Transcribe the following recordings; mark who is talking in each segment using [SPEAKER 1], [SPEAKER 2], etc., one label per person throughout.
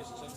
[SPEAKER 1] Раз.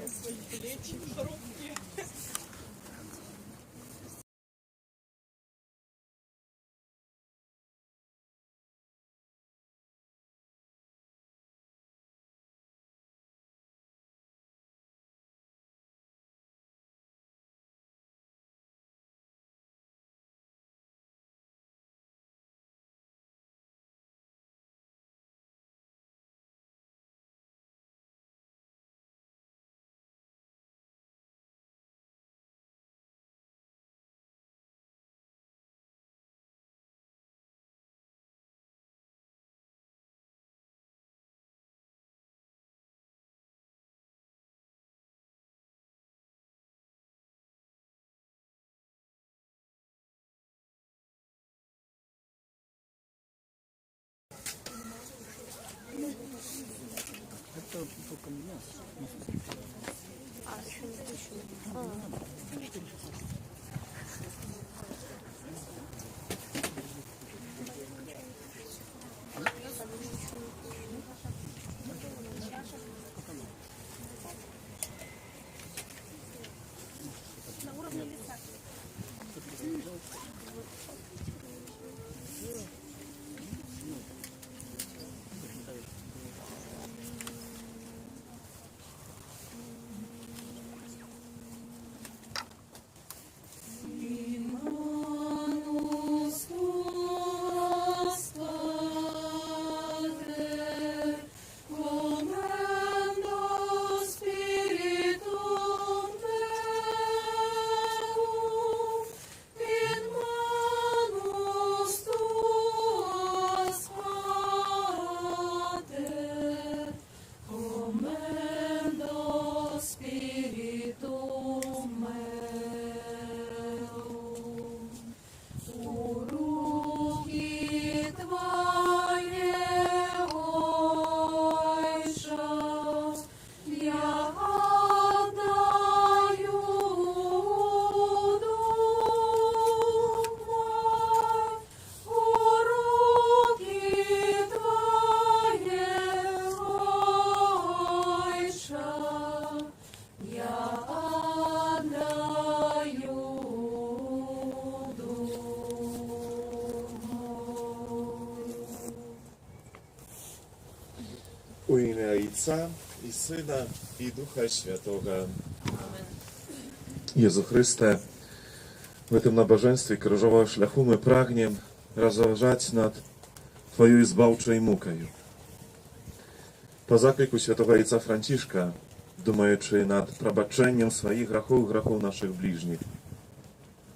[SPEAKER 2] Свои плечи хрупкие.
[SPEAKER 3] Это только мясо.
[SPEAKER 4] А, еще не включено.
[SPEAKER 2] На уровне лица.
[SPEAKER 1] У ім'я Отця і Сина, і Духа Świętego. Jezu Chryste, w tym nabożeństwie krzyżowego szlachu my pragniemy rozważać nad Twoją zbawczą muką. Po zakliku świętego Ojca Franciszka, думаючи над пробаченням своїх грехів наших ближніх,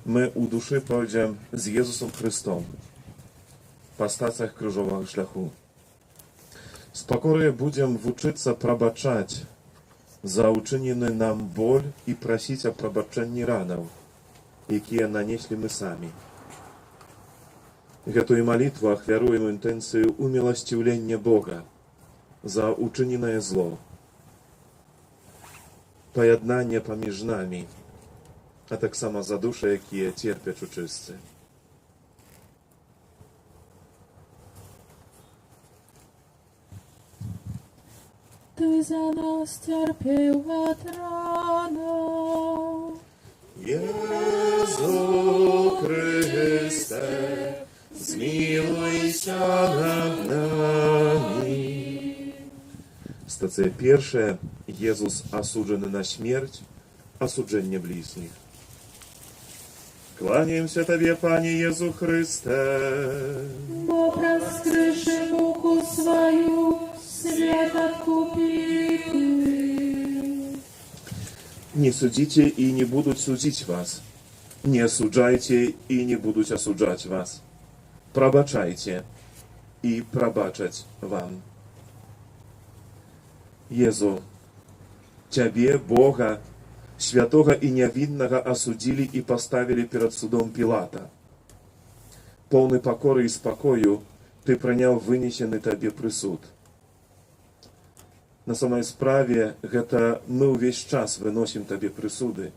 [SPEAKER 1] ми у душі пойдемо з Єсусом Христом по стаціях крижового шляху. З покорою будемо вчитися пробачати за учинений нам боль і просити о пробаченні ранів, які нанесли ми самі. Гэтую молитву ахвяруем интенцию умилостивления Бога за учиненное зло, поєднання поміж нами, а так само за душі, які терпять участі.
[SPEAKER 5] Ty za nas cierpiał od rana.
[SPEAKER 1] Jezu Chryste, zmiłuj się nad nami. Stacja pierwsza. Jezus осуджений на śmierć, осудження ближніх. Кланяемся Тебе, Пане Jezu Chryste.
[SPEAKER 5] Bo wraz z kryszy Bogu swою свет откупил.
[SPEAKER 1] Не судите и не будут судить вас. Не осуждайте и не будут осуждать вас. Пробачайте и пробачать вам. Jezu, Ciebie, Boga, świętego i niewinnego osudili i postawili przed sudom Pilata. Pełny pokory i spokoju, Ty przyjął wyniesiony Tobie przysud. Na samej sprawie, że my wесь czas wynosimy Tobie przysudy,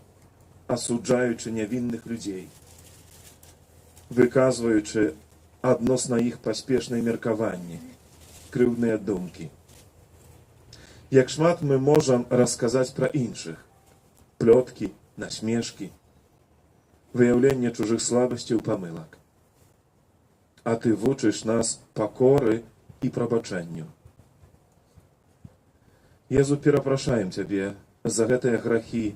[SPEAKER 1] осуджаючи niewinnych ludzi, wykazując odnośnie ich pospieszne mierkowanie, krywdne думки. Jak szmat my możemy rozkazać pro innych, plotki, naśmieszki, wyjawienie cudzych słabości i pomyłek. A Ty uczysz nas pokory i probaczeniu. Jezu, przepraszam Ciebie za te grzechy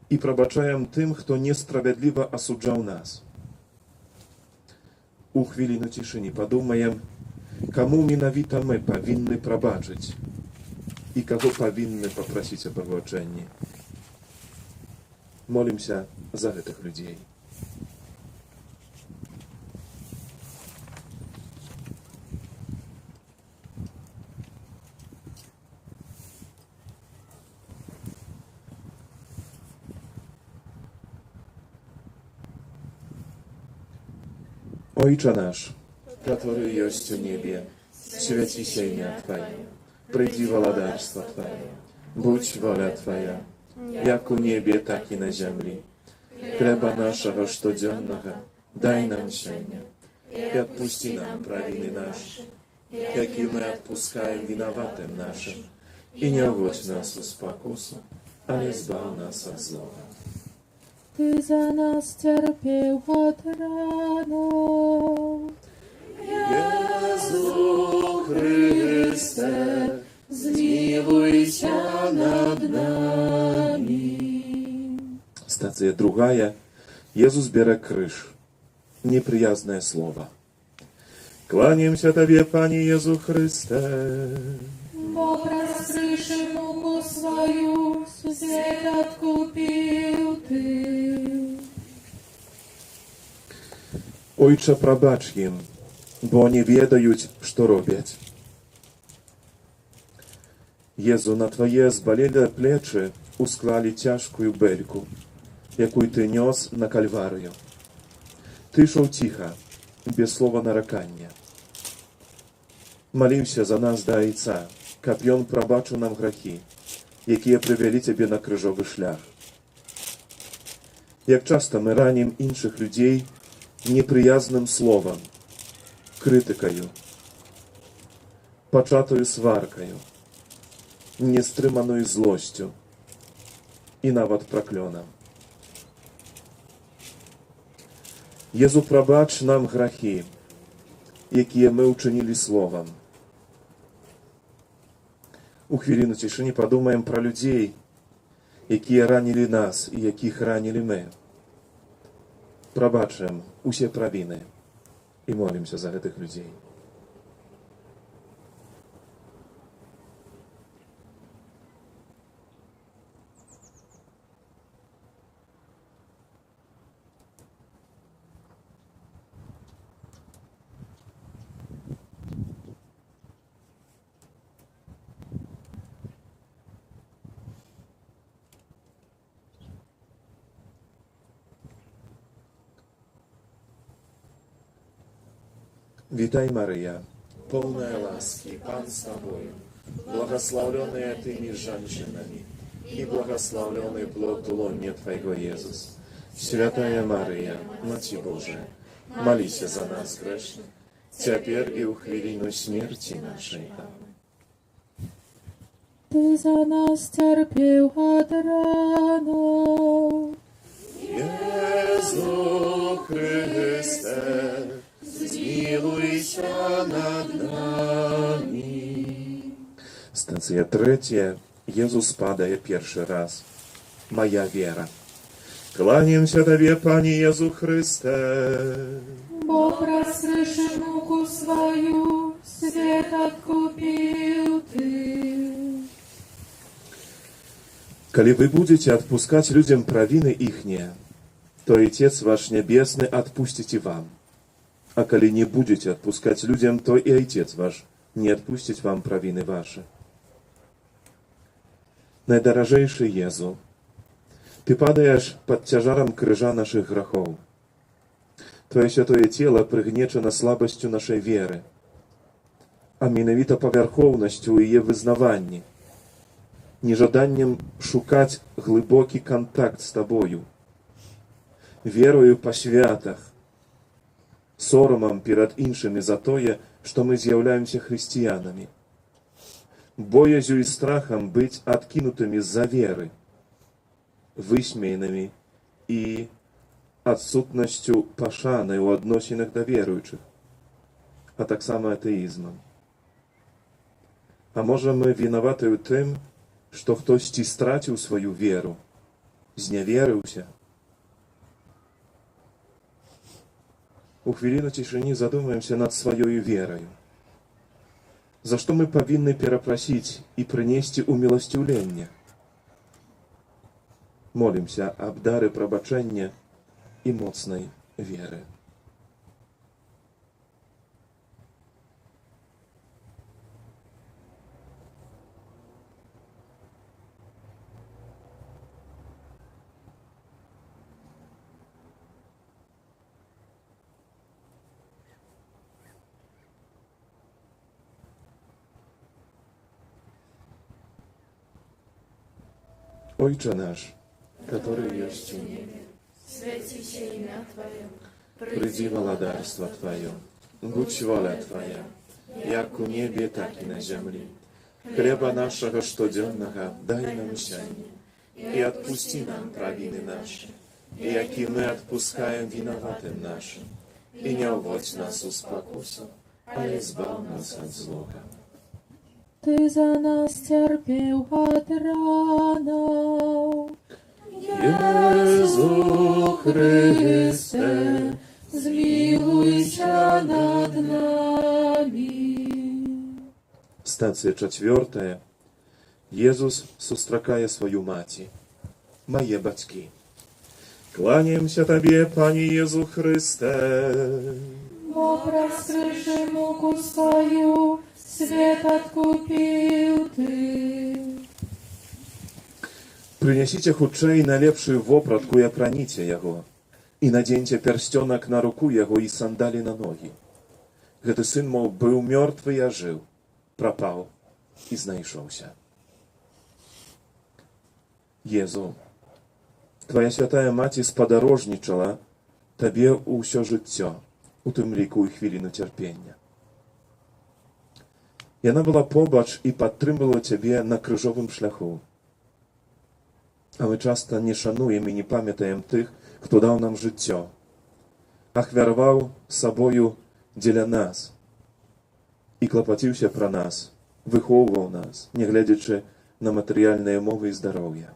[SPEAKER 1] i probaczam tym, kto niesprawiedliwie osądzał nas. U chwilinu ciszy podumajmy, komu mianowito my powinny probaczyć i kogo powinny poprosić o przebaczenie. Molimy się za tych ludzi. Ojcze nasz, który jest w niebie, święci się imię Twoje, przyjdź władarstwo Twoje, bądź wola Twoja, jak u niebie, tak i na ziemi. Chleba naszego codziennego daj nam dzisiaj i odpuści nam prawiny nasze, jak i my odpuszczamy winowatym naszym. I nie uwodź nas w pokusę, ale zbaw nas od złego.
[SPEAKER 5] Ty za nas cierpiał od rana.
[SPEAKER 1] Jezu Chryste, zmiłuj się nad nami. Stacja druga. Jezus bierze krzyż. Nieprzyjazne słowa. Kłaniam się Tobie, Panie Jezu Chryste.
[SPEAKER 5] Bo wraz z kryszy Bogu swою свет откупил Ty.
[SPEAKER 1] Ojcze, probacz im, bo nie wiedają, co robić. Jezu, na Twoje zbolałe plecy usklali ciężką belkę, jaką Ty niósł na Kalwarię. Ty szedł cicho, bez słowa narakania. Молим się za nas do Ojca, aby On probaczył nam grzechy, jakie przywели Ciebie na krzyżowy szlach. Jak często my ranimy innych ludzi nieprzyjaznym słowem, krytyką, poczatą swarką, niestrymaną złością i nawet proklonem. Jezu, probacz nam grzechy, jakie my uczynili słowem, У хвіліну цішыні падумаем пра людзей, якія ранілі нас і якіх ранілі мы. Прабачым усе правіны і молімся за гэтых людзей. Witaj Maryja, pełna łaski, Pan z Tobą, błogosławiona Tymi żeńszynami i błogosławiony plod łonie Twojego Jezus. Święta Maryja, Macie Boża, módl się za nas grzesznych, teraz i u chwilinu śmierci naszej. Amen.
[SPEAKER 5] Ty za nas cierpiał od rana.
[SPEAKER 1] Jezu Chryste, zmiłuj się nad nami. Stacja trzecia. Jezus padaje pierwszy raz. Moja wiara. Kłaniam się Tobie, Panie Jezu Chryste.
[SPEAKER 5] Бог раскрывший муку свою, свет откупил Ты.
[SPEAKER 1] Коли вы будете отпускать людям провины ихние, то Отец ваш Небесный отпустит и вам. А коли не будете отпускать людям, то и Отец ваш не отпустит вам провины ваши. Najdrożejszy Jezu, Ty padajesz pod ciężarem krzyża naszych grzechów. Twoje święte ciało przygnieczone słabością naszej wiary, a mianowito powierzchownością jej wyznawania, nieżadaniem szukać głęboki kontakt z Tobою, wierою po światach, соромом перед іншими за тое, што мы з'яўляемся хрысціянамі, боязю і страхам быць адкінутымі з-за веры, высмеянымі і адсутнасцю пашаны ў адносінах да веруючых, а таксама атэізмам. А можа мы вінаваты ў тым, што хтосьці страціў сваю веру, зняверыўся. У хвіліну цішыні задумаемся над сваёю вераю. За што мы павінны перапрасіць і прынесці уміласціўленне? Молімся аб дары прабачэння і моцнай веры. Ojcze nasz, który jest w niebie,
[SPEAKER 6] Святи się imię Twoje,
[SPEAKER 1] przyjdź władarstwo Twoje, будź wola Twoja, jak u niebie, tak i na ziemi. Chleba naszego codziennego daj nam dzisiaj i odpuści nam prawiny nasze, jak i my odpuszczamy winowatym naszym. I nie uwodź nas u spokusu, ale zbaw nas od złego.
[SPEAKER 5] Ty za nas cierpiał od rana.
[SPEAKER 1] Jezu Chryste,
[SPEAKER 5] zmiłuj się nad nami.
[SPEAKER 1] Stacja czwarta. Jezus сустракае свою маці. Мае бацькі. Кланяем się Tobie, Panie Jezu Chryste.
[SPEAKER 5] Бог раскрывший муку свою, свет откупил Ty.
[SPEAKER 1] Прынесіце хутчэй найлепшую вопратку і апраніце яго, і надзеньце пярсцёнак на руку яго і сандалі на ногі. Гэты сын, мол, быў мёртвы і ажыў, прапаў і знайшоўся. Jezu, Twoja święta Macie спадарожнічала Tobie ўсё жыццё, у тым ліку і хвіліну цярпення. Яна была побач і падтрымлівала Ciebie на крыжовым шляху. А мы часто не шануем і не памятаем тых, хто даў нам жыццё, ахвяраваў сабою дзеля нас і клапаціўся пра нас wychowywał nas, nie глядячи на матеріальні умови і здоров'я.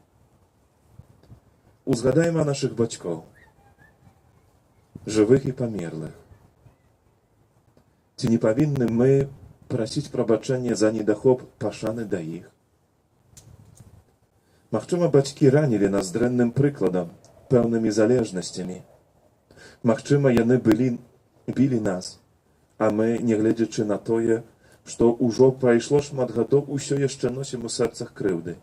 [SPEAKER 1] Узгадаємо наших батьків, живих і померлих. Ці не повинні ми просити пробачення за недохоп пашани до їх. Магчыма, бацькі ранілі нас дрэнным прыкладам, пэўнымі залежнасцямі. Магчыма, яны білі нас, а мы, не глядячы на тое, што ўжо прайшло шмат гадоў, усё яшчэ носім у сэрцах крыўды.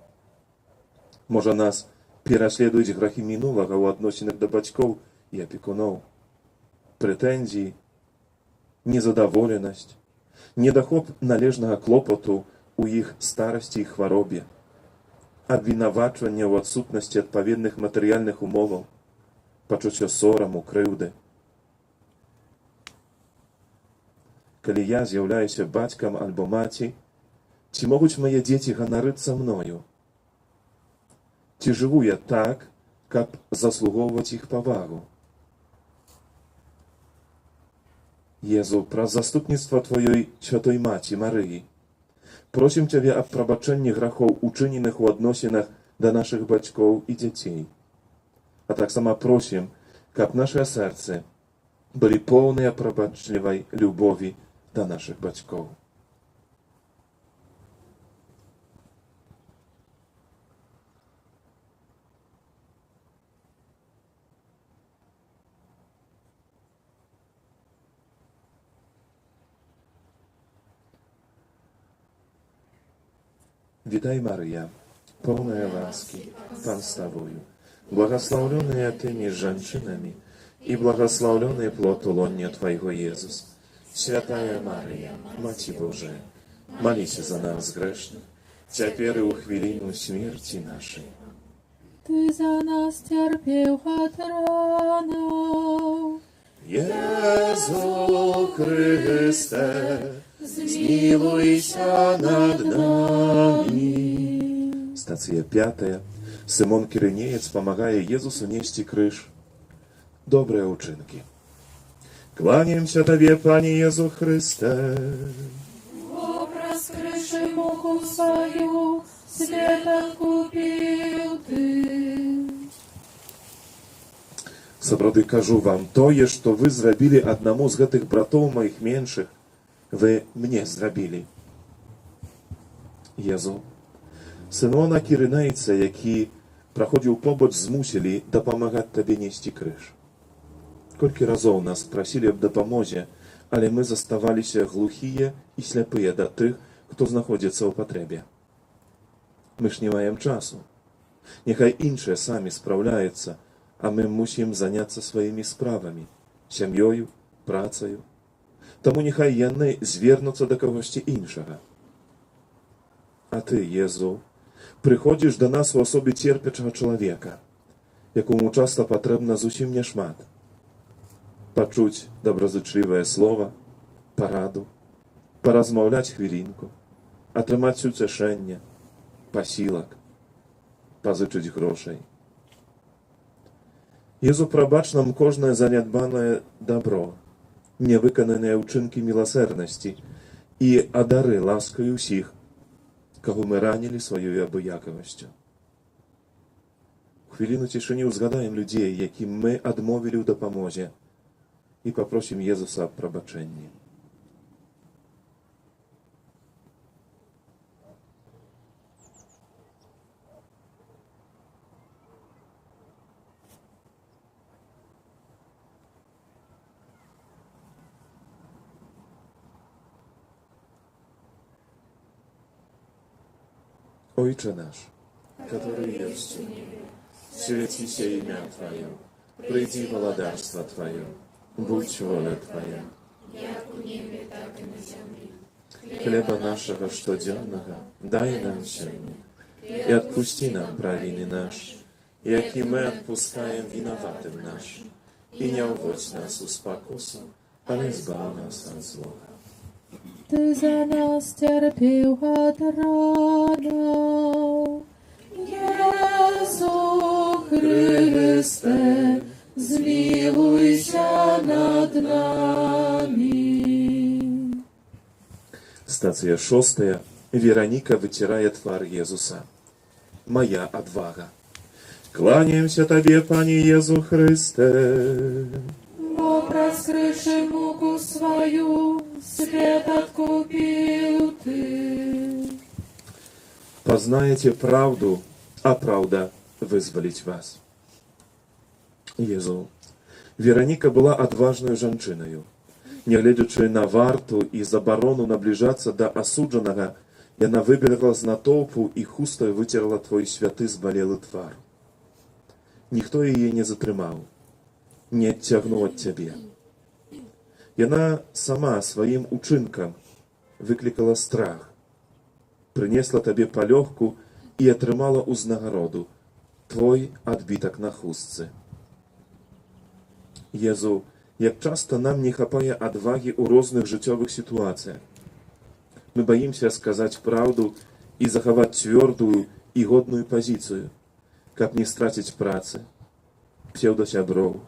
[SPEAKER 1] Можа, нас пераследуюць грахі мінулага ў адносінах да бацькоў і апекуноў. Прэтэнзіі, незадаволенасць, недахоп належнага клопату ў іх старасці і хваробе, абвінавачванне ў адсутнасці адпаведных матэрыяльных умоваў, пачуццё сораму, крыўды. Калі я з'яўляюся бацькам альбо маці, ці могуць мае дзеці ганарыцца мною? Ці жыву я так, каб заслугоўваць іх павагу? Езу, праз заступніцтва Тваёй святой Маці Марыі, просім Цябе аб прабачэнні грахоў, учыненых у адносінах да нашых бацькоў і дзяцей. А таксама просім, каб нашы сэрцы былі поўныя прабачлівай любові да нашых бацькоў. Witaj Maryja, pełna łaski, Pan z Tobою, błogosławiona Ty między żeńczynami i błogosławiony plod łonia Twojego Jezus. Święta Maryja, Maci Boża, módl się za nas grzesznych, teraz i u chwilinu śmierci naszej.
[SPEAKER 5] Ty za nas cierpiał od rana.
[SPEAKER 1] Jezu Chryste, zmiłuj się nad nami. Stacja 5. Symon Kyrynejec pomagaje Jezusu nieść krzyż. Dobre uczynki. Kłaniam się Tobie, Panie Jezu Chryste.
[SPEAKER 5] Obraz kryszy muchu swoją, świata kupił Ty.
[SPEAKER 1] Сапраўды кажу вам, тое, што вы зрабілі аднаму з гэтых братоў маіх меншых, вы мне зрабілі. Езу, Сымона Кірынейца, які праходзіў побач, змусілі дапамагаць табе несці крыж. Колькі разоў нас прасілі аб дапамозе, але мы заставаліся глухія і сляпыя да тых, хто знаходзіцца ў патрэбе. Мы ж не маем часу. Няхай іншыя самі спраўляюцца, а мы мусім заняцца сваімі справамі, сям'ёю, працаю. Таму няхай яны звернуцца да кагосьці іншага. А ты, Езу, прыходзіш да нас у асобе церпячага чалавека, якому часта патрэбна зусім няшмат. Пачуць добразычлівае слова, параду, паразмаўляць хвілінку, атрымаць уцяшэнне, пасілак, пазычыць грошай. Езу, прабач нам кожнае занядбанае дабро, невыкананыя ўчынкі міласэрнасці і адары ласкай усіх, каго мы ранілі сваёй абыякавасцю. У хвіліну цішыні ўзгадаем людзей, якім мы адмовілі ў дапамозе, і папросім Езуса аб прабачэнні. Ojcze nasz, który jest w niebie, święci się imię Twoje, przyjdź władarstwo Twoje, bądź wola Twoja.
[SPEAKER 6] Jak u niebie, tak i na ziemi.
[SPEAKER 1] Chleba naszego codziennego daj nam dzisiaj i odpuści nam prawiny nasze, jak i my odpuszczamy winowatym naszym. I nie uwodź nas u spokusu, ale zbaw nas od zła.
[SPEAKER 5] Ty za nas cierpiał od rana. Jezu Chryste, zmiłuj się nad nami.
[SPEAKER 1] Stacja 6. Вероника вытирает твар Иисуса. Моя отвага. Кланяемся Тебе, Пане Иисус Христе.
[SPEAKER 5] Бог, раскрывший муку свою, свет откупил Ты.
[SPEAKER 1] Познаете правду, а правда вызволить вас. Єзу. Вероніка була адважною жанчынаю. Нягледзячы на варту і забарону набліжацца да асуджанага, яна выбегла з натоўпу і хустай выцерла твой святы збалелы твар. Ніхто яе не затрымаў, не адцягнуў ад цябе. Яна сама сваім учынкам выклікала страх, прынесла табе палёгку і атрымала ўзнагароду твой адбітак на хустцы. Єзу, як часто нам не хапае адвагі ў розных жыццёвых сітуацыях. Мы боимся сказаць праўду і захаваць цвёрдую і годную пазіцыю, каб не страціць працы, псеўдасяброў,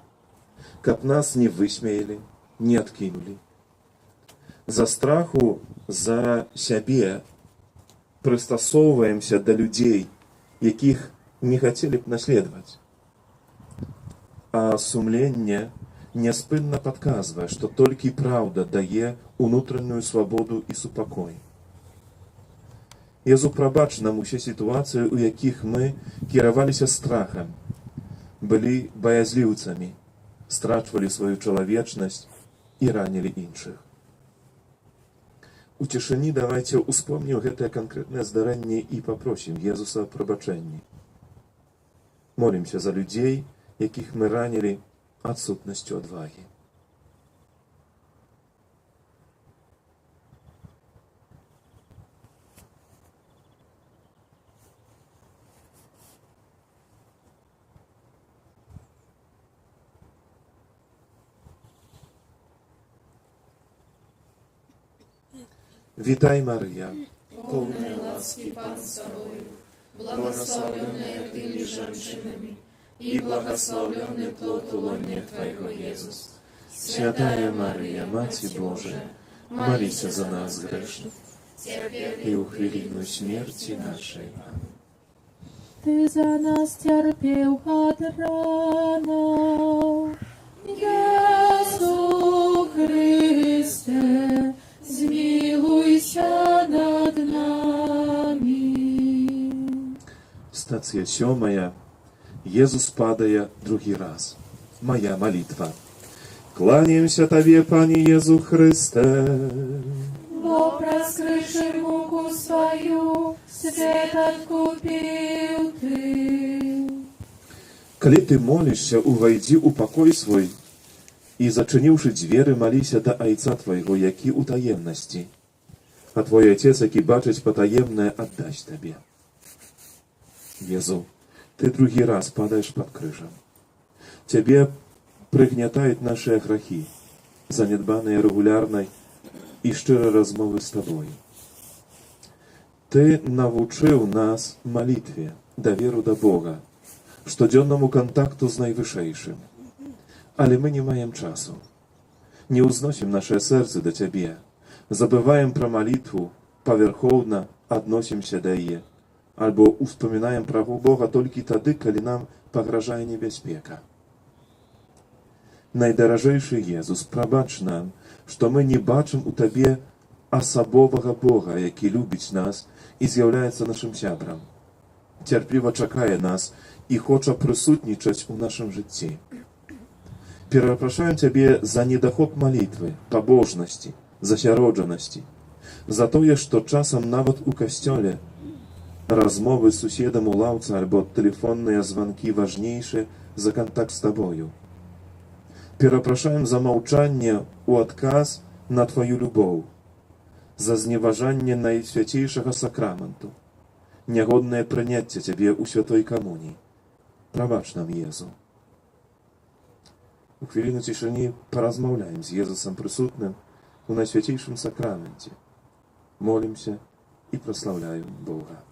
[SPEAKER 1] каб нас не высмеялі, не адкінулі. За страху за сябе прыстасоўваемся да людзей, якіх не хацелі б наследаваць. А сумленне няспынна падказвае, што толькі праўда дае унутраную свабоду і супакой. Езу, прабач нам усе сітуацыі, у якіх мы кіраваліся страхам, былі баязліўцамі, страчвалі сваю чалавечнасць і ранілі іншых. У цішыні давайце ўспомнім гэтае канкрэтнае здарэнне і папросім Езуса прабачэнні. Молімся за людзей, якіх мы ранілі адсутнасцю адвагі. Вітай, Марія,
[SPEAKER 6] Повна ласки, Пан з тобою, благословенная ты меж женщинами, и благословенный плод лона Твоего, Иисус.
[SPEAKER 1] Святая Марія, Маці Божия, молися за нас грешных, и у хвилину смерти нашей. Аминь.
[SPEAKER 5] Ты за нас терпел ад ранов, Иисус Христе, змилуйся над нами.
[SPEAKER 1] Стація 7. Езус падае другі раз. Моя молитва. Кланяемся Тебе, Пане Езу Христе.
[SPEAKER 5] Бог, раскрывший муку свою, свет откупил Ты.
[SPEAKER 1] Калі ты молишься, увайдзі ў пакой свой і, зачыніўшы дзверы, маліся да Айца Твайго, які ў таемнасці, а Твой Отец, які бачыць патаемнае, аддасць Табе. Езу, ты другі раз падаеш пад крыжам. Цябе прыгнятаюць нашыя грахі, занядбаныя рэгулярнай і шчырай размовы з Табою. Ты навучыў нас малітве, даверу да Бога, штодзённаму кантакту з Найвышэйшым. Але мы не маем часу. Не ўзносім нашае сэрцы да Цябе, забываем пра малітву, павярхоўна адносімся да яе, альбо успамінаем пра Бога толькі тады, калі нам пагражае небяспека. Найдаражэйшы Езус, прабач нам, што мы не бачым у Табе асабовага Бога, які любіць нас і з'яўляецца нашым сябрам, цярпліва чакае нас і хоча прысутнічаць у нашым жыцці. Перапрашаем Цябе за недахоп малітвы, пабожнасці, засяроджанасці, за тое, што часам нават у касцёле размовы з суседам у лаўцы альбо тэлефонныя званкі важнейшыя за кантакт з Табою. Перапрашаем за маўчанне ў адказ на Тваю любоў, за зневажанне найсвяцейшага сакраменту, нягоднае прыняцце Цябе ў святой камуніі. Прабач нам, Езу. У хвіліну цішыні паразмаўляем з Езусам прысутным у найсвяцейшым сакраменце. Молімся і праслаўляем Бога.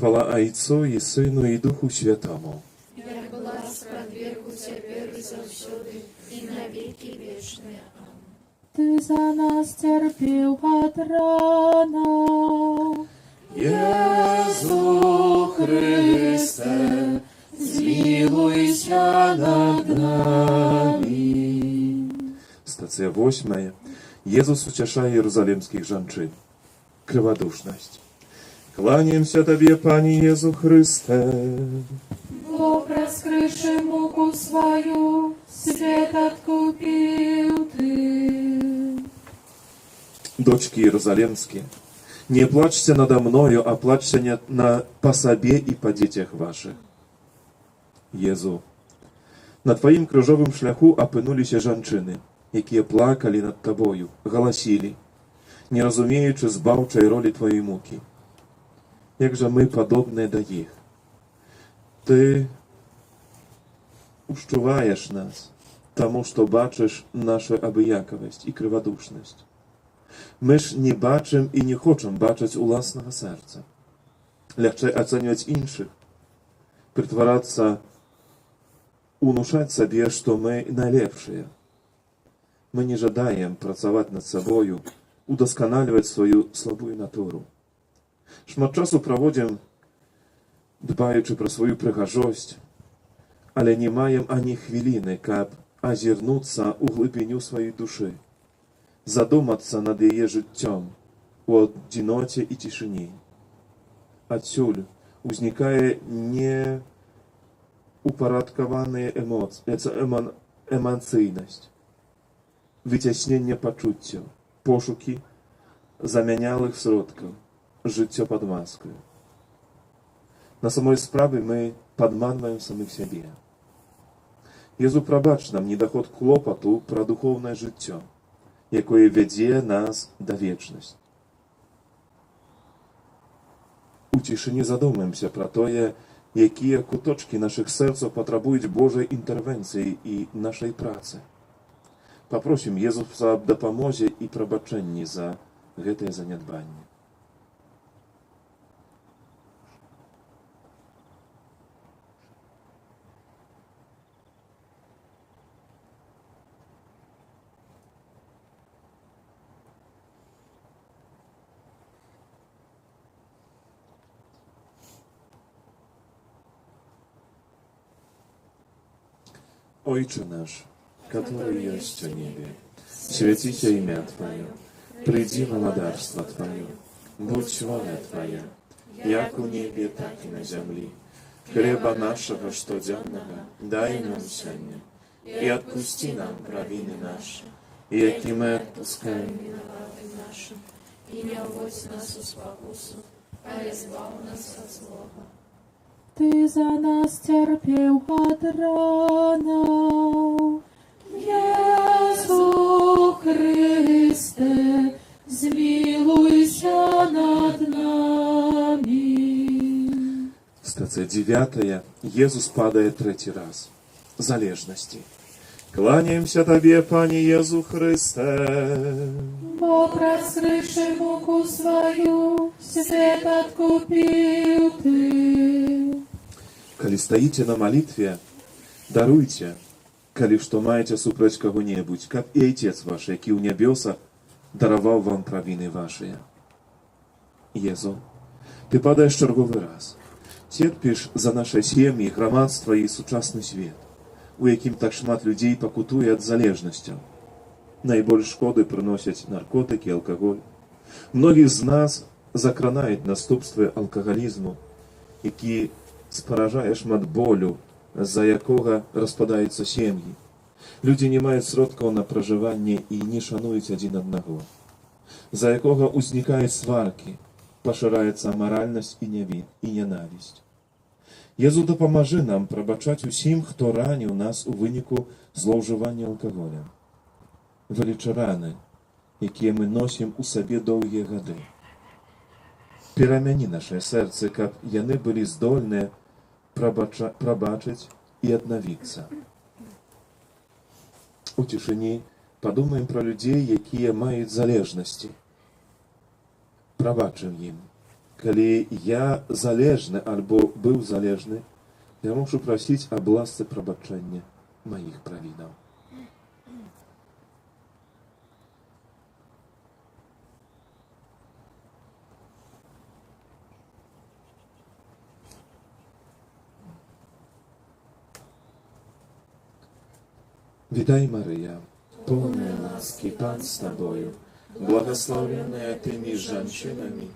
[SPEAKER 1] Хвала Отцу и Сыну и Духу Святому.
[SPEAKER 6] Як була спрадвірку цяпер і заўсёды, і на векі вечныя.
[SPEAKER 5] Ты за нас терпел от ранов.
[SPEAKER 1] Jezu Chryste, zmiłuj się nad nami. Stacja 8. Jezus uciesza jeruzalemskich żanczyn. Krywodушność. Kłaniam się Tobie, Panie Jezu Chryste.
[SPEAKER 5] Бог, раскрывший муку свою, свет откупил Ты.
[SPEAKER 1] Дочки Иерусалимские, не плачьте надо мною, а плачьте по себе и по детях ваших. Jezu, na Twoim krzyżowym szlachu опинулись żanczyny, jakie plakali nad Tobою, głosili, nie rozumieючи zbawczej roli Twojej muki. Jakże my podobne do nich. Ty uszczuwajesz nas, тому что бачиш нашу обияковость и криводушность. My nie baczymy i nie chcemy baczyć u własnego serca. Легче oceniać innych, притворяться, внушать sobie, что мы najlepsze. My nie żądamy pracować nad sobą, udoskonaliwać swoją słabą naturę. Szmat czasu prowadzimy, dbając про swoją przychazzość, ale nie mają ani chwiliny, aby озирнуться у глибиню swojej duszy, задуматься над ее життем, у одиноте и тишине. Отсюль возникает неупорядкованная эмоційність, витіснення почуттів, пошуки замінялих środków, життя під маскою. На самой справе мы подманиваем самих себе. Jezu, pробач нам недоход клопоту про духовне життя, якое веде нас до вічності. У тишині задумаємося про те, які куточки наших серців потребують Божої інтервенції і нашої праці. Попросим Єзуса об допомозі і пробаченні за це занедбання. Ojcze nasz, который есть в небе, святится имя Твое, приди владарство Твое, будь воля Твоя, як у небе, так и на земле. Хлеба нашего штоденного дай нам сегодня, и отпусти нам провины наши, яки мы отпускаем
[SPEAKER 6] Винуватым нашим, и не вводь нас у спокусу, а избав нас от злого.
[SPEAKER 5] Ты за нас терпел от ранов. Иисус Христе, zmiłuj над нами.
[SPEAKER 1] Стация 9. Иисус падает 3 раз. Залежности. Кланяемся Тебе, Пане Иисус Христе.
[SPEAKER 5] Бог, раскрывший муку свою, свет откупил Ты.
[SPEAKER 1] Коли стоите на молитве, даруйте, коли что маете супроть кого-нибудь, как и Отец ваш, який у небесах даровал вам провины ваши. Jezu, Ty padajesz czerwowy raz. Cierpisz za nasze семьи, громадство i сучасny świat, u jakim tak szmat ludzi pokutuje od zależnością. Najbolsze szkody przynosić narkotyki, alkohol. Многих z nas zakranają następstwa alkoholizmu, jaki sparażaje szmat bólu, za jakiego rozpadają семьи. Ludzie nie mają środków na przeżywanie i nie szanują jeden одного. За якого узнікають сварки, поширається моральність і ненависть. Єзу, допоможи нам пробачати усім, хто ранив нас у виніку зловживання алкоголем. Вилічи рани, які ми носимо у собі довгі годи. Переміни наше серце, щоб вони були здольні пробачити і відновитися. У тишині подумаем про людей, якія мають залежності. Пробачим їм, калі я залежны альбо быў залежны, я мушу прасіць аб ласцы прабачэння маіх правінаў. Witaj Maryja, pełna łaski, Pan z Tobою, błogosławionaja Tymi żonami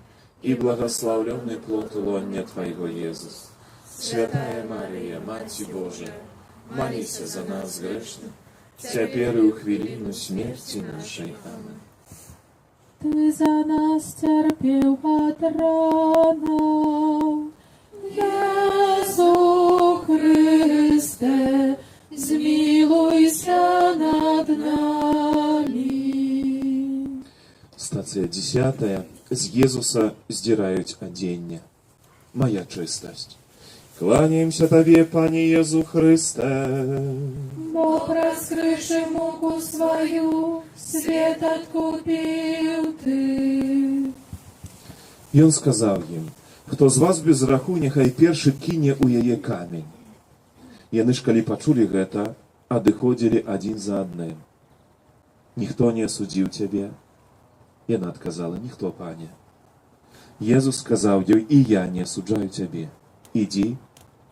[SPEAKER 1] i błogosławiony plod łonia Twojego Jezus. Świętaja Maryja, Macie Boża, молися za nas grzesznych, теперь i u chwilinu śmierci naszej. Amen.
[SPEAKER 5] Ty za nas cierpiał od rana, Jezu Chryste, zmiłuj się nad nami.
[SPEAKER 1] Stacja 10. Z Jezusa zdzierając odzienie. Moja czystość. Kłaniam się Tobie, Panie Jezu Chryste.
[SPEAKER 5] Бог раскрывший муку свою, свет откупил Ty.
[SPEAKER 1] I on сказал им, kto z was bez rachu, niechaj pierwszy kinie u jeje kamień. Яны ж калі пачулі гэта, адыходзілі адзін за адным. Ніхто не асудзіў цябе? Яна адказала, ніхто, пане. Езус сказаў ёй, і я не асуджаю цябе. Ідзі,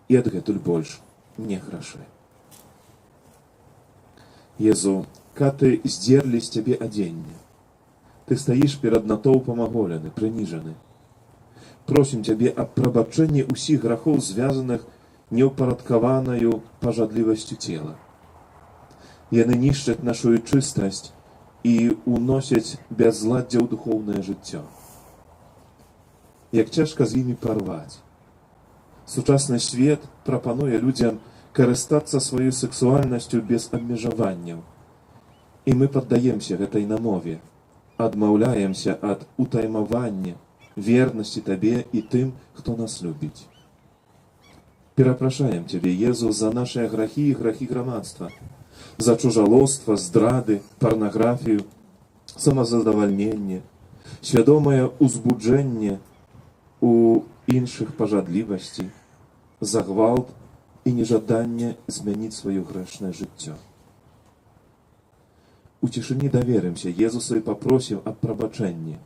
[SPEAKER 1] і адгэтуль больш не грашай. Езу, каты здзерлі з цябе адзенне. Ты стаіш перад натоўпам аголены, прыніжаны. Просім цябе аб прабачэнні ўсіх грахоў, звязаных неўпарадкаванаю пажадлівасцю цела. Яны нішчаць нашу чыстасць і уносяць бязладдзе ў духоўнае жыццё. Як цяжка з імі парваць. Сучасны свет прапануе людзям карыстацца сваёй сексуальнасцю без абмежаванняў. І мы паддаемся гэтай намове, адмаўляемся ад утаймавання, вернасці табе і тым, хто нас любіць. Перапрашаем Ciebie, Jezu, za nasze grzechy i grzechy громадства, za чужалоство, zdrady, pornografię, samozadowolnienie, świadome uzbudzenie u innych pożadliwości, za gwałt i nieżadanie zmienić swoje grzeszne życie. U cieszyni dowierzam się Jezusowi, poprosił o przebaczenie.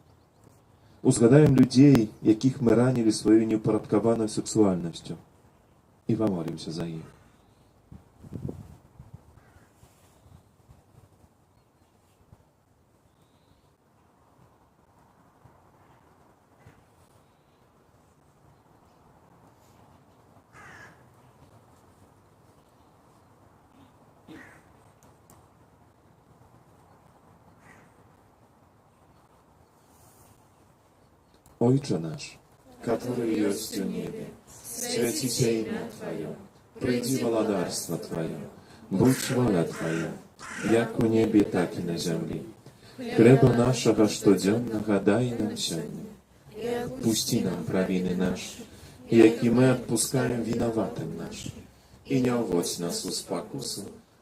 [SPEAKER 1] Uzgadajem ludzi, jakich my ranili swoją nieuporządkowaną seksualnością. I pomolimy za ich. Ojcze nasz, który jest w niebie, święci się imię Twoje, przyjdź władarstwo Twoje, bądź wola Twoja, jak u niebie, tak i na ziemi. Chleba naszego codziennego daj nam сегодня. Puści nam prawiny nasze, jak i my odpuszczamy winowatym naszym. I nie uwodź nas u spakusu,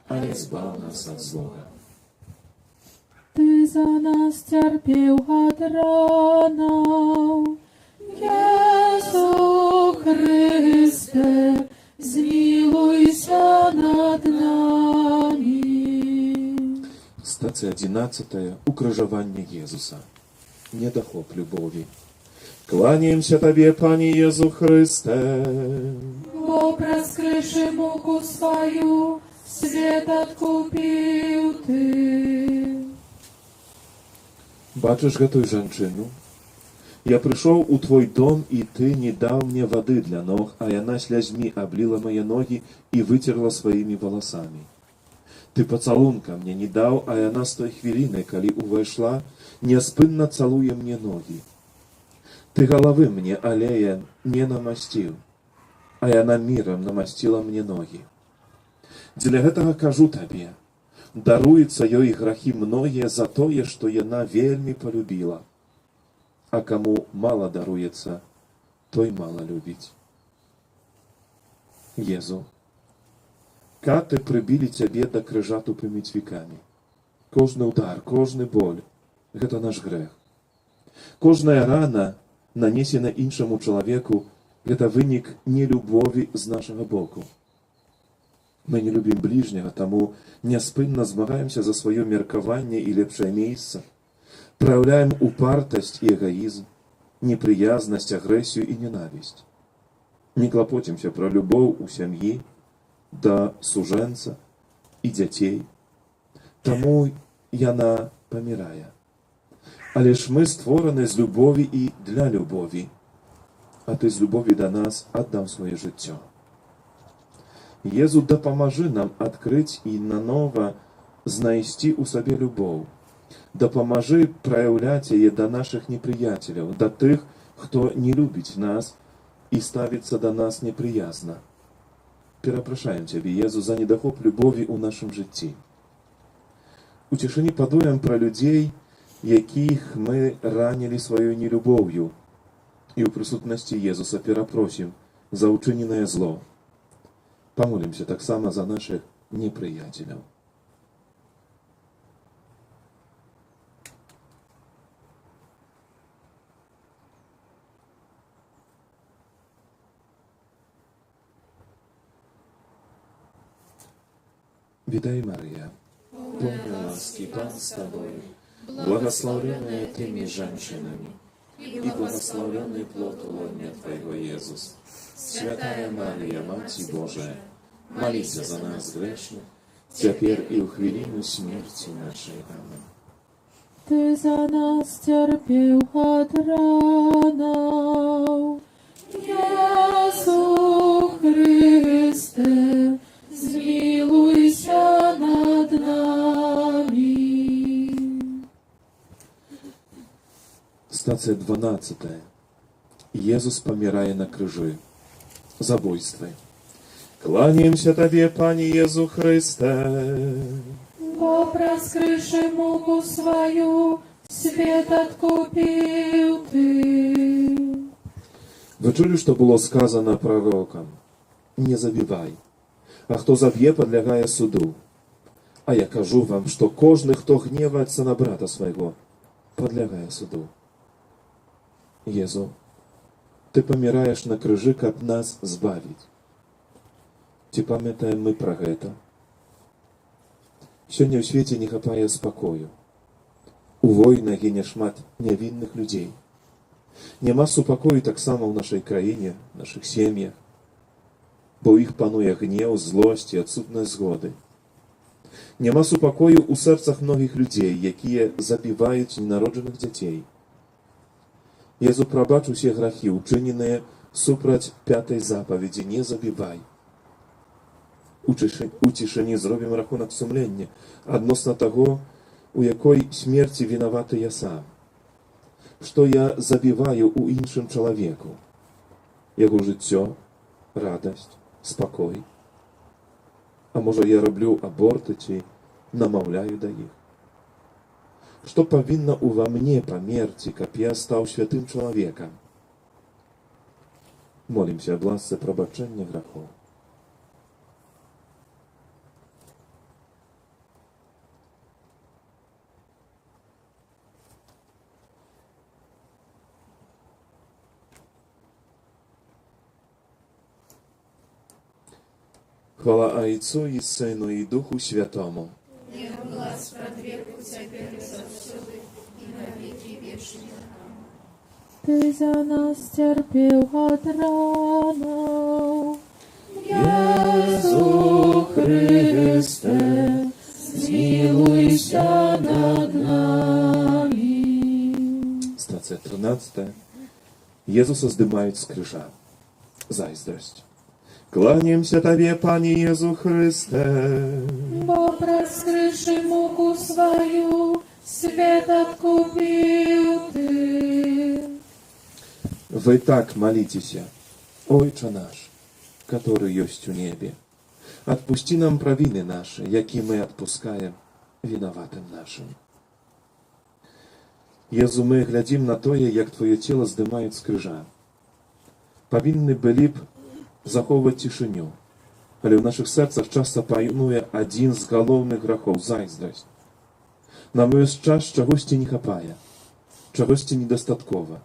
[SPEAKER 1] ale zbaw nas od złego.
[SPEAKER 5] Ty za nas cierpiał od rana, Jezu Chryste, zmiłuj się nad nami.
[SPEAKER 1] Stacja 11. Ukrzyżowanie Jezusa. Niedochłop lubowi. Kłaniam się Tobie, Panie Jezu Chryste.
[SPEAKER 5] Бог раскрывший муку свою, свет откупил Ty.
[SPEAKER 1] Бачиш гэтую жанчыну? Я прыйшоў у Твой дом, і Ты не даў мне вады для ног, а яна слязьмі абліла мае ногі і выцерла сваімі валасамі. Ты пацалунка мне не даў, а яна з той хвіліны, калі увайшла, няспынна цалуе мне ногі. Ты галавы мне алея не намасціў, а яна мірам намасціла мне ногі. Дзеля гэтага кажу Табе, даруюцца ёй грахі многія за тое, што яна вельмі полюбіла. А каму мала даруецца, той мала любіць. Езу, каты прыбілі Цябе да крыжа тупымі цвікамі. Кожны удар, кожны боль – гэта наш грэх. Кожная рана нанесена іншому чалавеку, гэта вынік нелюбові з нашага боку. Мы не любім бліжняга, таму няспынна змагаемся за сваё меркаванне і лепшае месца, праяўляем упартасць і эгоізм, непрыязнасць, агрэсію і ненавісць. Не клапоцімся пра любоў у сям'і, да сужэнца і дзяцей. Таму яна памірае. Але ж мы створаны з любові і для любові, а ты з любові да нас аддаў сваё жыццё. Езу, дапамажы нам адкрыць і нанова знайсці ў сабе любоў. Дапамажы праяўляць яе да нашых непрыяцеляў, да тых, хто не любіць нас і ставіцца да нас непрыязна. Перапрашаем Цябе, Езу, за недахоп любові ў нашым жыцці. У цішыні падумаем пра людзей, якіх мы ранілі сваёй нелюбоўю, і ў прысутнасці Езуса перапросім за ўчыненае зло. Памолімся таксама за нашых непрыяцеляў. Вітай, Марія,
[SPEAKER 6] Полна ласки, Пан с тобой, благословленная ты меж женщинами, и благословенный плод лона Твоего, Иисус. Святая Мария, Мать Божия, молись за нас грешных, теперь и у хвилину смерти нашей. Аминь.
[SPEAKER 5] Ty za nas cierpiał od ranów, Jezu Chryste, zmiłuj się nad nami.
[SPEAKER 1] Стацыя 12. Езус памірае на крыжы. Забойствы. Кланяемся Табе, Пане Езу Хрысте.
[SPEAKER 5] Bo praskryszy muku swoją, świat odkupił Ty.
[SPEAKER 1] Вы чулі, што было сказано пророкам? Не забівай, а хто заб'е, падлягае суду. А я кажу вам, што кожны, хто гневаецца на брата свайго, падлягае суду. Езу, Ты паміраеш на крыжы, каб нас збавіць. Ці памятаем мы пра гэта? Сёння ў свеце не хапае спакою. У войнах гіне шмат нявінных людзей. Няма супакою таксама ў нашай краіне, нашых сем'ях, бо ў іх пануе гнеў, злосць і адсутнасць згоды. Няма супакою ў сэрцах многіх людзей, якія забіваюць ненароджаных дзяцей. Езу, прабач усе грахі, учыненыя супраць 5-й запаведзі, не забівай. У цішыні зробім рахунак сумлення адносна таго, у якой смерці вінаваты я сам. Што я забіваю ў іншым чалавеку? Яго жыццё, радасць, спакой. А можа, я раблю аборты ці намаўляю да іх? Што павінна ўва мне памерці, каб я стаў святым чалавекам? Молімся аб ласцы прабачэння грахоў. Хвала Отцу и Сыну и Духу Святому.
[SPEAKER 6] Нех власть пред веку теперь и завсюду, и на веки вечные.
[SPEAKER 5] Ty za nas cierpiał od ranów, Jezu Chryste, zmiłuj się nad nami.
[SPEAKER 1] Stacja 13. Jezusa zdymают z krzyża. Zazdrość. Кланяемся Табе, Пане Езу Христе.
[SPEAKER 5] Bo praskryszy muku swoją, świat odkupił Ty.
[SPEAKER 1] Вы так молитесь: Отче наш, который есть у небе, отпусти нам провины наши, яки мы отпускаем виноватым нашим. Езу, мы глядим на тое, як Твое тело здымают з крыжа. Павінны былі б захоўваць цішыню, але ў нашых сэрцах часта пануе адзін з галоўных грахоў — зайздрасць. Нам ёсць час чагосьці не хапае, чагосьці недастаткова.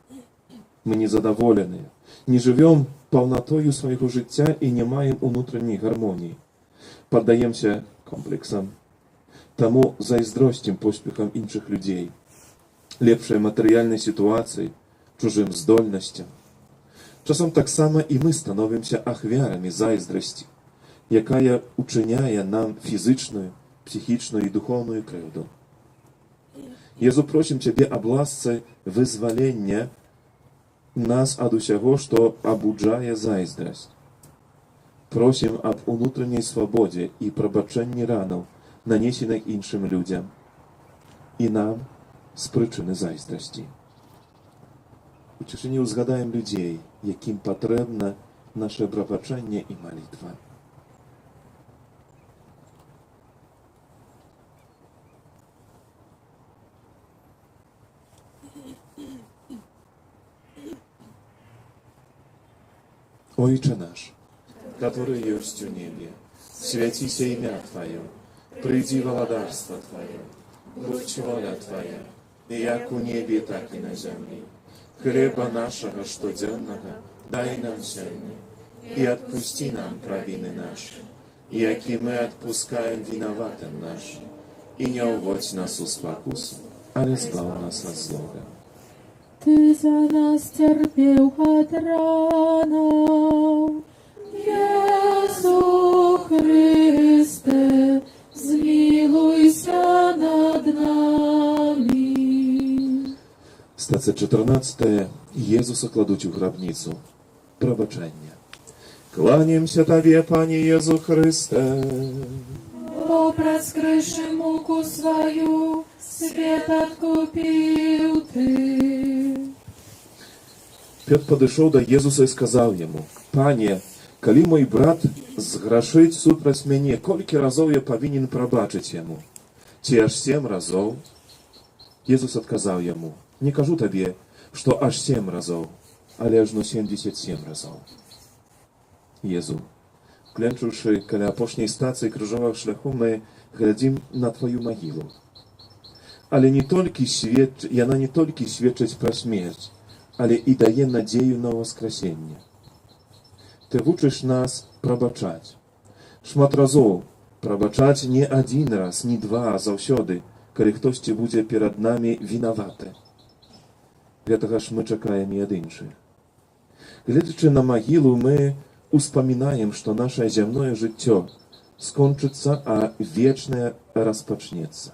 [SPEAKER 1] Мы незадоволены, не живем полнотою своего життя и не маем внутренней гармонии. Поддаемся комплексам, тому зайздростим поспехам інших людей, лепшej materialnej sytuacji, чужим здольностям. Czasem tak samo i my становимся ахвярами зайздрости, якая учиняє нам фізичну, психічну і духовну кривду. Єзу, просим Тебе об ласce вызволения нас от усего, что обуджає зайздрость. Просим об внутренней свободе и пробаченні ранов, нанесених іншим людям, і нам з причини зайздрості. У тишині згадаємо людей, яким потрібно наше пробачення і молитва. Ojcze nasz, который есть у небе, святися имя Твое, приди володарство Твое, будь воля Твоя, и як у небе, так и на земле. Хлеба нашего штоденного дай нам сегодня, и отпусти нам провины наши, яки мы отпускаем виноватым нашим, и не уводь нас в спокусу, ale zbaw nas od złego.
[SPEAKER 5] Ty za nas cierpiał od rana, Jezu Chryste, zmiłuj się nad nami.
[SPEAKER 1] Stacja 14. Jezusa kładuć u grabnicu. Probaczenie. Kłaniam Tobie, Panie Jezu Chryste.
[SPEAKER 5] Poprzez kryszy muku swoją, świat odkupił Ty.
[SPEAKER 1] Piotr podeszł do Jezusa i сказал Jemu: Panie, kali mój brat zgrzeszyć suprać mnie, koliki razów ja powinien probaczyć Jemu? Czy aż 7 razów? Jezus odkazał Jemu: Nie кажу Tobie, że aż 7 razów, ale aż no 77 razów. Jezu, klęczący koło apośniej stacji krzyżowych szlachu, my глядим na Twoją могилу. Ale nie tylko ona nie tylko świadczyć pro śmierć, ale i daje nadzieję na woskresenie. Ty uczysz nas probaczać. Szmat razów probaczać nie jeden raz, nie 2, a zawsiody, kiedy ktoś ci będzie przed nami winowaty. Dlatego my czekamy jedynczy. Глядячи na могилу, my uspominajem, że nasze ziemne życie skończyться, a wieczne rozpoczniется.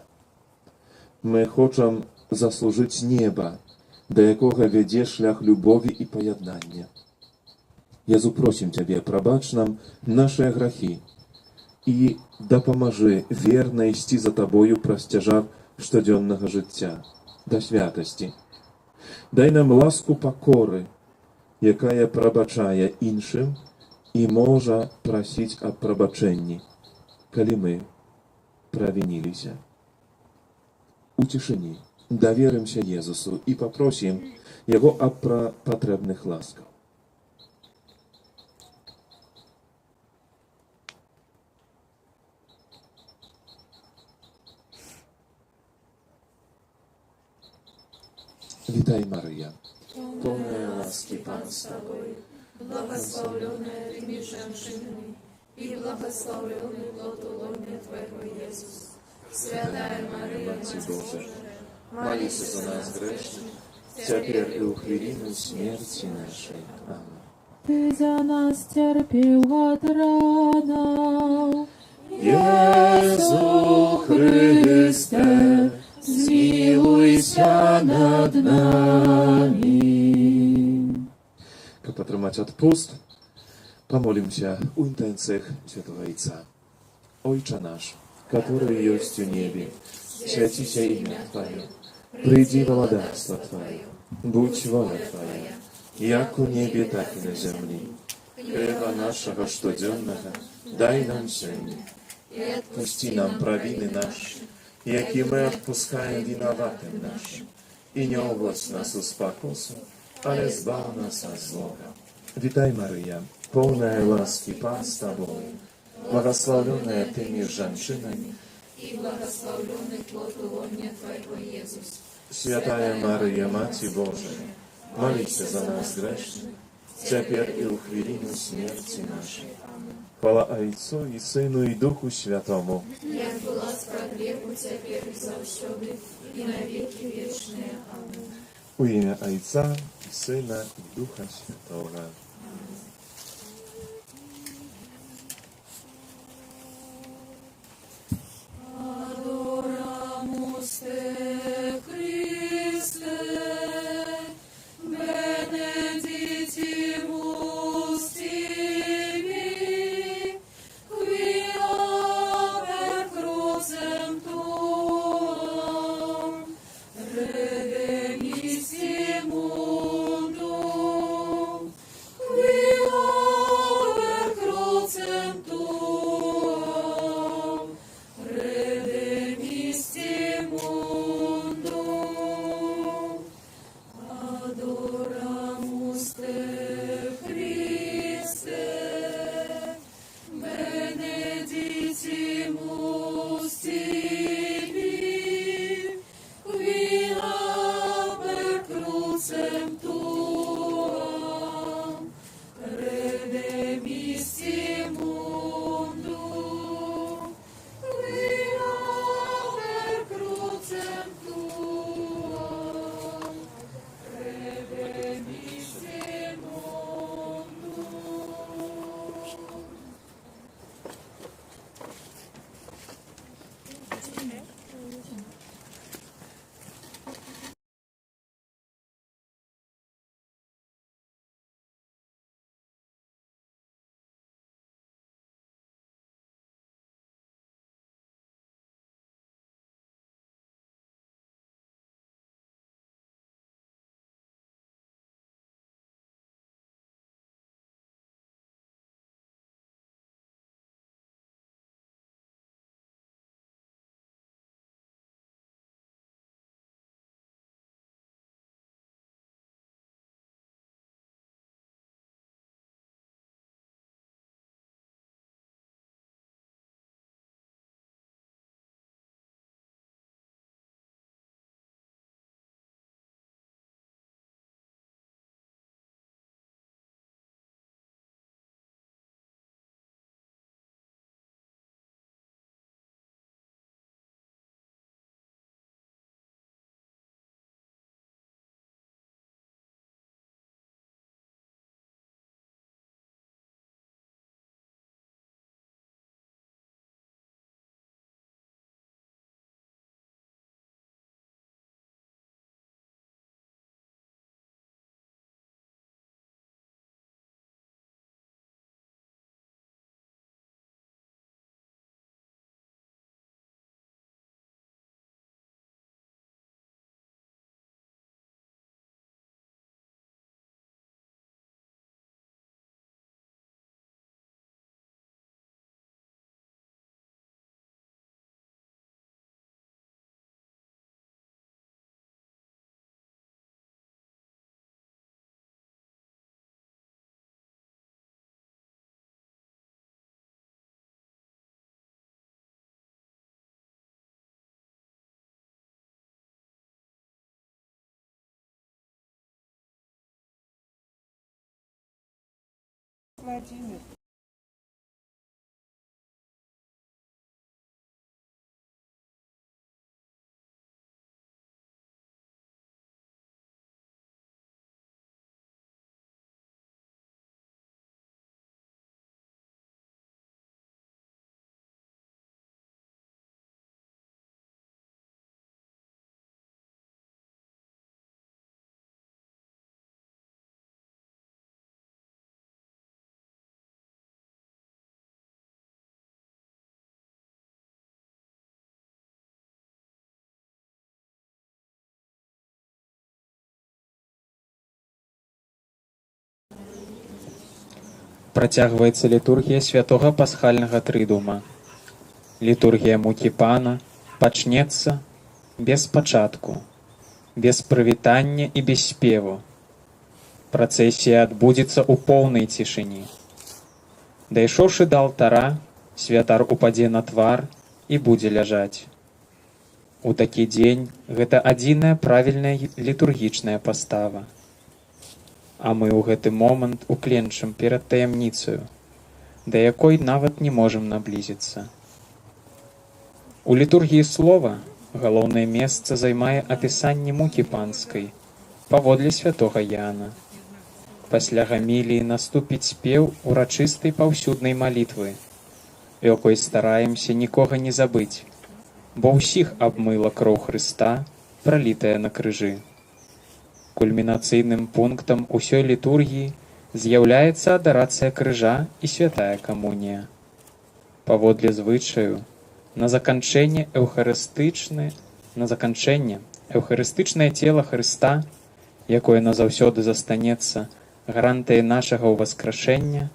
[SPEAKER 1] My chcemy zasłużyć nieba, do jakiego wiedzie szlach lubowi i pojednania. Jezu, prosim Ciebie, probacz nam nasze grzechy i dopomoży wierno iść za Tobою простяжав codziennego życia, do świętości. Daj nam łasku pokory, jaka probaczaje innym i może prosić o probaczenie, kiedy my prawinili się. Ucieszyni, dowierzę się Jezusu i poprosim Jego o potrzebnych łaskach. Witaj Maryja, pełna łaski Pan z Tobą,
[SPEAKER 7] Благословленная Ты между женщинами, и благословленный плод лона Твоего, Иисус. Святая Мария,
[SPEAKER 1] Мати Божия, молись за нас грешных, теперь и у хвилину смерти нашей. Аминь.
[SPEAKER 5] Ty za nas cierpiał od rana,
[SPEAKER 1] Jezu Chryste,
[SPEAKER 5] zmiłuj się nad nami.
[SPEAKER 1] Как потримать отпуст, помолимся у интенциях Святого Отца. Ojcze nasz, который есть у небе, святися имя Твое, приди володарство Твое, будь воля Твоя, як у небе, так и на земле. Хлеба нашего штоденного дай нам сегодня, и отпусти нам провины наши, яки мы отпускаем виноватым нашим, и не уводь нас в спокусу, ale zbaw nas od złego. Witaj Maryja, pełna łaski Pan z Tobą, błogosławiona Ty między żonami
[SPEAKER 7] и благословленный плод лона Твоего, Иисус.
[SPEAKER 1] Święta Maryja, Mati Boża, Моліся за нас грешних, тепер і у хвилину смерті нашої. Хвала Отцу і Сину і Духу Святому.
[SPEAKER 7] Як була справедливо, тепер і завсюди, і на віки вічні. Амінь.
[SPEAKER 1] У ім'я Отця і Сина і Духа Святого.
[SPEAKER 7] Adoramus te, Christe, benedicimus tibi, quia per crucem tuam redemisti mundum, quia per crucem tuam redemisti mundum. Adoramus te, Christe, benedicimus tibi, quia per crucem tuam redemisti mundum, quia per crucem tuam redemisti mundum.
[SPEAKER 2] Владимир.
[SPEAKER 8] Працягваецца літургія святога пасхальнага трыдума. Літургія мукі Пана пачнецца без пачатку, без прывітання і без спеву. Працэсія адбудзецца ў поўнай цішыні. Дайшоўшы да алтара, святар упадзе на твар і будзе ляжаць. У такі дзень гэта адзіная правільная літургічная пастава. А мы ў гэты момант укленчым перад таямніцаю, да якой нават не можам наблізіцца. У літургіі слова галоўнае месца займае апісанне мукі панскай паводле святога Яна. Пасля гаміліі наступіць спеў урачыстай паўсюднай малітвы, якой стараемся нікога не забыць, бо ўсіх абмыла кроў Хрыста, пралітая на крыжы. Кульмінацыйным пунктам усёй літургіі з'яўляецца адарацыя крыжа і святая камунія. Паводле звычаю, на заканчэнне эўхарыстычнае цела Хрыста, якое назаўсёды застанецца гарантыяй нашага ўваскрашэння,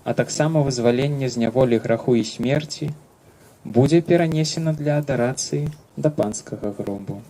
[SPEAKER 8] а таксама вызвалення з няволі граху і смерці, будзе перанесена для адарацыі да панскага гробу.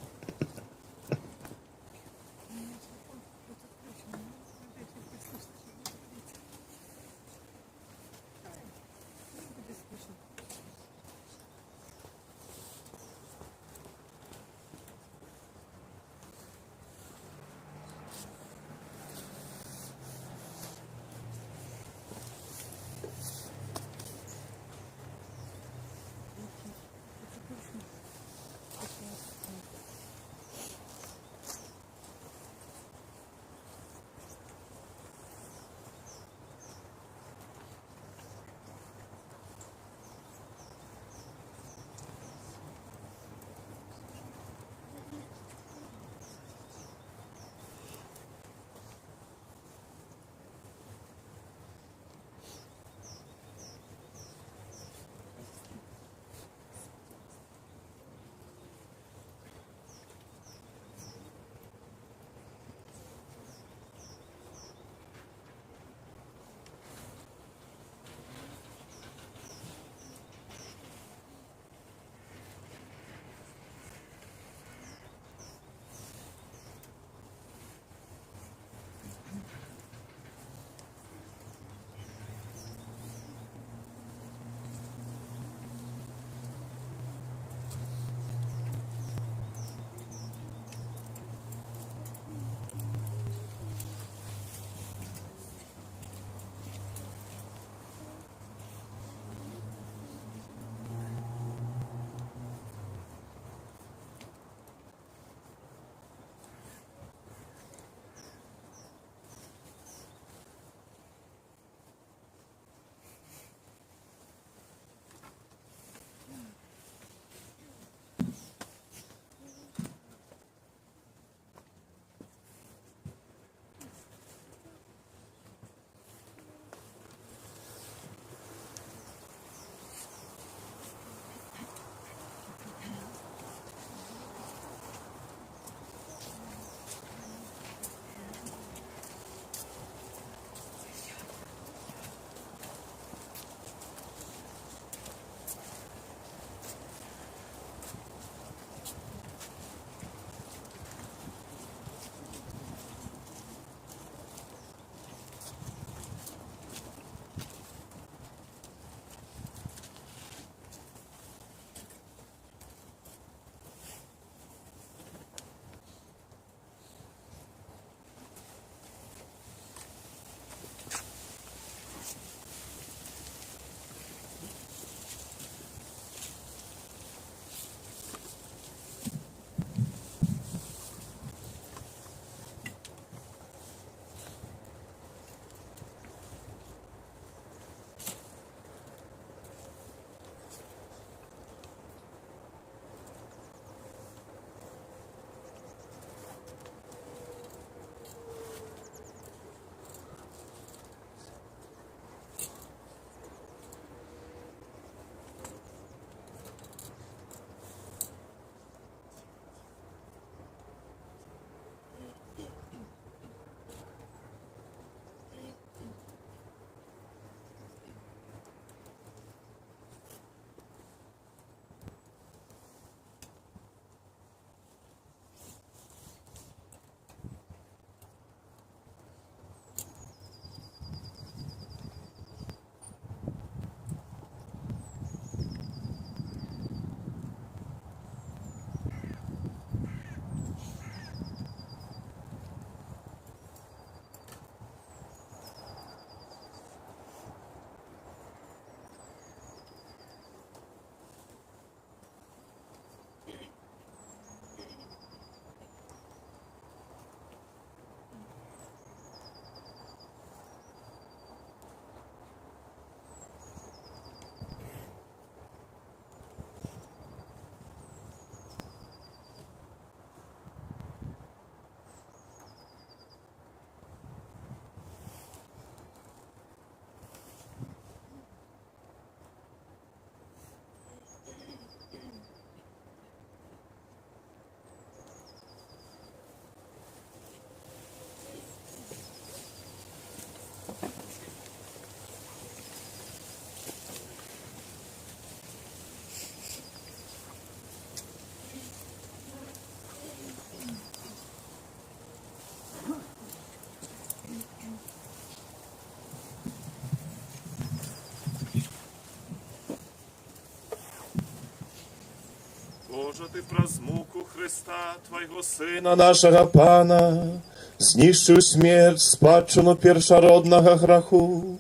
[SPEAKER 1] Боже, Ти праз муку Христа, Твайго Сина нашого Пана, знищив смерть, спадщину першородного граху,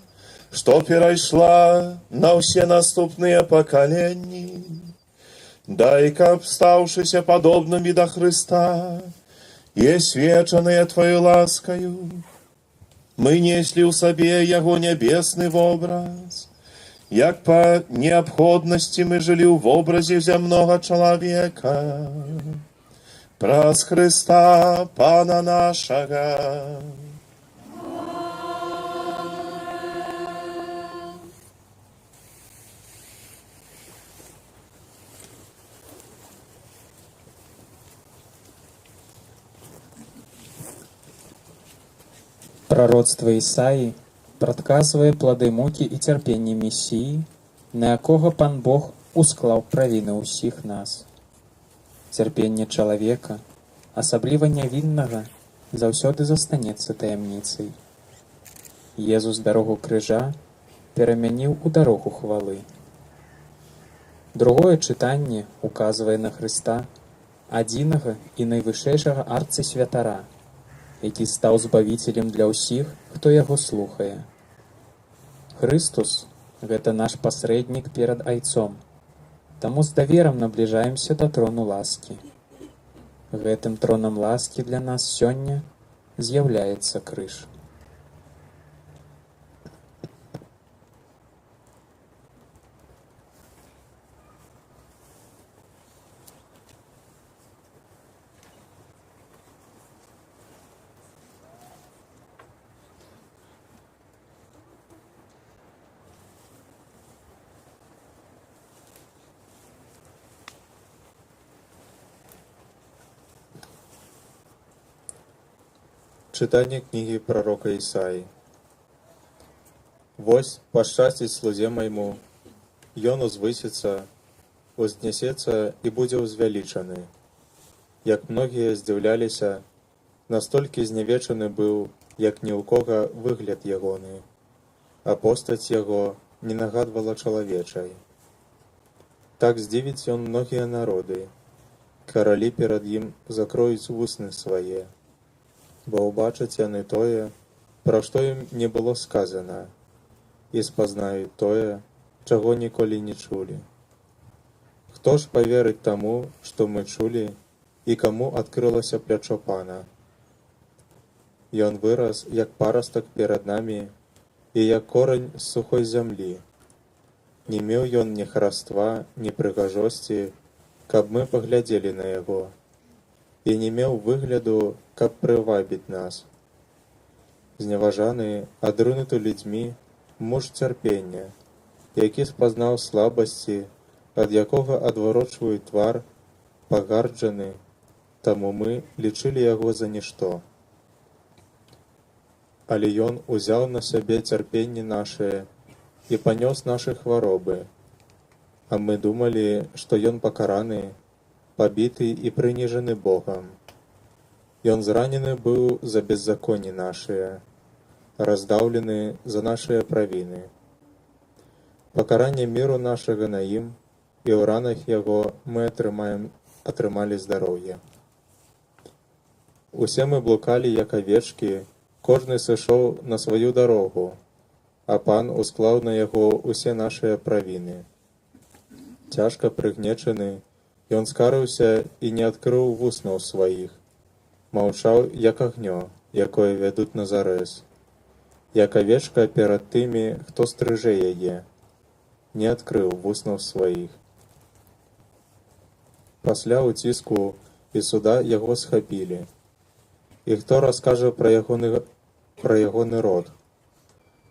[SPEAKER 1] что перейшла на все наступные поколения. Дай-ка, обставшися подобными до Христа, и освеченные Твою ласкою, мы несли у себе Его небесный образ, як по необходности мы жили в образе земного человека, праз Христа Пана нашего.
[SPEAKER 8] Пророцтва Ісаі прадказвае плады мукі і цярпення Месіі, на якога Пан Бог усклаў правіны ўсіх нас. Цярпенне чалавека, асабліва нявіннага, заўсёды застанецца таямніцай. Езус дарогу крыжа перамяніў у дарогу хвалы. Другое чытанне указвае на Хрыста, адзінага і найвышэйшага арцысвятара, які стаў збавіцелем для ўсіх, хто яго слухае. Хрыстус — гэта наш пасрэднік перад Айцом, таму з даверам набліжаемся да трону ласкі. Гэтым тронам ласкі для нас сёння з'яўляецца крыж.
[SPEAKER 9] Читание книги пророка Исаии. «Вось пашчасціць слузе майму, ён узвысіцца, узнесецца і будзе ўзвялічаны. Як многія здзіўляліся, настолькі знявечаны быў, як ні ў кога выгляд ягоны, а постаць яго не нагадвала чалавечай. Так здзівіць ён многія народы, каралі перад ім закроюць вусны свае, бо ўбачаць яны тое, пра што ім не было сказана, і спазнаюць тое, чаго ніколі не чулі. Хто ж паверыць таму, што мы чулі, і каму адкрылася плячо Пана? Ён вырас, як парастак перад намі, і як корань з сухой зямлі. Не меў ён ні хараства, ні прыгажосці, каб мы паглядзелі на яго, і не меў выгляду, каб прывабіць нас. Зневажаны, адрынуты людзьмі, муж цярпення, які спазнаў слабасці, ад якога адварочваюць твар, пагарджаны, таму мы лічылі яго за нішто. Але ён узяў на сябе цярпенні нашыя і панёс нашы хваробы, а мы думалі, што ён пакараны, пабіты і прыніжаны Богам. Ён зранены быў за беззаконні нашыя, раздаўлены за нашыя правіны. Пакаранне міру нашага на ім, і ў ранах яго мы атрымалі здароўе. Усе мы блукалі, як авечкі, кожны сышоў на сваю дарогу, а Пан усклаў на яго усе нашыя правіны. Цяжка прыгнечаны, ён скарыўся і не адкрыў вуснаў сваіх, маўчаў, як агнё, якое вядуць на зарэз, як авечка перад тымі, хто стрыжэ яе, не адкрыў вуснаў сваіх. Пасля ўціску і суда яго схапілі. І хто раскажа пра ягоны род,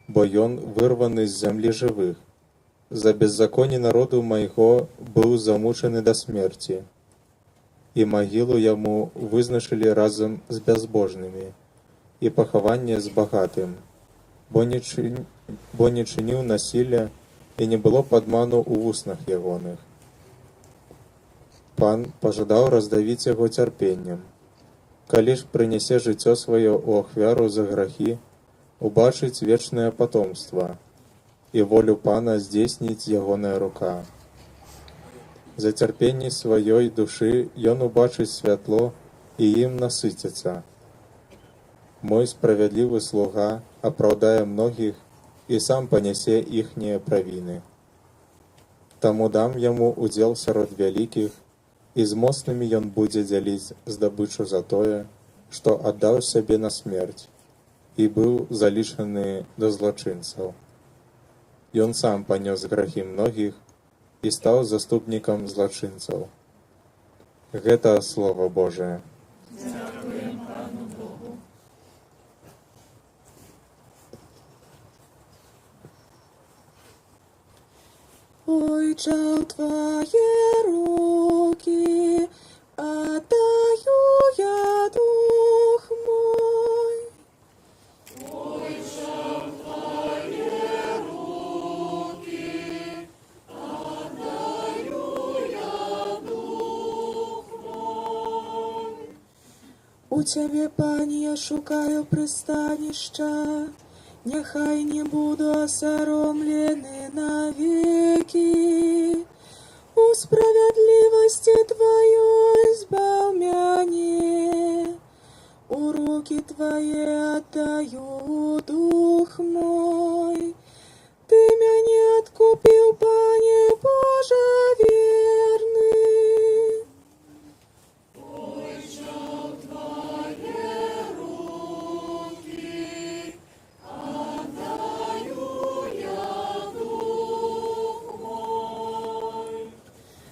[SPEAKER 9] бо ён вырваны з зямлі жывых. За беззаконні народу майго быў замучаны да смерці, і магілу яму вызначылі разам з бязбожнымі, і пахаванне з багатым, бо не чыніў насілля, і не было падману ў вуснах ягоных. Пан пажадаў раздавіць яго цярпеннем. Калі ж прынясе жыццё сваё ў ахвяру за грахі, убачыць вечнае патомства, і волю Пана здзейсніць ягоная рука. За цярпенне сваёй душы ён убачыць святло і ім насыціцца. Мой справядлівы слуга апраўдае многіх і сам панясе іхнія правіны. Таму дам яму удзел сярод вялікіх, і з моцнымі ён будзе дзяліць здабычу за тое, што аддаў сябе на смерць і быў залічаны да злачынцаў. Ён сам панёс грахі многіх і стаў заступнікам злачынцаў. Гэта Слова Божае.
[SPEAKER 5] Ойче, в Твои руки отдаю я дух мой. У Тебе, Пане, я шукаю пристанища, нехай не буду осоромлены навеки. У справедливости Твоей избав мяне, у руки Твои отдаю дух мой. Ты меня откупил, Пане Боже верный.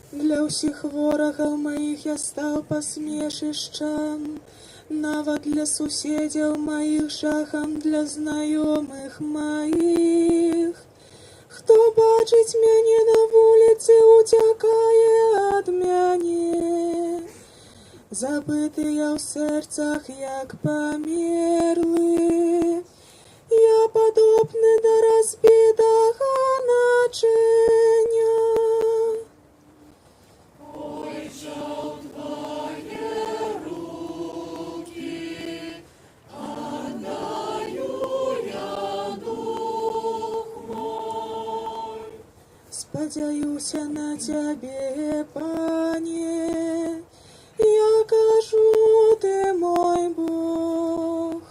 [SPEAKER 5] Для ўсіх ворагаў маіх я стаў пасмешышчам, нават для суседзяў маіх жахам, для знаёмых маіх. Хто бачыць мяне на вуліцы, уцякае ад мяне. Забыты я ў сэрцах, як памерлы, я падобны да разбітага начыня. Спадзяюся на Цябе, Пане, я кажу, Ты мой Бог.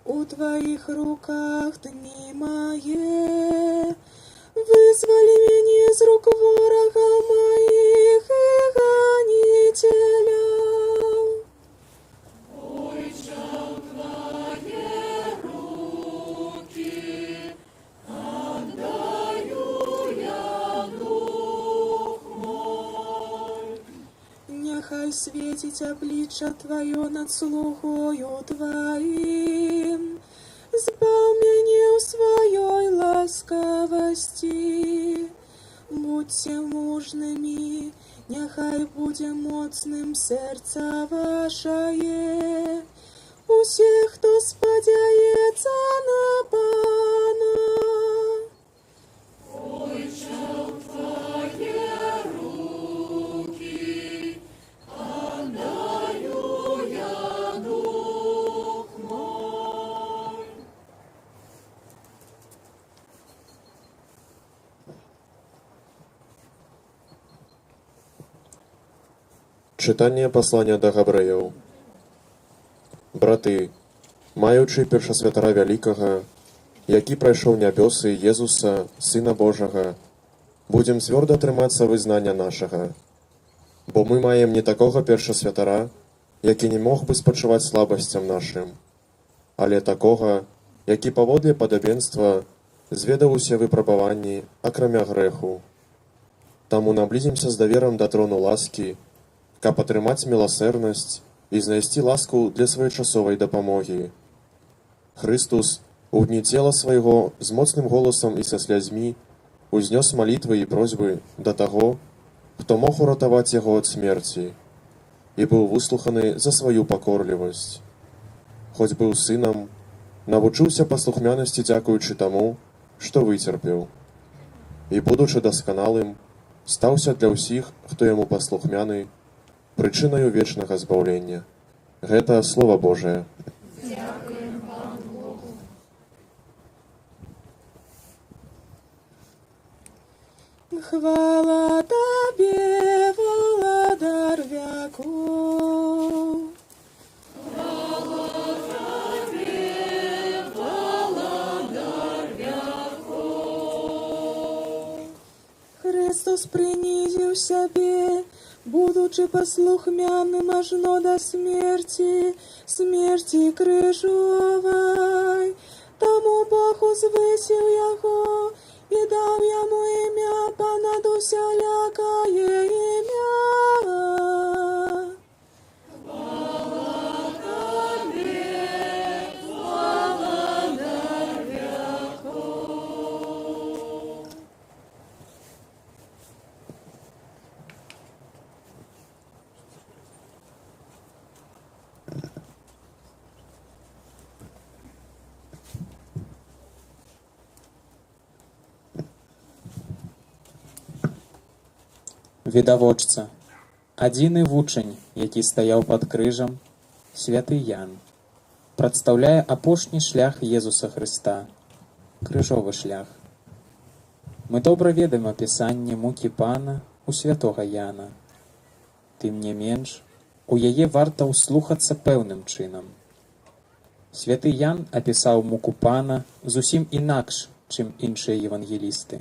[SPEAKER 5] У Твоих руках дни мае, вызвали мяне з рук ворага моих і ганителяў. Няхай свеціць аблічча Твоё над слугою Твоим, збаў мяне ў сваёй ласкавасці. Будьце мужнымі, няхай будзе моцным сэрца вашае, усе, хто спадзяецца на Пана.
[SPEAKER 1] Чытанне паслання да габрэяў. Браты, маючы першасвятара вялікага, які прайшоў нябёсы Езуса, Сына Божага, будзем цвёрда трымацца вызнання нашага. Бо мы маем не такога першасвятара, які не мог бы спачуваць слабасцям нашым, але такога, які паводле падабенства зведаў усе выпрабаванні, акрамя грэху. Таму наблізімся з даверам да трону ласкі, каб атрымаць міласэрнасць і знайсці ласку для своечасовай дапамогі. Хрыстус у дні цела свайго з моцным голасам і са слязьмі узнёс малітвы і просьбы да таго, хто мог уратаваць яго ад смерці, і быў выслуханы за сваю пакорлівасць. Хоць быў сынам, навучыўся паслухмянасці дзякуючы таму, што выцерпеў. І, будучы дасканалым, стаўся для ўсіх, хто яму паслухмяны, прычынаю вечнага збаўлення. Гэта Слова Божае.
[SPEAKER 5] Хвала Тебе, Ісус прынізіў сябе, будучы паслухмяным ажно да смерці, смерці крыжовай. Таму Бог узвысіў яго і даў яму імя панад усялякае імя.
[SPEAKER 8] Відавочца, адзіны вучань, які стаяў пад крыжам, святы Ян, прадстаўляе апошні шлях Езуса Хрыста, крыжовы шлях. Мы добра ведаем апісанне мукі Пана у святога Яна. Тым не менш, у яе варта ўслухацца пэўным чынам. Святы Ян апісаў муку Пана зусім інакш, чым іншыя евангелісты.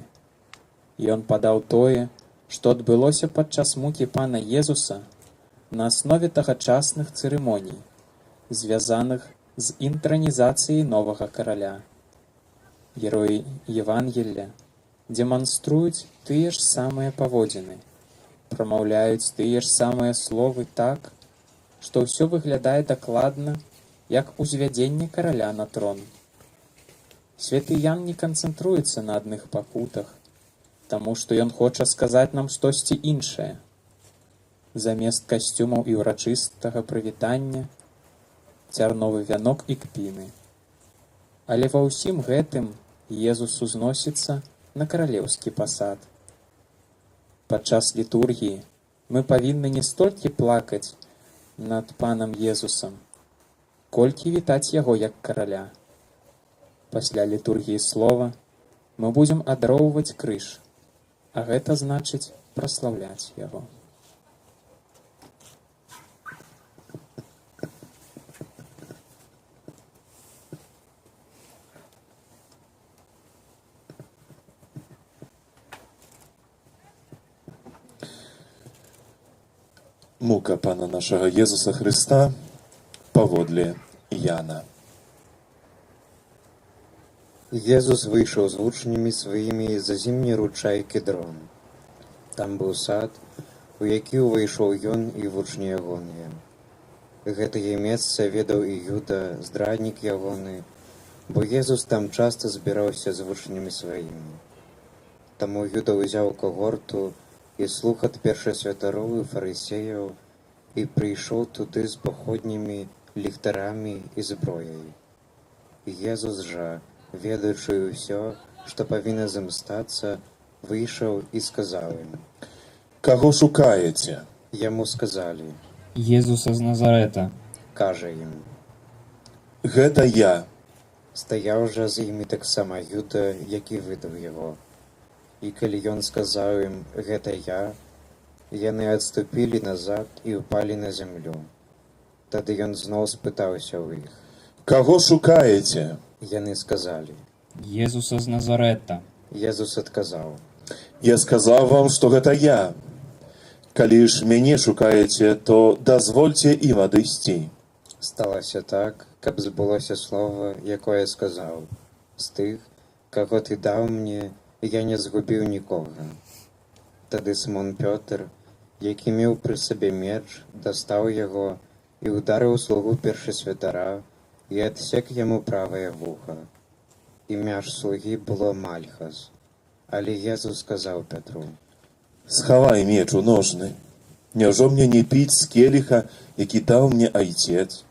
[SPEAKER 8] Ён падаў тое, што адбылося падчас мукі Пана Езуса на аснове тагачасных цырымоній, звязаных з інтранізацыяй новага караля. Героі Евангелля дэманструюць тыя ж самыя паводзіны, прамаўляюць тыя ж самыя словы так, што ўсё выглядае дакладна, як узвядзенне караля на трон. Святы Ян не канцэнтруецца на адных пакутах, таму што ён хоча сказаць нам штосьці іншае. Замест касцюмаў і ўрачыстага прывітання цярновы вянок і кпіны. Але ва ўсім гэтым Езус узносіцца на каралеўскі пасад. Падчас літургіі мы павінны не столькі плакаць над Панам Езусам, колькі вітаць яго як караля. Пасля літургіі слова мы будзем адароўваць крыж, а гэта значыць праслаўляць яго.
[SPEAKER 1] Мука Пана нашага Езуса Хрыста паводле Яна.
[SPEAKER 10] Езус выйшаў з вучнямі сваімі за зімні ручай Кедрон. Там быў сад, у які ўвайшоў ён і вучні ягоныя. Гэтае месца ведаў і Юда, здраднік ягоны, бо Езус там часта збіраўся з вучнямі сваімі. Таму Юда ўзяў когорту і слухат першасвятароў і фарысеяў і прыйшоў туды з паходнімі, ліхтарамі і зброяй. Езус жа, ведаючы ўсё, што павінна з ім стацца, выйшаў і сказаў ім:
[SPEAKER 1] «Каго шукаеце?»
[SPEAKER 10] Яму сказалі:
[SPEAKER 8] Езуса з Назарэта.
[SPEAKER 10] Кажа ім:
[SPEAKER 1] «Гэта я».
[SPEAKER 10] Стаяў жа з імі таксама Юда, які выдаў яго. І калі ён сказаў ім: «Гэта я», яны адступілі назад і ўпалі на зямлю. Тады ён зноў спытаўся ў іх:
[SPEAKER 1] «Каго шукаеце?»
[SPEAKER 10] Яны сказалі:
[SPEAKER 8] Езуса з Назарэта.
[SPEAKER 10] Езус адказаў:
[SPEAKER 1] «Я сказаў вам, што гэта я. Калі ж мяне шукаеце, то дазвольце ім адысці».
[SPEAKER 10] Сталася так, каб збылося слова, якое сказаў: «З тых, каго ты даў мне, я не згубіў нікога». Тады Сымон Пётр, які меў пры сабе меч, дастаў яго і ударыў слугу першасвятара і адсек яму правае вуха. Імя ж слугі было Мальхас. Але Езус сказаў Петру:
[SPEAKER 1] «Схавай меч у ножны. Няўжо мне не піць з келіха, які даў мне айцец?»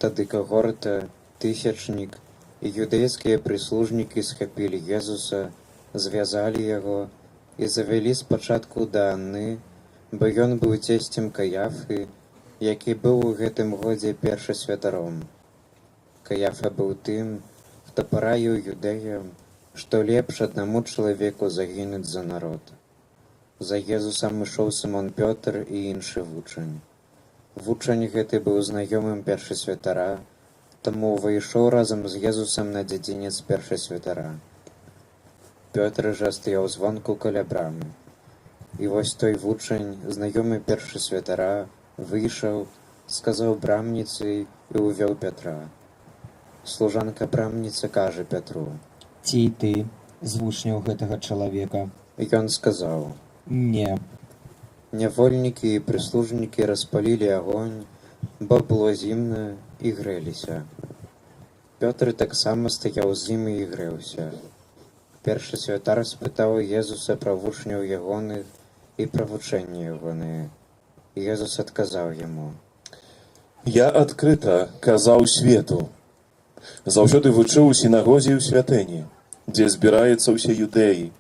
[SPEAKER 10] Тады когорта, тысячнік і юдэйскія прыслужнікі схапілі Езуса, звязалі яго і завялі спачатку да Анны, бо ён быў цесцем Каяфы, які быў у гэтым годзе першасвятаром. Каяфа быў тым, хто параіў юдэям, што лепш аднаму чалавеку загінуць за народ. За Езусам ішоў Сымон Пётр і іншы вучань. Вучань гэты быў знаёмым першасвятара, Таму ўвайшоў разам з Езусам на дзядзінец першы святара. Пётр жа стаяў звонку каля брамы. І вось той вучань, знаёмы першы святара, выйшаў, сказаў брамніцы і ўвёў Пятра. Служанка брамніцы кажа Пятру:
[SPEAKER 8] Ці і ты з вучняў гэтага чалавека?
[SPEAKER 10] Ён сказаў:
[SPEAKER 8] Не.
[SPEAKER 10] Нявольнікі і прыслужнікі распалілі агонь, бо было зімна, і грэліся. Пётр таксама стаяў з імі і грэўся. Першы святар спытаў Езуса пра вучняў ягоных і пра вучэнне ягонае. Езус адказаў яму:
[SPEAKER 1] Я адкрыта казаў свету. Заўсёды вучыў у сінагозе і ў святыні, дзе збіраюцца ўсе юдэі,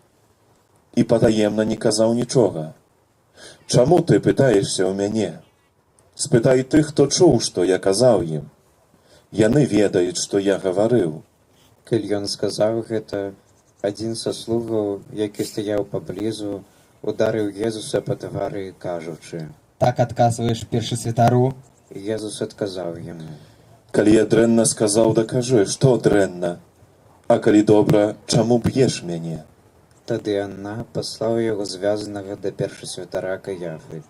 [SPEAKER 1] і патаемна не казаў нічога. Чаму ты пытаешся ў мяне? Спытай тых, хто чуў, што я казаў ім. Яны ведаюць, што я гаварыў.
[SPEAKER 10] Калі ён сказаў гэта, адзін са слугаў, які стаяў паблізу, ударыў Езуса па твары, кажучы:
[SPEAKER 8] Так адказваеш першы святару?
[SPEAKER 10] Езус адказаў яму:
[SPEAKER 1] Калі я дрэнна сказаў, дакажы, што дрэнна. А калі добра, чаму б'еш мяне?
[SPEAKER 10] Тады Анна паслаў яго звязанага да першы святара Каяфы,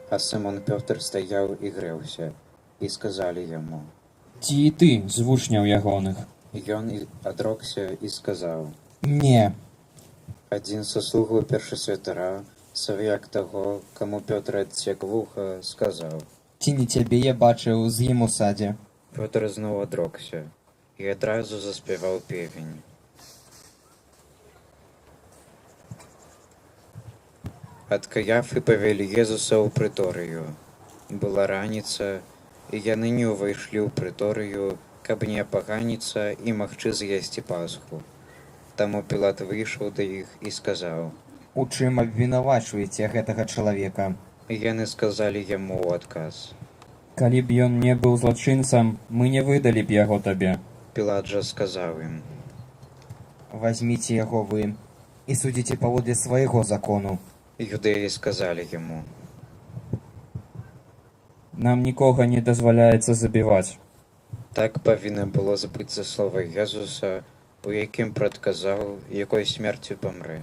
[SPEAKER 10] а Сымон Пётр стаяў і грэўся, і сказалі яму:
[SPEAKER 8] Ці і ты з вучняў ягоных?
[SPEAKER 10] Ён адрокся і сказаў:
[SPEAKER 8] Не.
[SPEAKER 10] Адзін са слугаў першы святара, сваяк таго, каму Пётр адсек вуха, сказаў:
[SPEAKER 8] Ці не цябе я бачыў з ім у садзе?
[SPEAKER 10] Пётр зноў адрокся і адразу заспяваў певень. Ад Каяфы павялі Езуса ў прыторыю. Была раніца, і яны не ўвайшлі ў прыторыю, каб не апаганіцца і магчы з'есці Пасху. Таму Пілат выйшаў да іх і сказаў:
[SPEAKER 8] У чым абвінавачваеце гэтага чалавека?
[SPEAKER 10] Яны сказалі яму ў адказ:
[SPEAKER 8] Калі б ён не быў злачынцам, мы не выдалі б яго табе.
[SPEAKER 10] Пілат жа сказаў ім:
[SPEAKER 8] Вазьміце яго вы і судзіце паводле свайго закону.
[SPEAKER 10] Юдэі сказалі яму:
[SPEAKER 8] Нам нікога не дазваляецца забіваць.
[SPEAKER 10] Так павінна было збыцца слова Езуса, у якім прадказаў, якой смерцю памрэ.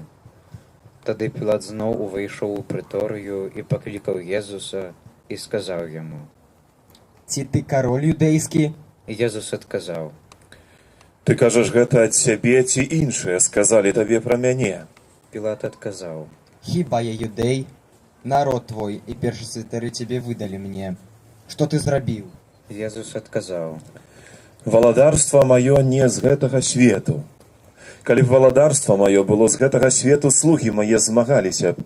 [SPEAKER 10] Тады Пілат зноў увайшоў у прыторыю і паклікаў Езуса і сказаў яму:
[SPEAKER 8] Ці ты кароль юдэйскі?
[SPEAKER 10] Езус адказаў:
[SPEAKER 1] Ты кажаш гэта ад сябе, ці іншыя сказалі табе пра мяне?
[SPEAKER 10] Пілат адказаў:
[SPEAKER 8] Хіба я юдэй? Народ твой і першы святары цябе выдалі мне. Што ты зрабіў?
[SPEAKER 10] Езус адказаў:
[SPEAKER 1] Валадарства маё не з гэтага свету. Калі б валадарства маё было з гэтага свету, слугі мае змагаліся б,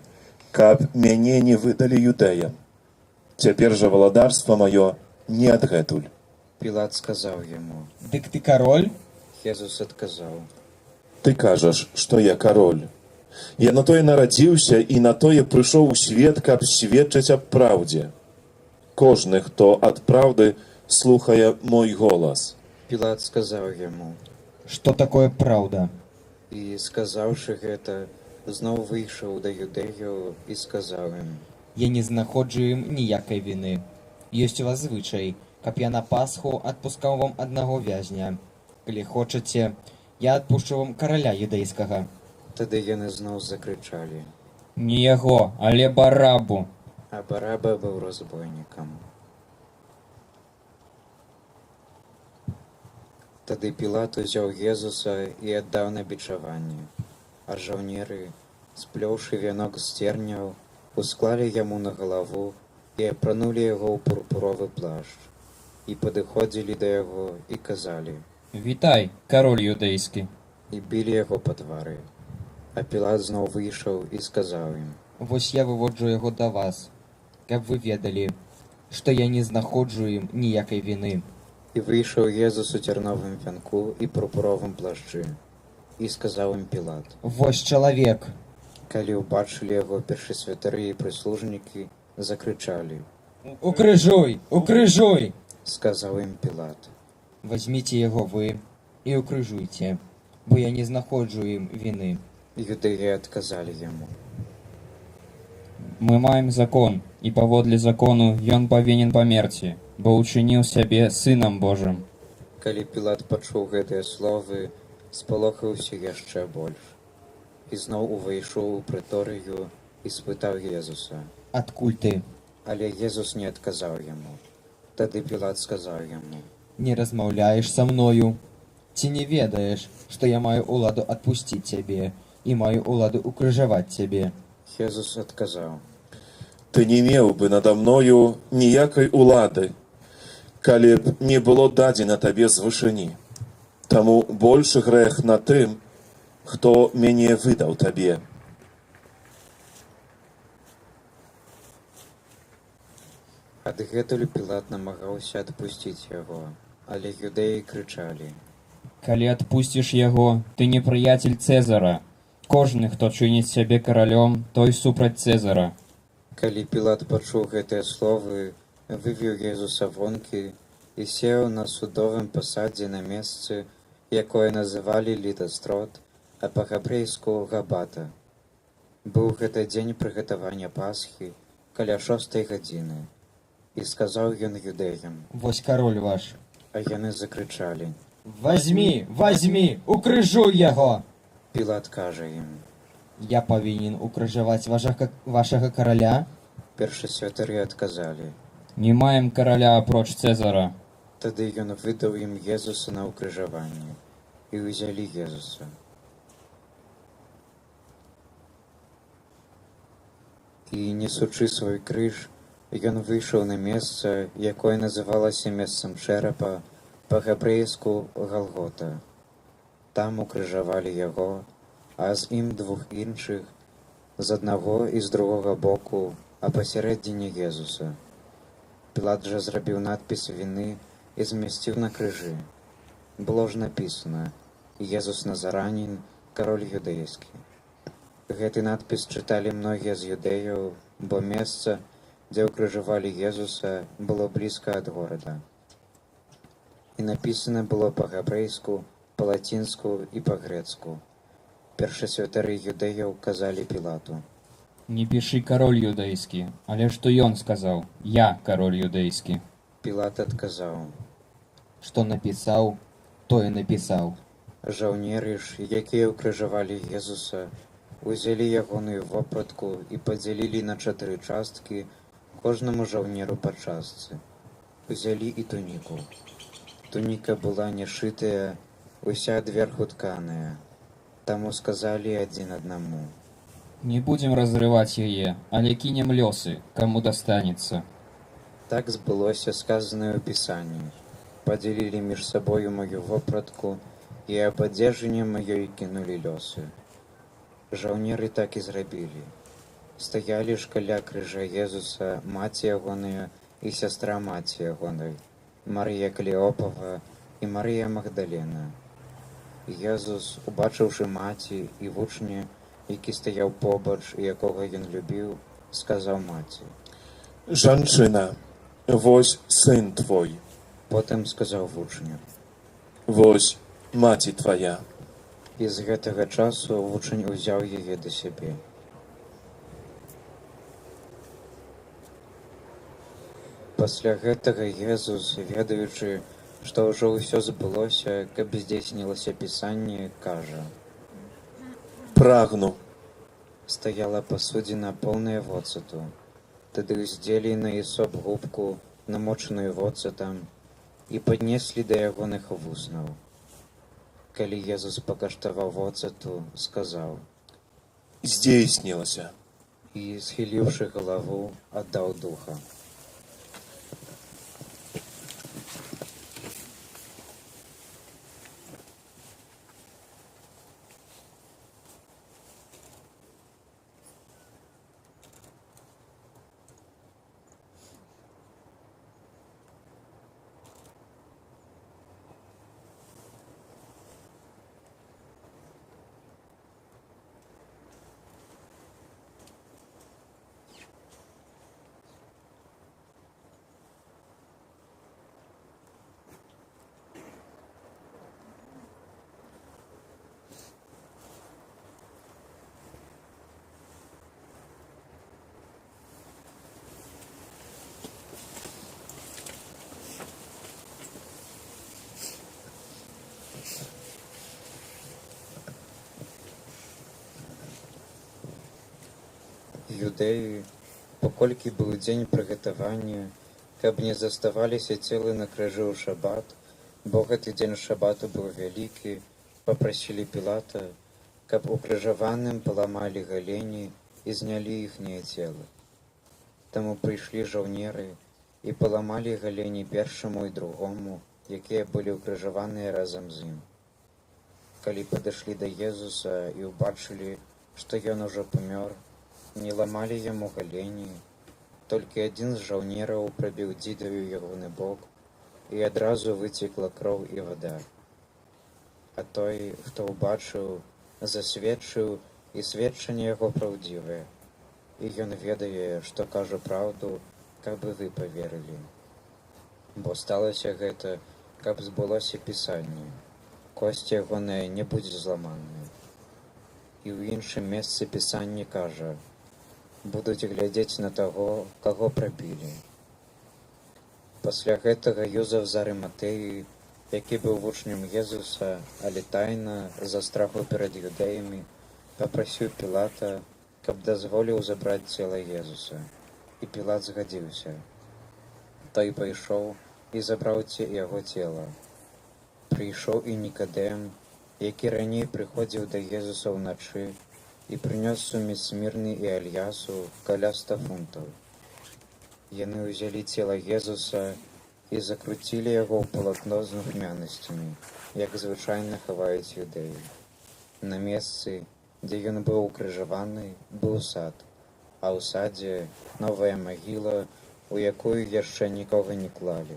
[SPEAKER 1] каб мяне не выдалі юдэям. Цяпер жа валадарства маё не адгэтуль.
[SPEAKER 10] Пілат сказаў яму:
[SPEAKER 8] Дык ты кароль?
[SPEAKER 10] Езус адказаў:
[SPEAKER 1] Ты кажаш, што я кароль. Я на тое нарадзіўся і на тое прыйшоў у свет, каб сведчыць аб праўдзе. Кожны, хто ад праўды, слухае мой голас.
[SPEAKER 10] Пілат сказаў яму:
[SPEAKER 8] Што такое праўда?
[SPEAKER 10] І, сказаўшы гэта, зноў выйшаў да юдэяў і сказаў ім:
[SPEAKER 8] Я не знаходжу ім ніякай віны. Ёсць у вас звычай, каб я на Пасху адпускаў вам аднаго вязня. Калі хочаце, я адпушчу вам караля юдэйскага.
[SPEAKER 10] Тады яны зноў закрычалі:
[SPEAKER 8] Не яго, але Барабу.
[SPEAKER 10] А Бараба быў разбойнікам. Тады Пілат узяў Езуса і аддаў на бичаванне, а жаўнеры, сплёўшы вянок з церняў, усклалі яму на галаву і апранулі яго ў пурпуровы плашч, і падыходзілі да яго і казалі:
[SPEAKER 8] Вітай, кароль юдэйскі.
[SPEAKER 10] І білі яго па твары. А Пілат зноў выйшаў і сказаў ім:
[SPEAKER 8] Вось я выводжу яго да вас, каб вы ведалі, што я не знаходжу ім ніякай віны.
[SPEAKER 10] І выйшаў Езус у цярновым вянку і пурпуровым плашчы, і сказаў ім Пілат:
[SPEAKER 8] Вось чалавек.
[SPEAKER 10] Калі ўбачылі яго першасвятары і прыслужнікі, закрычалі:
[SPEAKER 8] Укрыжуй! Укрыжуй!
[SPEAKER 10] Сказаў ім Пілат:
[SPEAKER 8] Вазьміце яго вы і укрыжуйце, бо я не знаходжу ім віны.
[SPEAKER 10] Юдэі адказалі яму:
[SPEAKER 8] Мы маем закон, і паводле закону ён павінен памерці, бо ўчыніў сябе сынам Божым.
[SPEAKER 10] Калі Пілат пачуў гэтыя словы, спалохаўся яшчэ больш. І зноў увайшоў у прыторыю і спытаў Езуса.
[SPEAKER 11] Адкуль ты?
[SPEAKER 10] Але Езус не адказаў яму. Тады Пілат сказаў яму.
[SPEAKER 11] Не размаўляеш са мною? Ці не ведаеш, што я маю ўладу адпусціць цябе і маю ўладу укрыжаваць цябе?
[SPEAKER 10] Езус адказаў.
[SPEAKER 1] Ты не меў бы нада мною ніякай улады, калі б не было дадзена табе з вышыні. Таму большы грэх на тым, хто мяне выдаў табе.
[SPEAKER 10] Адгэтуль Пілат намагаўся адпусціць яго, але юдэі крычалі.
[SPEAKER 8] Калі адпусціш яго, ты не прыяцель Цэзара. Кожны, хто чыніць сябе каралём, той супраць Цэзара.
[SPEAKER 10] Калі Пілат пачуў гэтыя словы, вывеў Езуса вонкі і сеў на судовым пасадзе на месцы, якое называлі Літастрот, а па-габрэйску Габата. Быў гэта дзень прыгатавання Пасхі каля 6 гадзіны. І сказаў ён юдэям.
[SPEAKER 11] Вось кароль ваш.
[SPEAKER 10] А яны закрычалі.
[SPEAKER 11] Вазьмі, вазьмі, укрыжуй яго!
[SPEAKER 10] Пілат кажа ім.
[SPEAKER 11] Я павінен укрыжаваць вашага караля?
[SPEAKER 10] Першасвятары адказалі.
[SPEAKER 8] Не маем караля апроч Цэзара.
[SPEAKER 10] Тады ён выдаў ім Езуса на ўкрыжаванне. І ўзялі Езуса. І, несучы свой крыж, ён выйшаў на месца, якое называлася месцам чэрапа, па-габрэйску Галгота. Там укрыжавалі яго, а з ім 2 іншых, з аднаго і з другога боку, а пасярэдзіне Езуса. Пілат жа зрабіў надпіс віны і змясціў на крыжы. Было ж напісана «Езус Назаранін, кароль юдэйскі». Гэты надпіс чыталі многія з юдэяў, бо месца, дзе ўкрыжавалі Езуса, было блізка ад горада. І напісана было па-габрэйску, па-лацінску і па-грэцку. Першасвятары юдэяў казалі Пілату.
[SPEAKER 8] Не пішы кароль юдэйскі, але што ён сказаў? Я кароль юдэйскі.
[SPEAKER 10] Пілат адказаў.
[SPEAKER 11] Што напісаў, тое напісаў.
[SPEAKER 10] Жаўнеры ж, якія ўкрыжавалі Езуса, узялі ягоную вопратку і падзялілі на 4 часткі, кожнаму жаўнеру па частцы. Узялі і туніку. Туніка была не шытая, уся адверху тканая. Таму сказалі адзін аднаму.
[SPEAKER 8] Не будзем разрываць яе, але кінем лёсы, каму дастанецца.
[SPEAKER 10] Так збылося сказанае ў Пісанні. Падзялілі між сабою маю вопратку і аб адзежыне маёй кінулі лёсы. Жаўнеры так і зрабілі. Стаялі ж каля крыжа Езуса маці ягоная і сястра маці ягонай, Марыя Клеопава і Марыя Магдалена. Езус, убачыўшы маці і вучня, які стаяў побач і якога ён любіў, сказаў маці.
[SPEAKER 1] Жанчына, вось сын твой.
[SPEAKER 10] Потым сказаў вучню.
[SPEAKER 1] Вось маці твая.
[SPEAKER 10] І з гэтага часу вучань узяў яе да сябе. Пасля гэтага Езус, ведаючы, што ўжо ўсё збылося, каб здзейснілася Пісанне, кажа.
[SPEAKER 1] Прагну.
[SPEAKER 10] Стаяла пасудзіна поўная воцату. Тады ўздзелі на ісоп губку, намочаную воцатам, і паднеслі да ягоных вуснаў. Калі Езус пакаштаваў воцату, сказаў.
[SPEAKER 1] Здзейснілася.
[SPEAKER 10] І, схіліўшы галаву, аддаў духа. Юдэі, паколькі быў дзень прыгатавання, каб не заставаліся целы на крыжы ў шабат, бо гэты дзень шабату быў вялікі, папрасілі Пілата, каб укрыжаваным паламалі галені і знялі іхнія целы. Таму прыйшлі жаўнеры і паламалі галені першаму і другому, якія былі ўкрыжаваныя разам з ім. Калі падышлі да Езуса і ўбачылі, што ён ужо памёр, не ламалі яму галені, толькі адзін з жаўнераў прабіў дзідаю ягоны бок, і адразу выцекла кроў і вада. А той, хто ўбачыў, засведчыў, і сведчанне яго праўдзівае. І ён ведае, што кажу праўду, каб і вы паверылі. Бо сталася гэта, каб збылося Пісанне. Косці ягоныя не будзе зламаныя. І ў іншым месцы Пісанне кажа: будуць глядзець на таго, каго прабілі. Пасля гэтага Юзаф з Арыматэі, які быў вучнем Езуса, але тайна, за страху перад юдэямі, папрасіў Пілата, каб дазволіў забраць цела Езуса. І Пілат згадзіўся. Той пайшоў і забраў яго цела. Прыйшоў і Нікадэм, які раней прыходзіў да Езуса ўначы і прынёс сумесь смірны і альясу каля 100 фунтаў. Яны ўзялі цела Езуса і закруцілі яго ў палатно з духмянасцямі, як звычайна хаваюць юдэі. На месцы, дзе ён быў укрыжаваны, быў сад, а ў садзе новая магіла, у якую яшчэ нікога не клалі.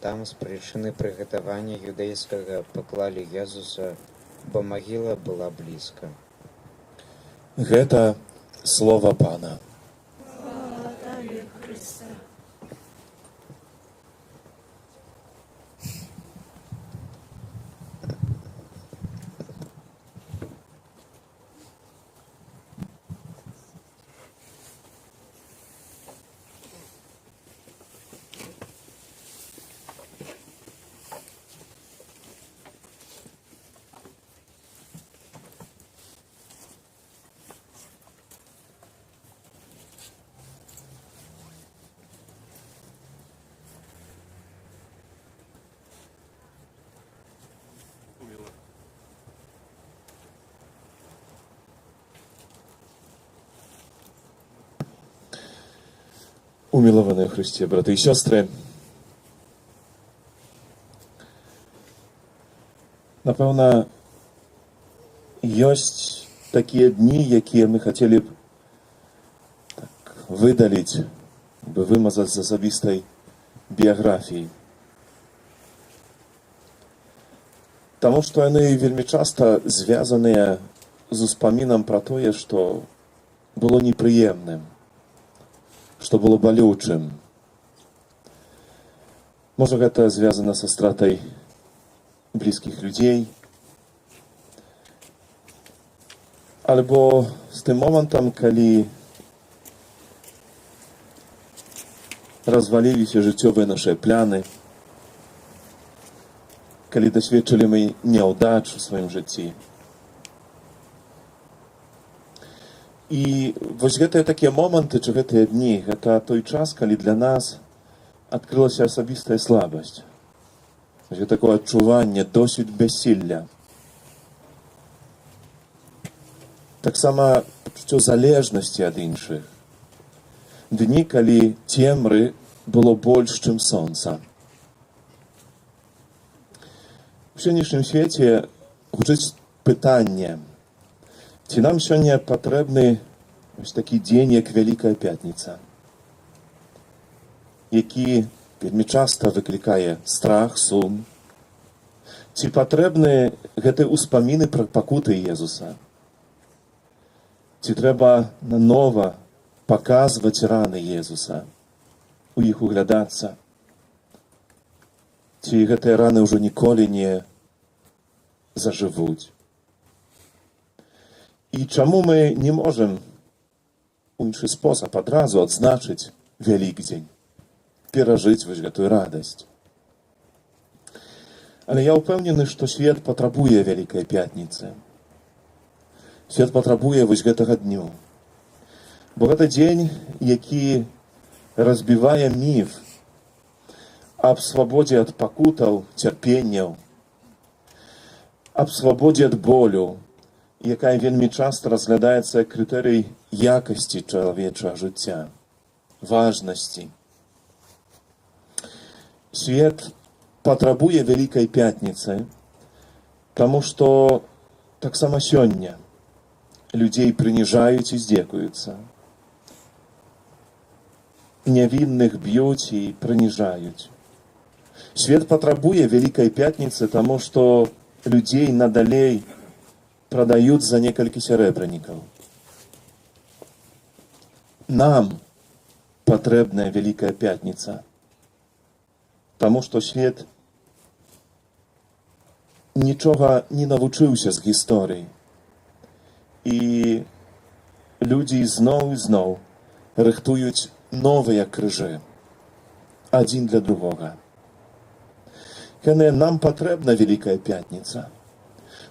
[SPEAKER 10] Там з прычыны прыгатавання юдэйскага паклалі Езуса, бо магіла была блізка.
[SPEAKER 1] Гэта слова Пана. Umilowane Chryście, braty i siostry, напэўна, ёсць такія дні, якія мы хацелі б выдаліць, бы вымазаць з асабістай біяграфіі. Таму што яны вельмі часта звязаныя з успамінам пра тое, што было непрыемным, што было балючым. Можа, гэта звязана са стратай блізкіх людзей, альбо з тым момантам, калі разваліліся жыццёвыя нашы пляны, калі дасведчылі мы няўдач у сваім жыцці. І вось гэтыя такія моманты, ці гэтыя дні, гэта той час, калі для нас адкрылася асабістая слабасць. Гэта такое адчуванне, досвід бяссілля. Таксама пачуццё залежнасці ад іншых. Дні, калі цемры было больш, чым сонца. У сённяшнім свеце гучыць пытанне, ці нам сёння патрэбны ось такі дзень, як Вялікая Пятніца, які вельмі часта выклікае страх, сум. Ці патрэбны гэтыя ўспаміны пра пакуты Езуса? Ці трэба нанова паказваць раны Езуса, у іх углядацца? Ці гэтыя раны ўжо ніколі не зажывуць? І чаму мы не можам у іншы спосаб адразу адзначыць Вялікдзень, перажыць вось гэтую радасць? Але я ўпэўнены, што свет патрабуе Вялікай Пятніцы. Свет патрабуе вось гэтага дню. Бо гэта дзень, які разбівае міф аб свабодзе ад пакутаў, цярпенняў, аб свабодзе ад болю, якая вельмі часта разглядаецца як крытэрый якасці чалавечага жыцця, важнасці. Свет патрабуе Вялікай Пятніцы, таму што таксама сёння людзей прыніжаюць і здзекуюцца. Нявінных б'юць і прыніжаюць. Свет патрабуе Вялікай Пятніцы, таму што людзей надалей прадаюць за некалькі сярэбранікаў. Нам патрэбная Вялікая Пятніца, таму што свет нічога не навучыўся з гісторыі. І людзі зноў і зноў рыхтуюць новыя крыжы, адзін для другога. Нам патрэбна Вялікая Пятніца,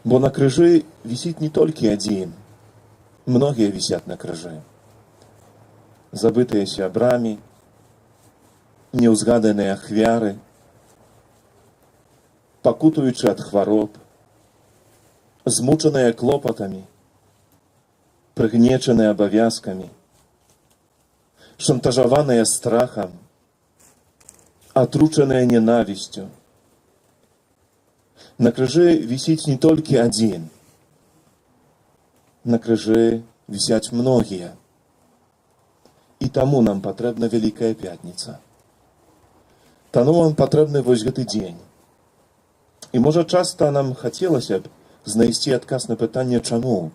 [SPEAKER 1] бо на крыжы вісіць не толькі адзін, многія вісяць на крыжы. Забытыя сябрамі, неўзгаданыя ахвяры, пакутуючы ад хвароб, змучаныя клопатамі, прыгнечаныя абавязкамі, шантажаваныя страхам, атручаныя ненавісцю. На крыжы вісіць не толькі адзін. На крыжы вісяць многія. І таму нам патрэбна Вялікая Пятніца. Таму нам патрэбны вось гэты дзень. І можа часта нам хацелася б знайсці адказ на пытанне чаму?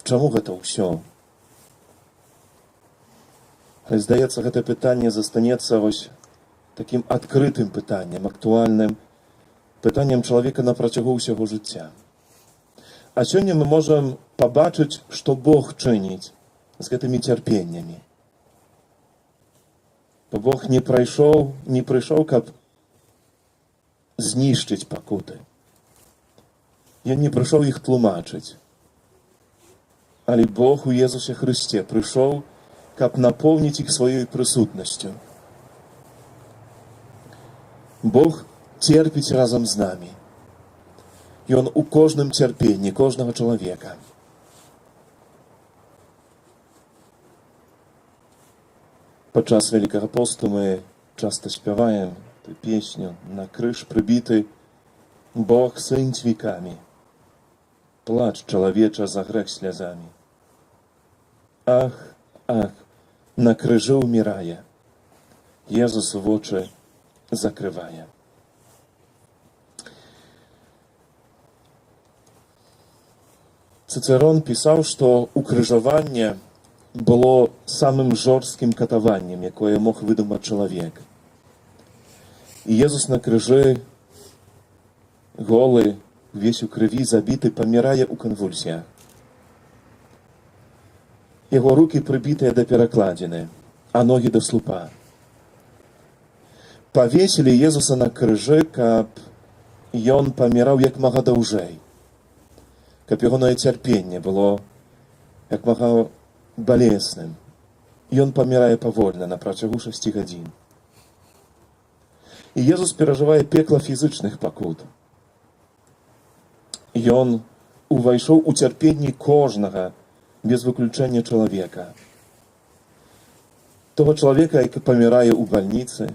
[SPEAKER 1] Чаму гэта ўсё? Але здаецца, гэта пытанне застанецца вось такім адкрытым пытаннем, актуальным пытаннем чалавека на працягу ўсяго жыцця. А сёння мы можам пабачыць, што Бог чыніць з гэтымі цярпеннямі. Бо Бог не прыйшоў, каб знішчыць пакуты. Ён не прыйшоў іх тлумачыць. Але Бог у Езусе Хрысце прыйшоў, каб напоўніць іх сваёй прысутнасцю. Бог церпіць разам з намі. Ён у кожным цярпенні кожнага чалавека. Падчас Вялікага посту мы часта спяваем ту песню «На крыж прыбіты Бог сын з векамі, плач чалавеча за грэх слязамі. Ах, ах, на крыжы ўмірае, Езус вочы закрывае». Цыцэрон пісаў, што укрыжаванне было самым жорсткім катаваннем, якое мог выдумаць чалавек. І Езус на крыжы, голы, увесь у крыві, забіты, памірае ў канвульсіях. Яго рукі прыбітыя да перакладзіны, а ногі да слупа. Павесілі Езуса на крыжы, каб ён паміраў як мага даўжэй, каб ягонае цярпенне было як мага балесным. Ён памірае павольна на працягу 6 гадзін. І Езус перажывае пекла фізычных пакут. Ён увайшоў у цярпенні кожнага, без выключэння чалавека. Того чалавека, які памірае ў бальніцы,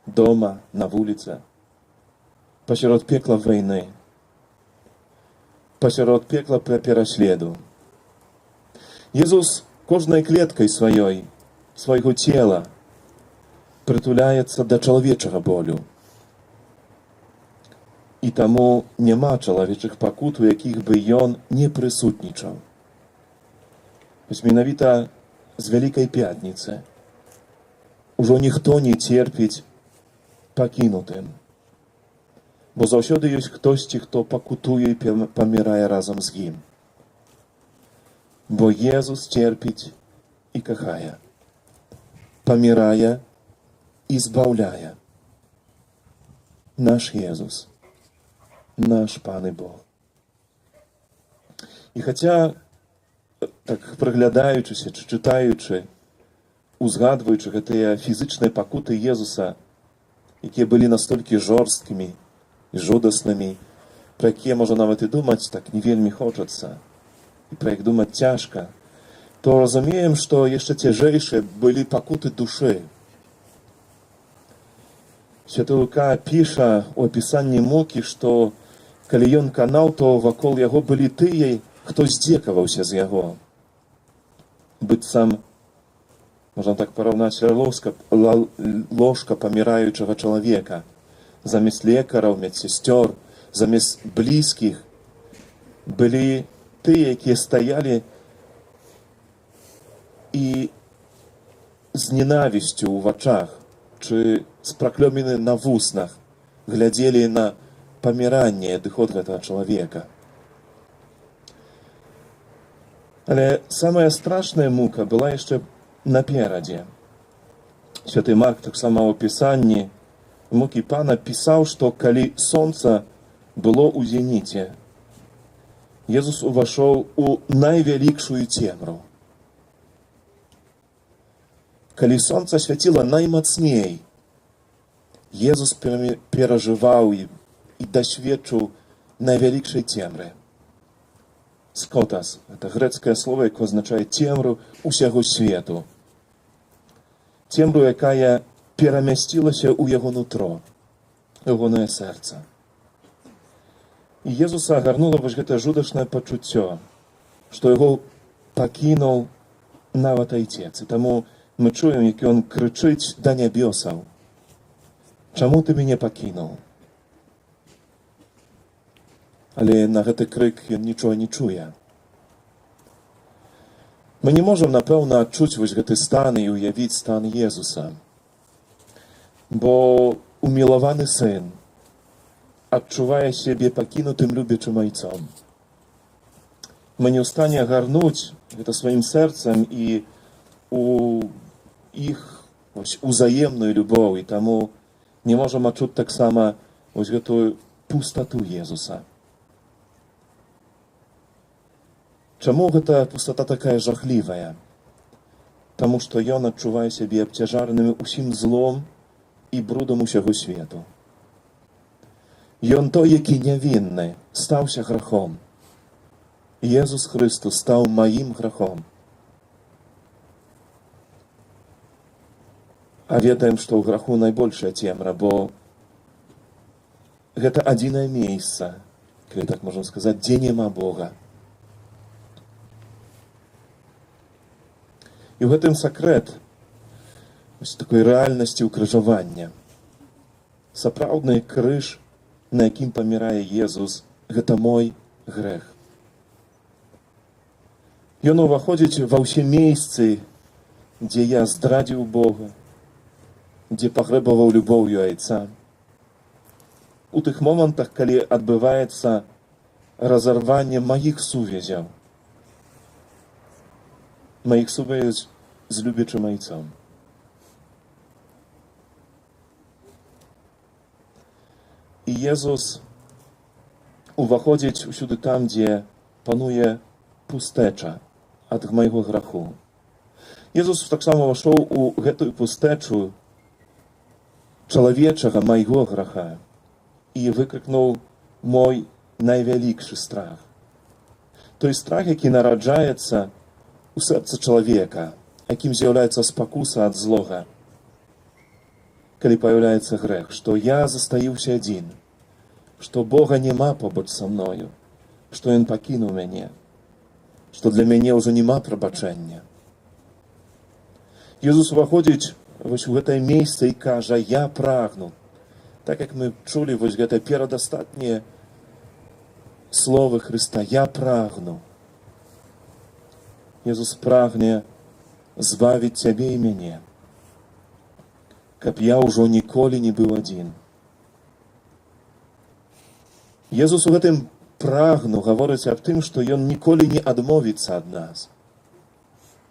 [SPEAKER 1] дома, на вуліцы, пасярод пекла вайны, пасярод пекла пераследу. Езус кожнай клеткай свайго цела прытуляецца да чалавечага болю. І таму няма чалавечых пакут, у якіх бы ён не прысутнічаў. Вось менавіта з Вялікай Пятніцы ужо ніхто не церпіць пакінутым, бо заўсёды ёсць хтосьці, хто пакутуе і памірае разам з ім. Бо Езус церпіць і кахае, памірае і збаўляе. Наш Езус, наш Пан і Бог. І хаця так прыглядаючыся, чи чытаючы, узгадваючы гэтыя фізычныя пакуты Езуса, якія былі настолькі жорсткімі і жудаснымі, про якія можна нават і думаць так не вельмі хочацца, і про іх думаць цяжка, то разумеем, што яшчэ цяжэйшыя былі пакуты душы. Святы Лука піша у апісанні мукі, што калі ён канаў, то вакол яго былі тыя, хто здзекаваўся з яго. Быццам, можна так параўнаць, ложка паміраючага чалавека. Замест лекараў, медсестёр, замест блізкіх былі тыя, якія стаялі і з ненавісцю ў вачах, чи з праклёміны на вуснах глядзелі на паміранне і адыход гэтага чалавека. Але самая страшная мука была яшчэ наперадзе. Святы Марк таксама ў апісанні мукі Пана пісаў, што калі сонца было ў зеніце, Езус увайшоў у найвялікшую цемру. Калі сонца свяціла наймацней, Езус перажываў і дасведчыў найвялікшай цемры. Скотас – это грэцкае слово, якое азначае цемру усяго свету. Цемру, якая перамясцілася ў яго нутро, ягонае сэрца. І Езуса агарнула вось гэтае жудашнае пачуццё, што яго пакінуў нават Айцец. І таму мы чуем, як ён крычыць да нябёсаў: «Чаму ты мяне пакінуў?» Але на гэты крык ён нічога не чуе. Мы не можам, напэўна, адчуць вось гэты стан і уявіць стан Езуса, бо умілаваны сын адчувае сябе пакінутым любячым айцом. Мы не ў стане агарнуць гэта сваім сэрцам і у іх узаемную любоў, і таму не можам адчуць таксама вось гэтую пустату Езуса. Чаму гэта пустата такая жахлівая? Таму што ён адчувае сябе абцяжараным усім злом і брудам усяго свету. Ён той, які нявінны, стаўся грахом. Езус Христос стаў маім грахом. А ведаем, што ў граху найбольшая цемра, бо гэта адзінае месца, калі так можам сказаць, дзе няма Бога. І ў гэтым сакрэт ось такой рэальнасці ўкрыжавання. Сапраўдны крыж, на якім памірае Езус, гэта мой грэх. Ён уваходзіць ва ўсе месцы, дзе я здрадзіў Бога, дзе пагрэбаваў любоўю Айца. У тых момантах, калі адбываецца разарванне маіх сувязяў, маіх сувязяў з любячым Айцом. І Езус уваходзіць усюды там, дзе пануе пустэча ад майго граху. Езус таксама ўвайшоў у гэтую пустэчу чалавечага майго граха і выкрыкнуў мой найвялікшы страх. Той страх, які нараджаецца у сэрцы чалавека, якім з'яўляецца спакуса ад злога. Калі паяўляецца грэх, што я застаюся адзін, што Бога няма побач са мною, што Ён пакінуў мяне, што для мяне ўжо няма прабачэння. Езус уваходзіць вось у гэтае месца і кажа: я прагну. Так як мы чулі вось гэта перадастатнія словы Хрыста: я прагну. Езус прагне збавіць цябе і мяне, каб я ўжо ніколі не быў адзін. Езус у гэтым прагну гаворыць аб тым, што Ён ніколі не адмовіцца ад нас,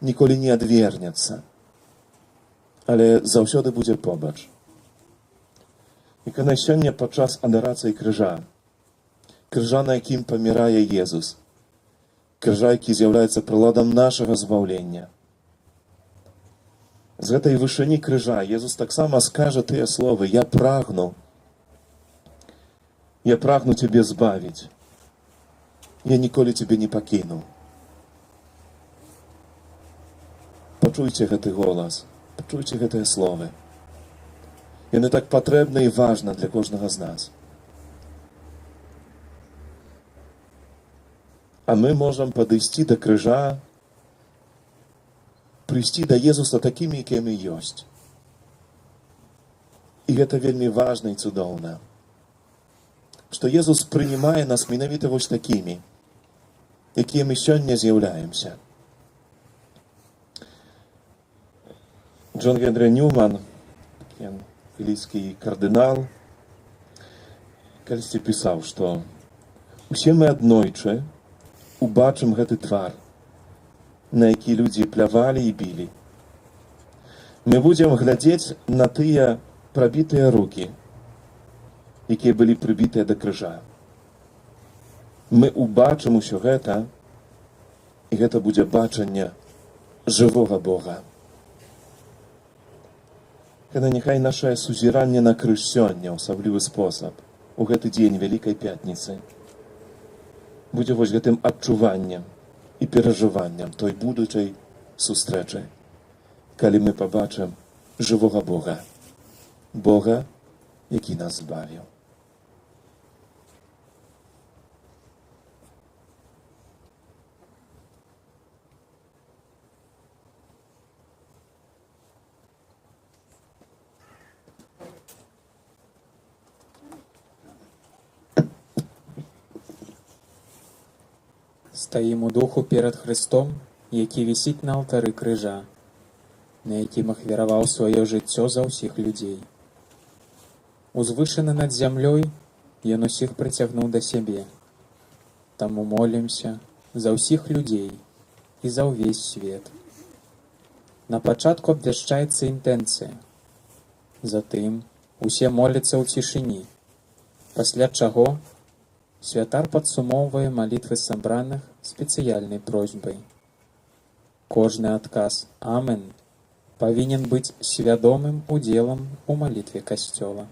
[SPEAKER 1] ніколі не адвернецца, але заўсёды будзе побач. І калі сёння падчас адорацыі крыжа, на якім памірае Езус, крыжа, які з'яўляецца прыладам нашага збаўлення. З гэтай вышыні крыжа Езус таксама скажа тыя словы: «Я прагну Цябе збавіць. Я ніколі Цябе не пакіну». Пачуйце гэты голас, пачуйце гэтыя словы. Яны так патрэбны і важны для кожнага з нас. А мы можам падысці да крыжа, прыйсці да Езуса такімі, якімі ёсць. І гэта вельмі важна і цудоўна, што Езус прынимае нас менавіта вось такімі, якія мы сёння з'яўляемся. Джон Генрі Ньюман, англійскі кардынал, калісьці пісаў, што усе мы аднойчы убачым гэты твар, на які людзі плявалі і білі. Мы будзем глядзець на тыя прабітыя рукі, якія былі прыбітыя да крыжа. Мы убачым усё гэта, і гэта будзе бачанне жывога Бога. Гэта няхай нашае сузіранне на крыж сёння ў асаблівы спосаб, у гэты дзень Вялікай Пятніцы, будзе вось гэтым адчуваннем і перажываннем той будучай сустрэчы, калі мы пабачым жывога Бога, Бога, які нас збавіў.
[SPEAKER 8] Стаім у духу перад Христом, які вісіць на алтары крыжа, на якім ахвяраваў сваё жыццё за ўсіх людзей. Узвышаны над зямлёй, ён усіх прыцягнуў да сябе. Таму молімся за ўсіх людзей і за ўвесь свет. На пачатку абвяшчаецца інтэнцыя. Затым усе моляцца ў цішыні, пасля чаго святар падсумоўвае малітвы сабраных спецыяльнай просьбай. Кожны адказ «Амен» павінен быць свядомым удзелам у малітве Касцёла.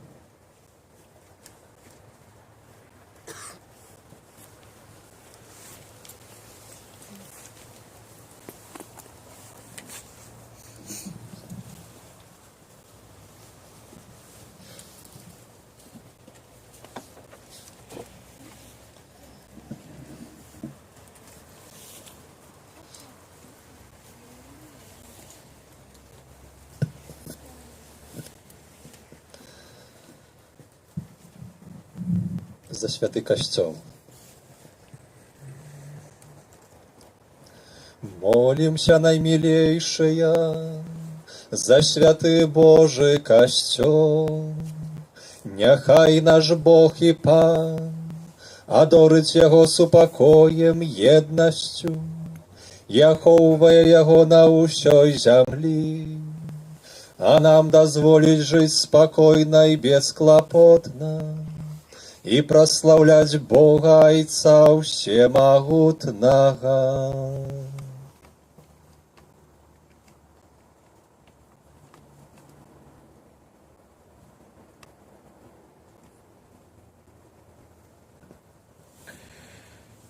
[SPEAKER 9] За святы касцёл. Молимся, наймилейшая, за святы Божий касцёл. Няхай наш Бог і Пан адорыць яго супакоем, еднасцю, і ахоўвае яго на ўсёй зямлі, а нам дазволіць жыць спакойна і бесклапотна, і праслаўляць Бога Айца Всемагутнага.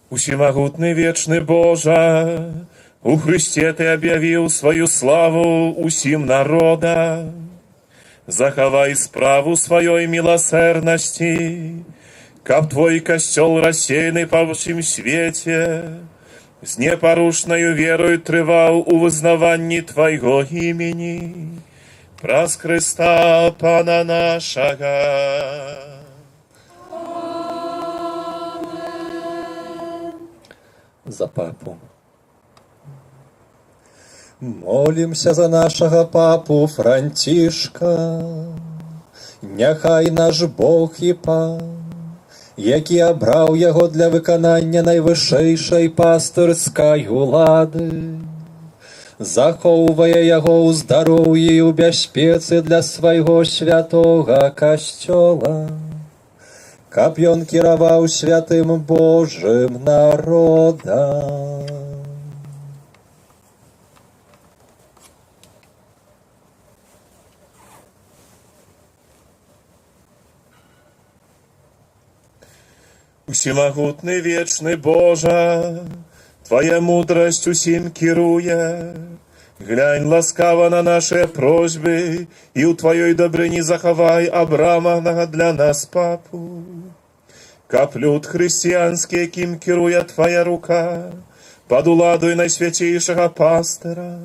[SPEAKER 1] Усемагутны вечны Божа, у Хрысце Ты аб'явіў сваю славу усім народам. Захавай справу сваёй міласэрнасці, каб Твой касцёл рассеяны па ўсім свеце з непарушнаю верою трываў у вызнаванні Твайго імені праз Хрыста Пана нашага.
[SPEAKER 9] За папу. Молимся за нашага папу Францішка. Няхай наш Бог і Пан, які абраў яго для выканання найвышэйшай пастырскай улады, захоўвае яго ў здароўі і ў бяспецы для свайго святога касцёла. каб ён кіраваў святым Божым народам.
[SPEAKER 1] Усемагутны вечны Божа, Твоя мудрасць усім кіруе. Глянь ласкава на наши просьбы, і ў Твоёй дабрыні захавай абраманага для нас папу. Каб люд хрысціянскі, якім кіруе Твоя рука, пад уладой найсвяцейшага пастыра,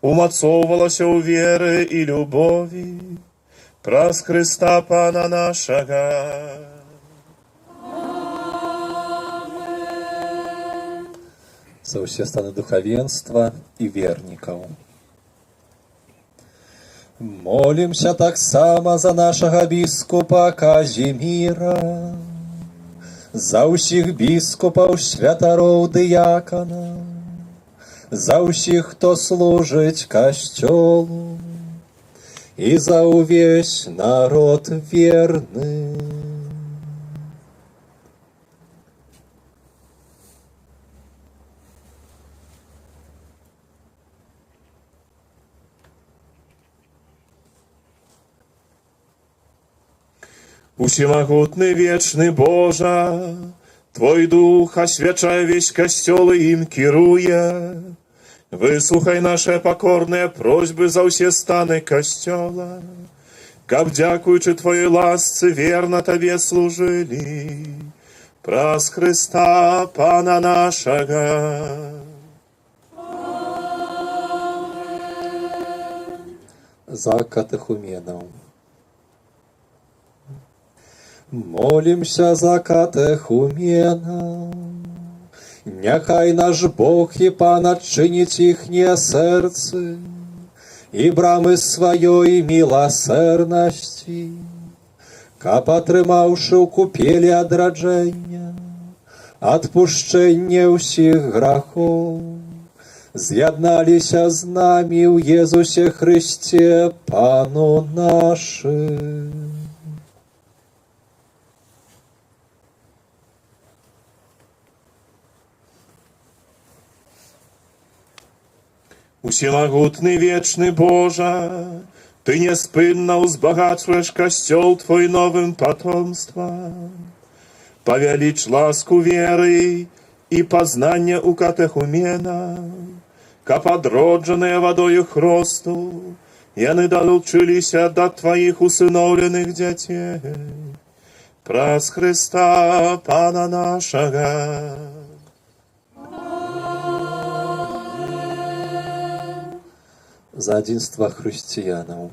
[SPEAKER 1] умацоўвалася ў веры і любові, праз Хрыста Пана нашага.
[SPEAKER 9] За ўсе станы духавенства і вернікаў. Молімся таксама за нашага біскупа Казіміра, за ўсіх біскупаў, святароў, дыяканаў, за ўсіх, хто служыць касцёлу, і за ўвесь народ верны.
[SPEAKER 1] Усемагутны вечны Божа, Твой дух асвячае весь касцёл і ім кіруе. Выслухай наše пакорныя просьбы за ўсе станы касцёла, каб, дзякуючы Твоёй ласцы, верна Табе служылі. Праз Хрыста Пана нашага.
[SPEAKER 9] За катэхуменаў. Молімся за катэхуменаў. Няхай наш Бог і Пан адчыніць іхнія сэрцы і брамы сваёй міласэрнасці, каб, атрымаўшы ў купелі адраджэння, адпушчэнне ўсіх грахоў, з'ядналіся з намі ў Езусе Хрысце, Пану нашым.
[SPEAKER 1] Усемагутны вечны Божа, Ты неспынна ўзбагачваеш касцёл Твой новым патомствам. Павяліч ласку веры і пазнання ў катэхуменах, каб, адроджаныя вадою хросту, яны далучыліся да Тваіх усыноўленых дзяцей. Праз Хрыста Пана нашага.
[SPEAKER 9] За адзінства хрысціянаў.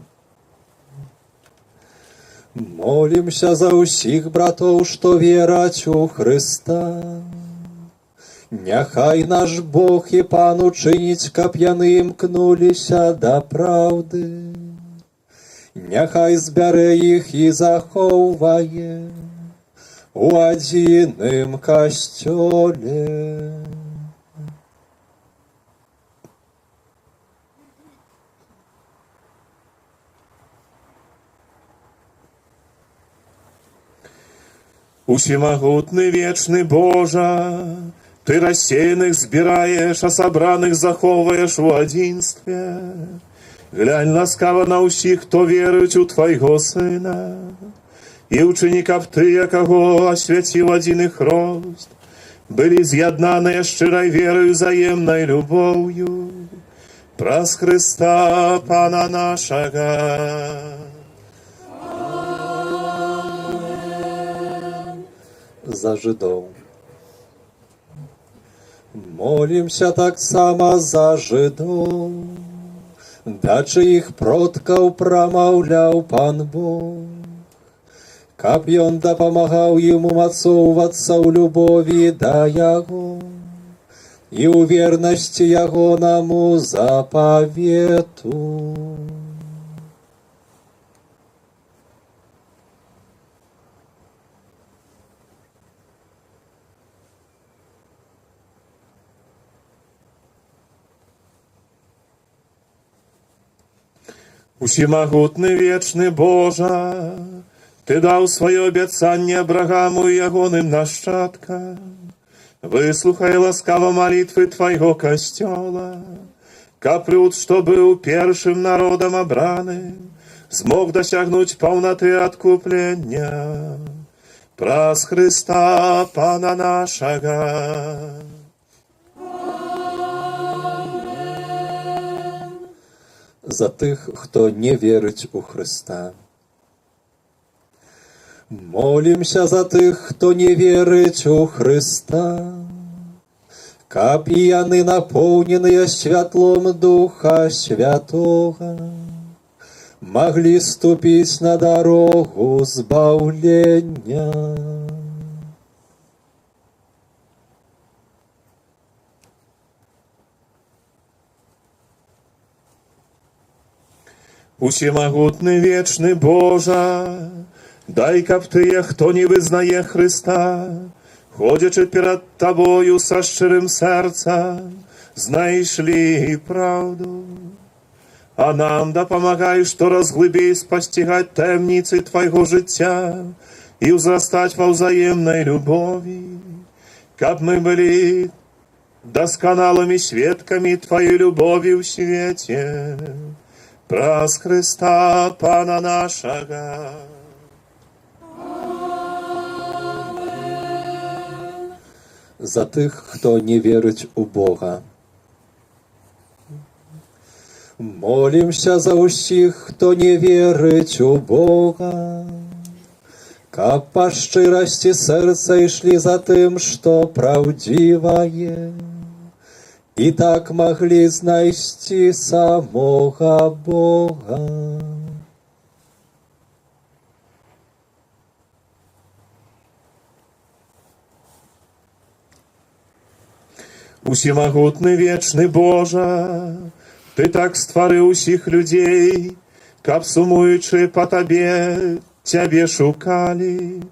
[SPEAKER 9] Молімся за ўсіх братоў, што вераць у Хрыста. Няхай наш Бог і Пан учыніць, каб яны імкнуліся да праўды. Няхай збярэ іх і захоўвае у адзіным касцёле.
[SPEAKER 1] Усемагутны вечны Божа, Ты рассеяных збіраеш, а сабраных захоўваеш у адзінстве. Глянь ласкава на ўсіх, хто веруюць у Твайго Сына, і ўчыні, каб тыя, каго асвяціў адзіны хрост, былі з'яднаныя шчырай верою, взаемнай любоўю. Праз Хрыста Пана нашага.
[SPEAKER 9] За жыдоў. Молімся таксама за жыдоў, да чыіх продкаў прамаўляў Пан Бог, каб ён дапамагаў ім умацоўвацца ў любові да Яго і ў вернасці Ягонаму запавету.
[SPEAKER 1] Усемагутны вечны Божа, Ты даў сваё абяцанне Абрагаму і ягоным нашчадкам. Выслухай ласкава малітвы твайго касцёла, каб люд, што быў першым народам абраным, змог дасягнуць паўнаты адкуплення праз Хрыста Пана нашага.
[SPEAKER 9] За тых, хто не верыць у Хрыста. Молімся за тых, хто не верыць у Хрыста, каб і яны, напоўненыя святлом Духа Святога, маглі ступіць на дарогу збаўлення.
[SPEAKER 1] Усемагутны вечны Божа, дай, каб тыя, хто не вызнае Хрыста, ходзячы перад Табою са шчырым сэрцам, знайшлі праўду. А нам дапамагай, што разглыбей спасцігаць таямніцы Твайго жыцця і ўзрастаць ва ўзаемнай любові, каб мы былі дасканалымі сведкамі Тваёй любові ў свеце. Праз Хрыста Пана нашага.
[SPEAKER 9] За тых, хто не верыць у Бога. Молімся за ўсіх, хто не верыць у Бога, каб па шчырасці сэрца ішлі за тым, што праўдзівае, і так маглі знайсці самога Бога.
[SPEAKER 1] Усемагутны вечны Божа, Ты так стварыў усіх людзей, каб, сумуючы па Табе, Цябе шукалі,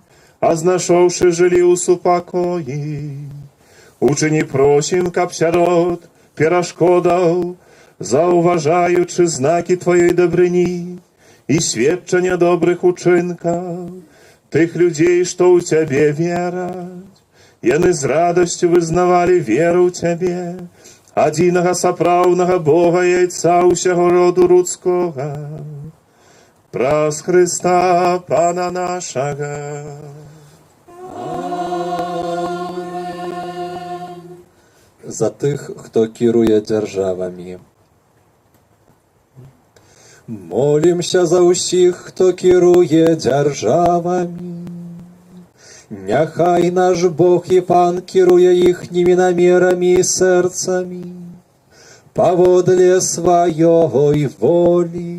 [SPEAKER 1] а знайшоўшы жылі ў супакоі. Учыні просім, каб сярод перашкодаў, заўважаючы знакі Тваёй дабрыні і сведчання добрых учынкаў, тых людзей, што ў Цябе вераць, яны з радасцю вызнавалі веру ў Цябе, адзінага сапраўднага Бога і Айца ўсяго роду людскога, праз Хрыста Пана нашага.
[SPEAKER 9] За тых, хто кіруе дзяржавамі. Молімся за ўсіх, хто кіруе дзяржавамі. Няхай наш Бог і Пан кіруе іхнімі намерамі і сэрцамі, паводле сваёй волі,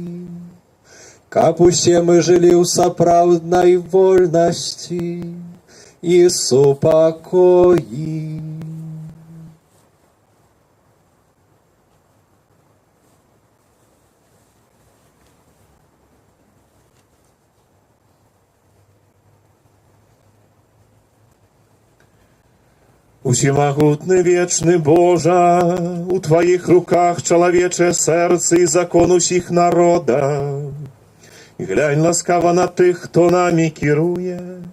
[SPEAKER 9] каб усе мы жылі ў сапраўднай вольнасці і супакоі.
[SPEAKER 1] Усемагутны вечны Божа, у Тваіх руках чалавечае сэрца і закон усіх народаў. Глянь ласкава на тых, хто намі кіруе,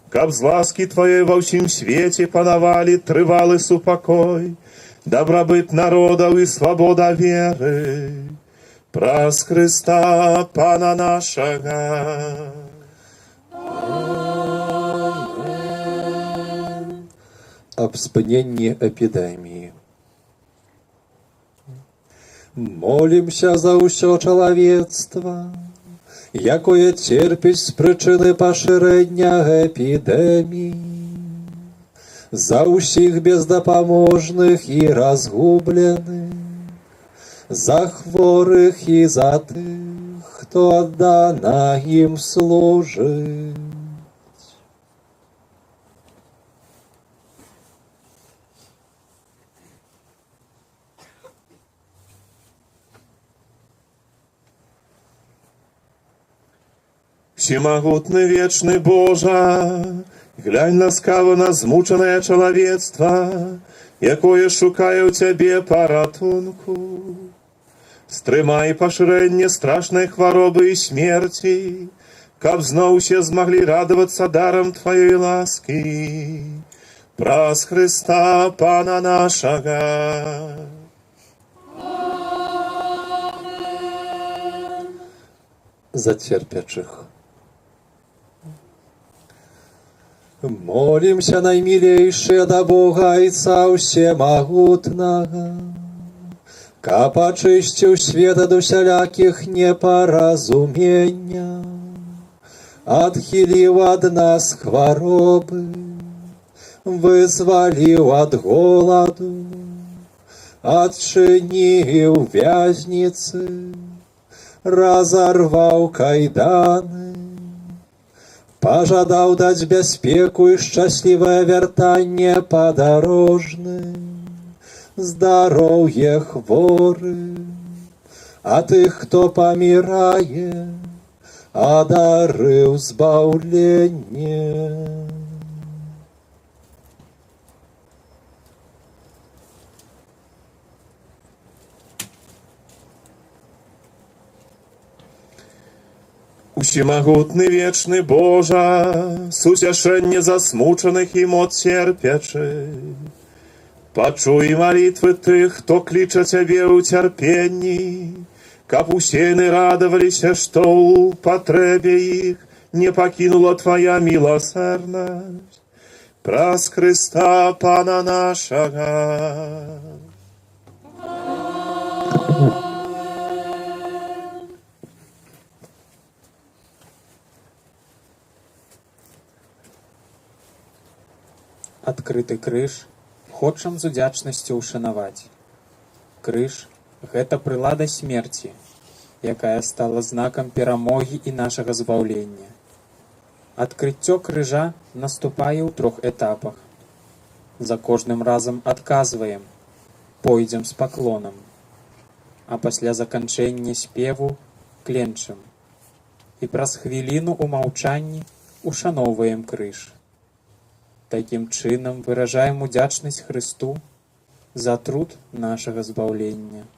[SPEAKER 1] каб з ласкі Тваёй ва ўсім свеце панавалі трывалы супакой, дабрабыт народаў і свабода веры. Праз Хрыста Пана нашага.
[SPEAKER 9] Аб спыненні эпідэміі. Молімся за ўсё чалавецтва, якое церпіць з прычыны пашырэння эпідэміі, за ўсіх бездапаможных і разгубленых, за хворых і за тых, хто аддана ім служыць.
[SPEAKER 1] Всемагутны вечны Божа, глянь ласкава на змучанае чалавецтва, якое шукае ў Цябе паратунку. Стрымай пашырэнне страшнай хваробы і смерці, каб зноў усе змаглі радавацца дарам Тваёй ласкі. Праз Хрыста Пана нашага. За церпячих. Молимся, наймилейшие до Бога Отца Всемогутного, каб очистил свет от усяляких непоразумения, отхилил от нас хворобы, вызволил от голоду, отчинил вязницы, разорвал кайданы, пожадал дать бяспеку и счастливое вертание подорожным, здоровье хворым, а тых, кто помирает, одарил збавление. Усемагутны вечны Божа, суцяшэнне засмучаных і моц церпячых, пачуй малітвы тых, хто кліча Цябе ў цярпенні, каб усе яны радаваліся, што ў патрэбе іх не пакінула Твая міласэрнасць. Праз Хрыста Пана нашага.
[SPEAKER 8] Адкрыты крыж хочам з удзячнасцю ўшанаваць. Крыж — гэта прылада смерці, якая стала знакам перамогі і нашага збаўлення. Адкрыццё крыжа наступае ў 3 этапах. За кожным разам адказваем, пойдзем з паклонам, а пасля заканчэння спеву кленчым. І праз хвіліну ў маўчанні ушаноўваем крыж. Такім чынам выражаем удзячнасць Хрысту за труд нашага збаўлення.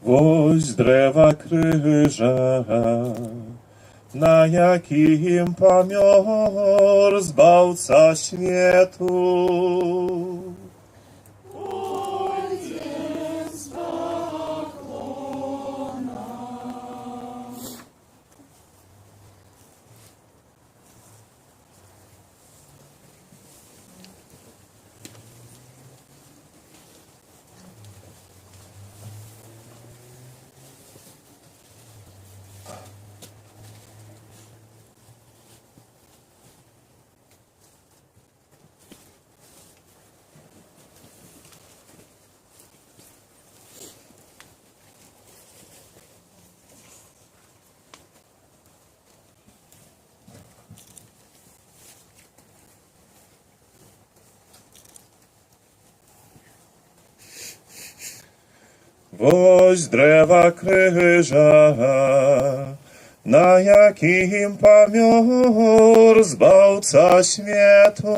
[SPEAKER 1] Вось дрэва крыжа, на якім памёр збаўца свету. Вось древа крыжа, на якім памёр збаўца свету.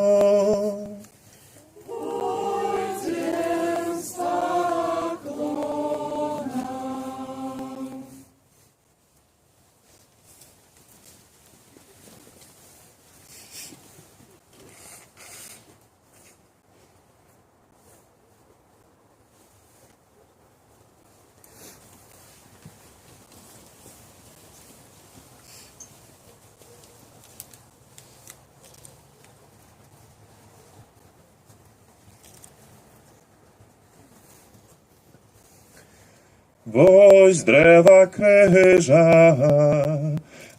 [SPEAKER 1] Вось древа крыжа,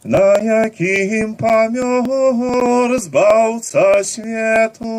[SPEAKER 1] на якім памёр збаўца свету.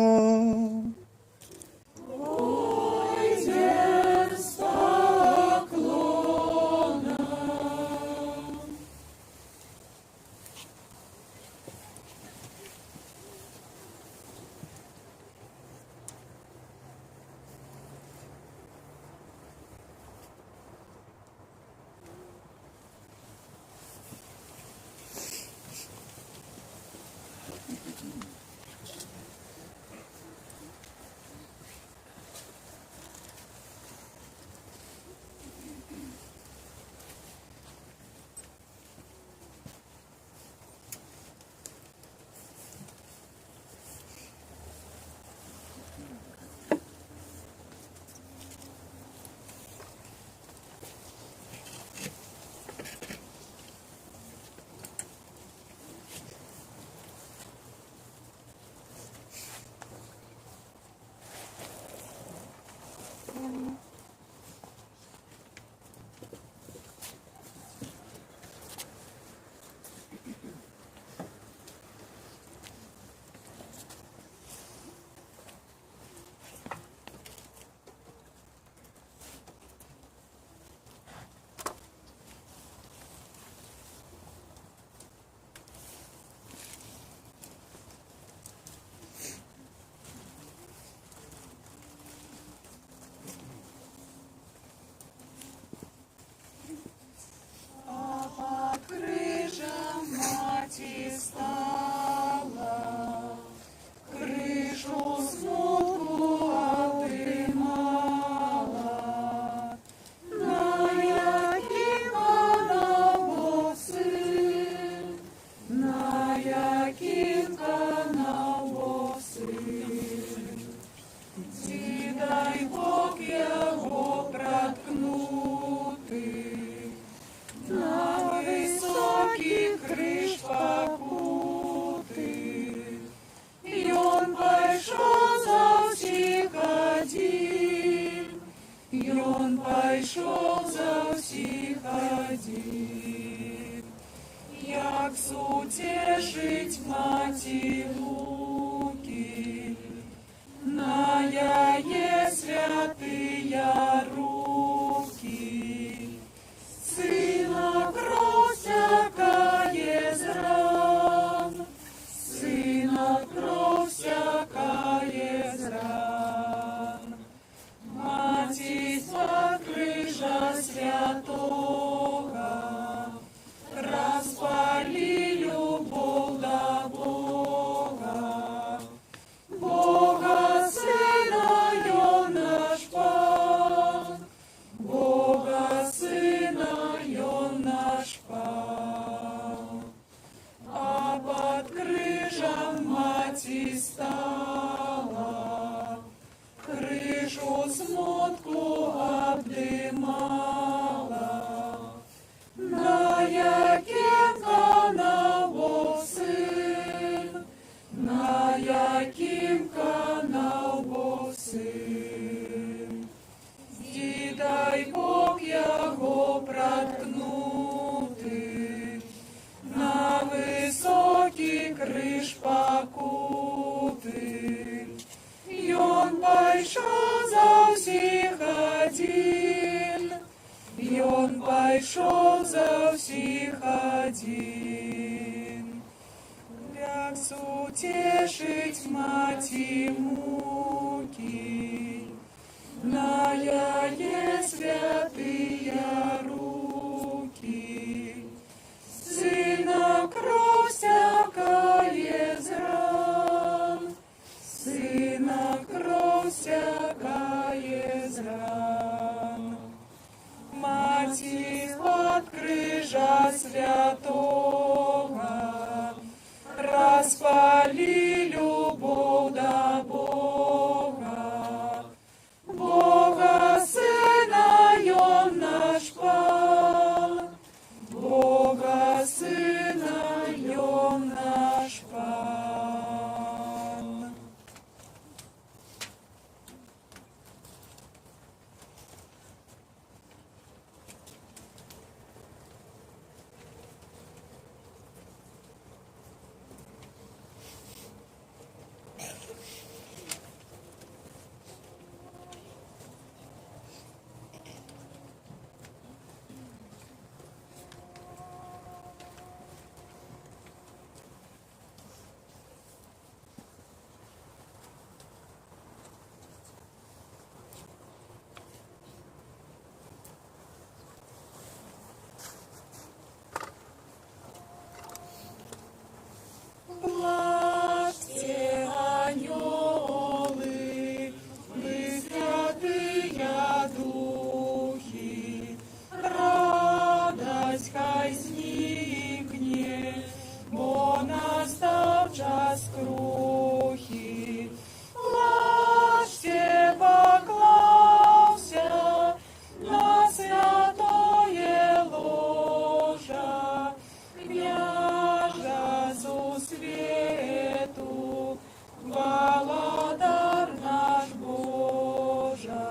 [SPEAKER 7] Утешить мати муки, на
[SPEAKER 12] Твои святые руки. Сына кровь всякая из ран, Сына кровь всякая из ран. Мати от крыжа святого, распали любовь до Бога. Бога Сына он наш пан, Бога Сына он наш пан. Блажьте, анёлы, вы святые духи, радость хай зникне, бо настав час крухи. Блажьте, поклався на святое ложа, княжа зу свету, володар наш Божа.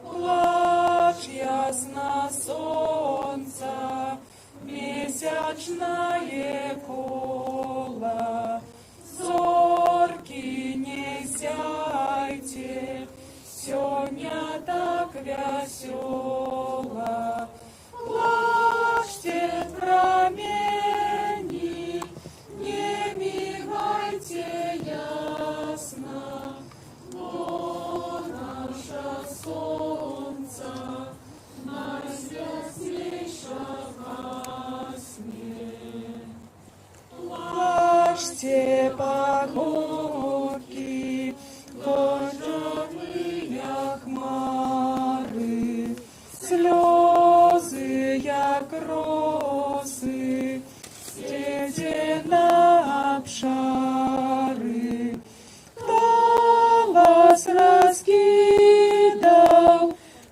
[SPEAKER 12] Плачь ясно солнца, месячное коло, зорки не сяйте, сёння так весело. Плачьте, промени, не мигайте ясно, бо наше солнце наисвястейше гаснет. Плачьте, погодки, дождевые хмары, слезы, як росы, среди на обшары. Кто вас раскидал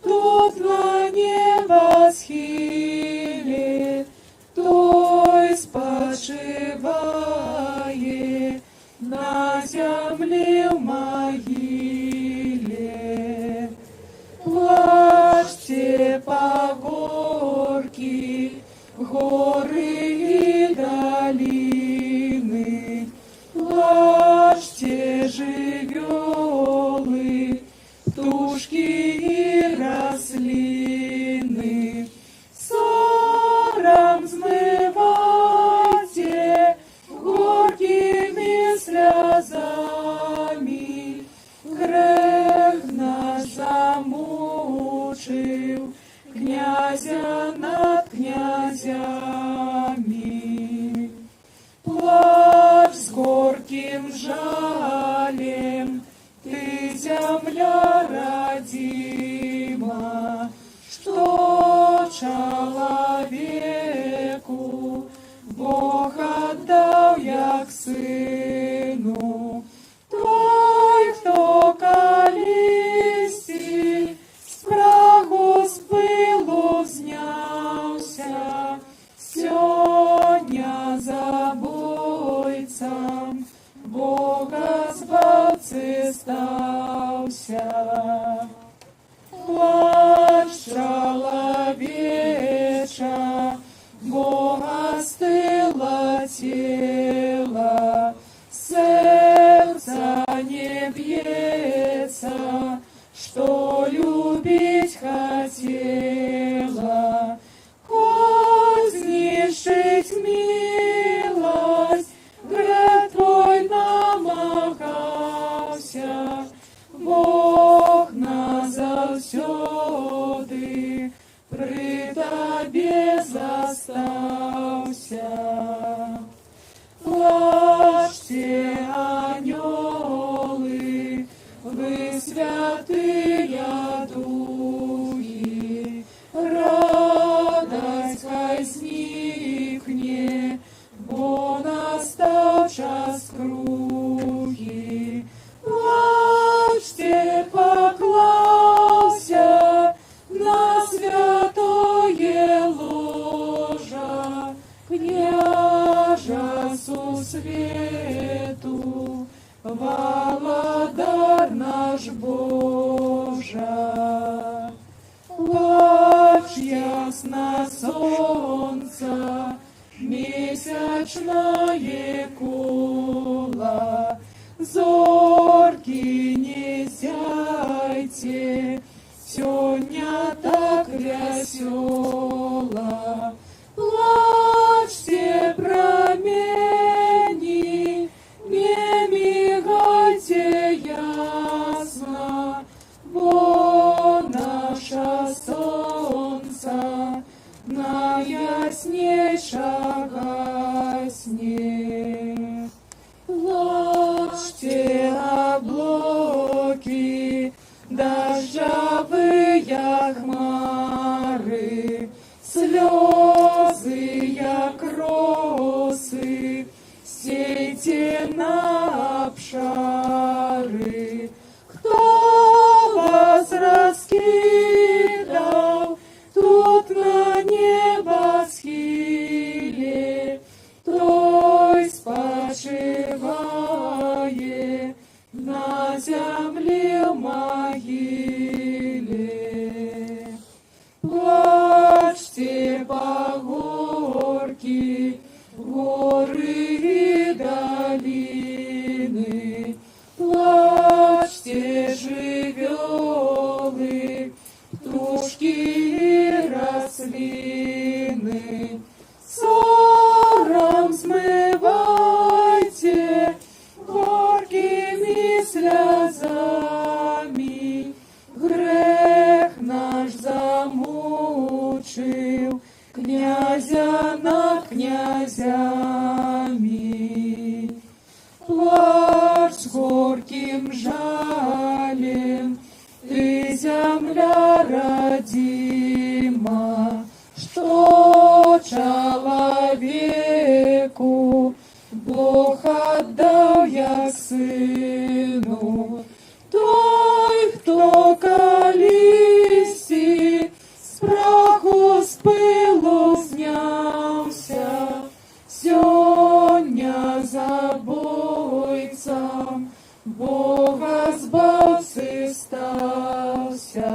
[SPEAKER 12] тут на небосхиле, той спочивает на земле в могиле. Плачьте по горке, горы и долины, плачьте, живёлы, птушки и рослины. Сором смывайте горькими слезами, грех наш замучил князя над князями. Плачь с горьким жалем, ты, земля родима, что человеку Бог отдал як сыну. Той, кто колисти, с праху с пылу взнялся, сёння забойцам Бога збавцы стался. свету, Володар наш Божа. Плач ясно солнца, месячное кула, зорки не сяйте, сёння так весела. Плачьте, промени, не мигайте ясно, бо наше солнце найяснейше гаснет. Плачьте, облаки, дождевые хмары, слезы, як росы, сейте на обшары. Кто вас раскидал тут на небосхиле, той спочивает на земле могиле. Плачьте по горке, горы и долины, плачьте, живёлы, птушки и рослины. Сором смывайте горькими слезами, грех наш замучил князя над князями. Плачь с горьким жалем, ты, земля родима, что человеку Бог отдал як сыну. Той, кто колиси, с праху с пылу снялся, сёння за бойцам Бога збавцы стался.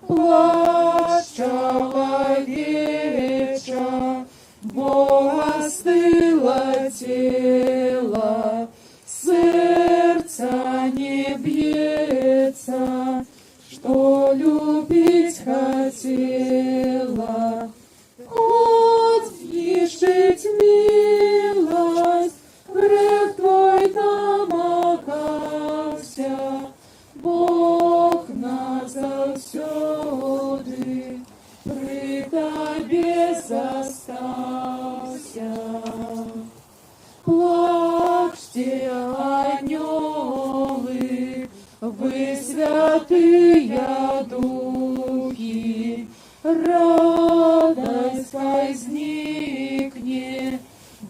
[SPEAKER 12] Плачь, человеча, бо остыло тело, сердце не бьется, что любить хотела. Хоть ищить милость, грех твой домогался, Бог нас завсёды при Тебе застался. Плачьте, анёлы, вы святые духи, радость возникне,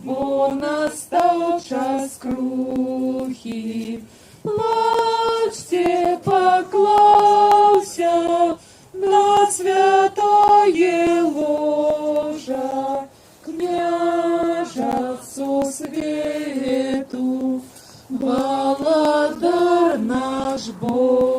[SPEAKER 12] бо настал час крухи. Плачьте, поклался на святое ложа, княжеству свету, Володар наш Боже.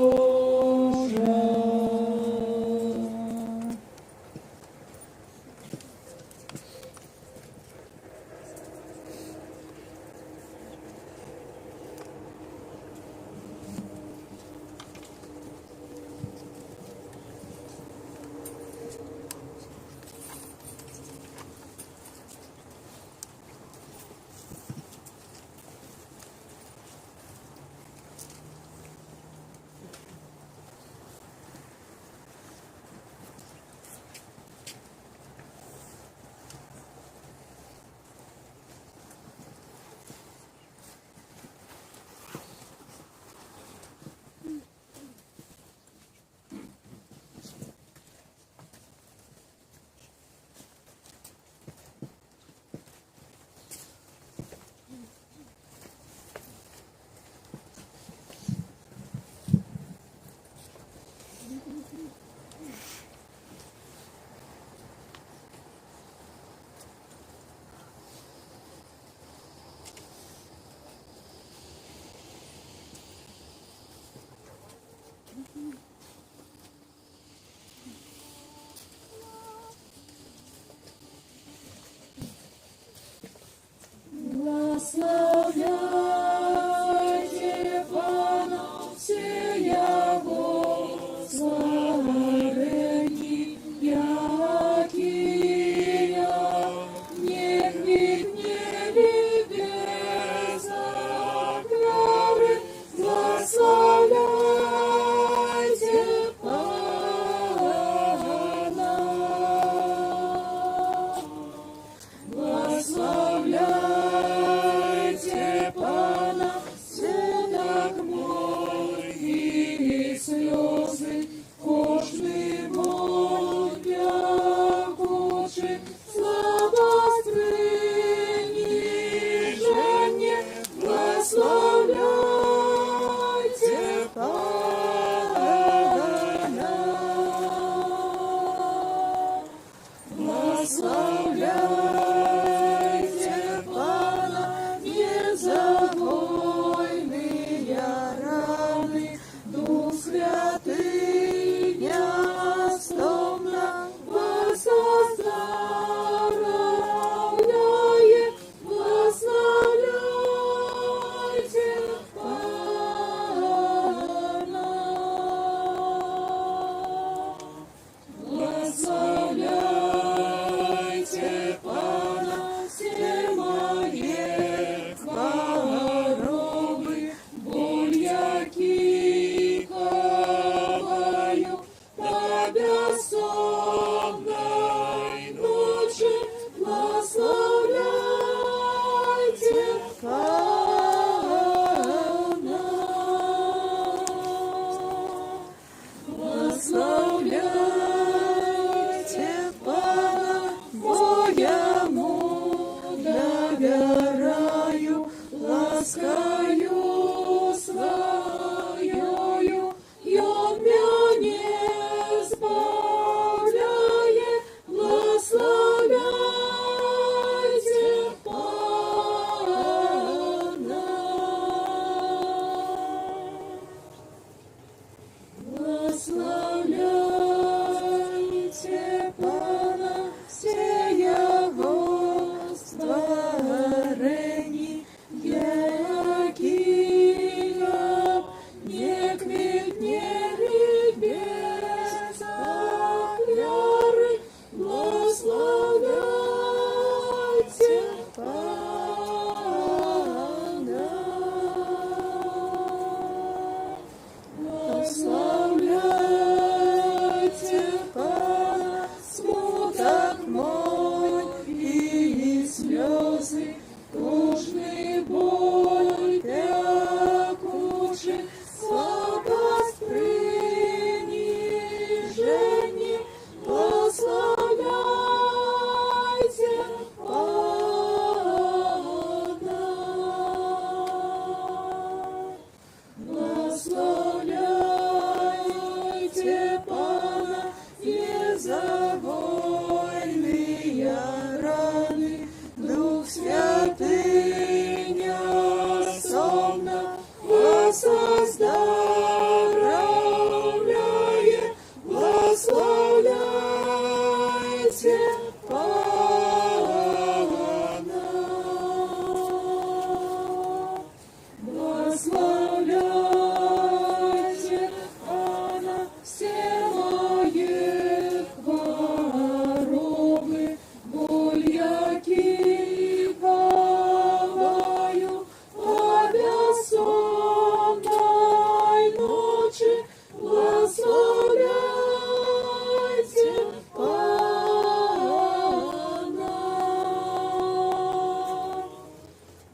[SPEAKER 12] Прославляйте Пана,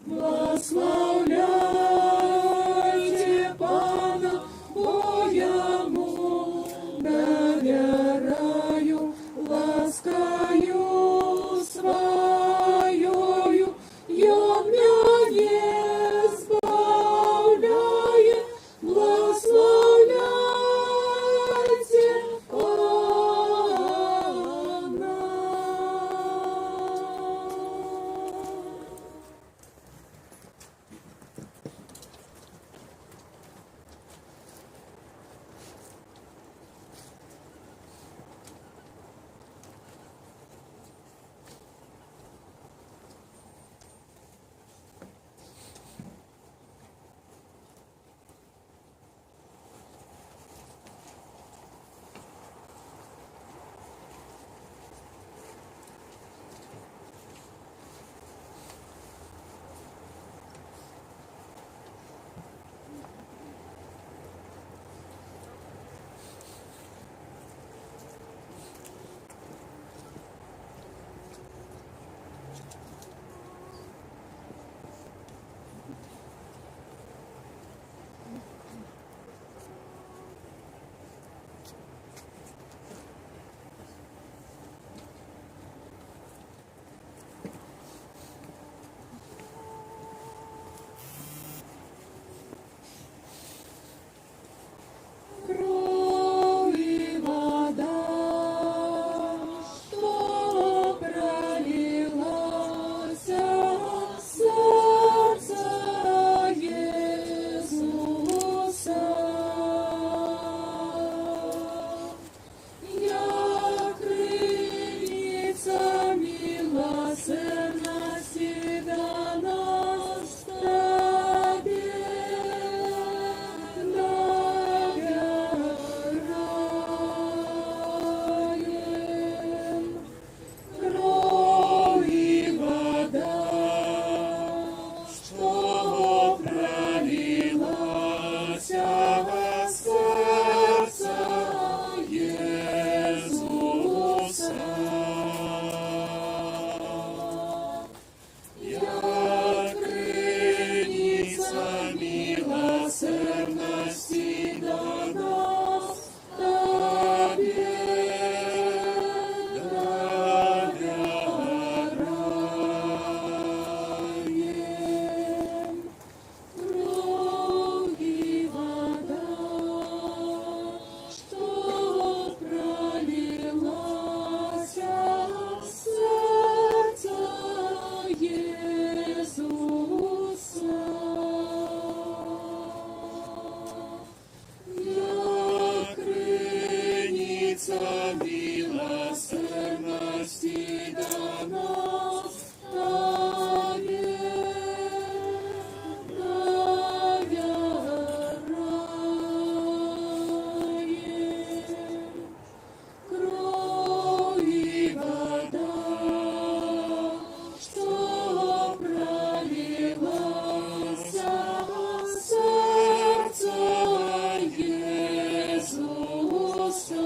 [SPEAKER 12] прославляйте Пана, бо Ему доверяю ласкою своёю, и Он меня избавляет. Благословляйте Пана. Кровь и вода, что пролилась сердце Иисуса, я крыница милосердности дана Тебе. Кровь и вода, что пролилась во сердце Иисуса, я крыница милосердности дана Тебе. Кровь и вода, что пролилась в сердце Иисуса, я крыница милосердности дана Тебе. Кровь и вода, что пролилась в сердце Иисуса,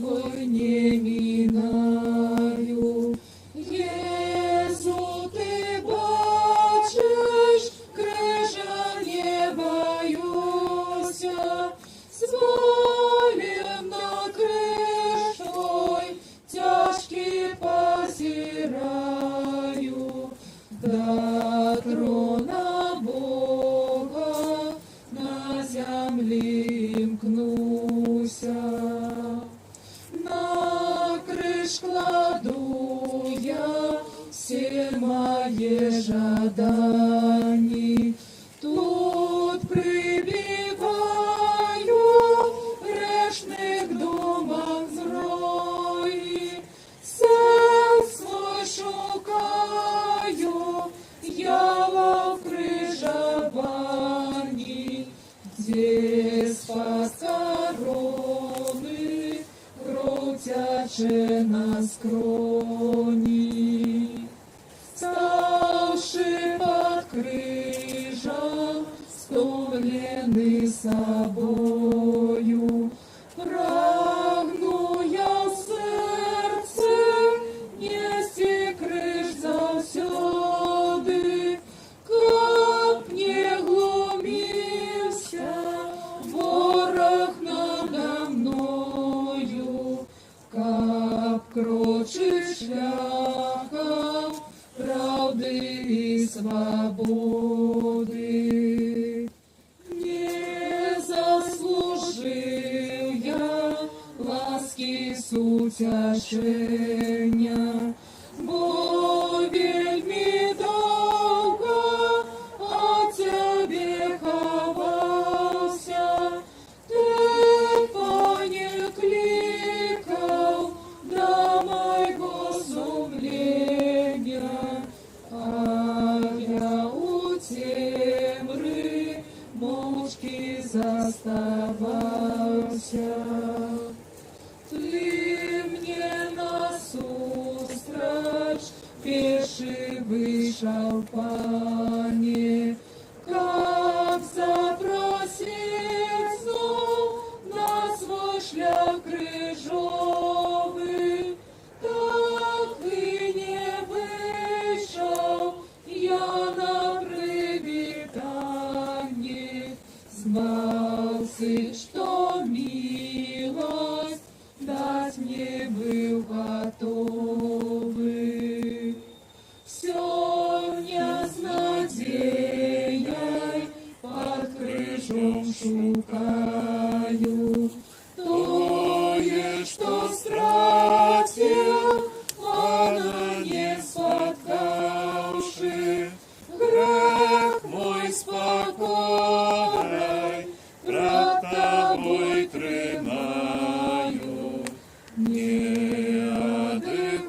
[SPEAKER 12] твой не минаю. Єзу, ти бачиш, крижа не боюся, з болем на криж твой тяжкий позираю. До трона Бога на землі мкнуся. На криж кладу я все мои жадания. Тут прибиваю грешных думах зрої. Сел свой шукаю я во крижовании, где спас короны, кров тяче на скроні. Ставши под крижем, стомленный собою, прагну я в серце нести криж завсёды, как не глумился ворог надо мною, как крочит шляхом правды и свободы. Не заслужил я ласки сутяшения, бо вельми долго от тебе ховался. Ты не кликал до моего сумления, а я у темры молчки заставался. Ты мне насустрач пеший вышел, Пане, как запросить знов на свой шлях крыжовый, так и не вышел я на привитание. Знался, что милость дать мне был готовый. Все не с надеей под крыжом шукаю. Тое, что стратил, она не споткавши. Грех мой спокой, пред тобой тримаю. Не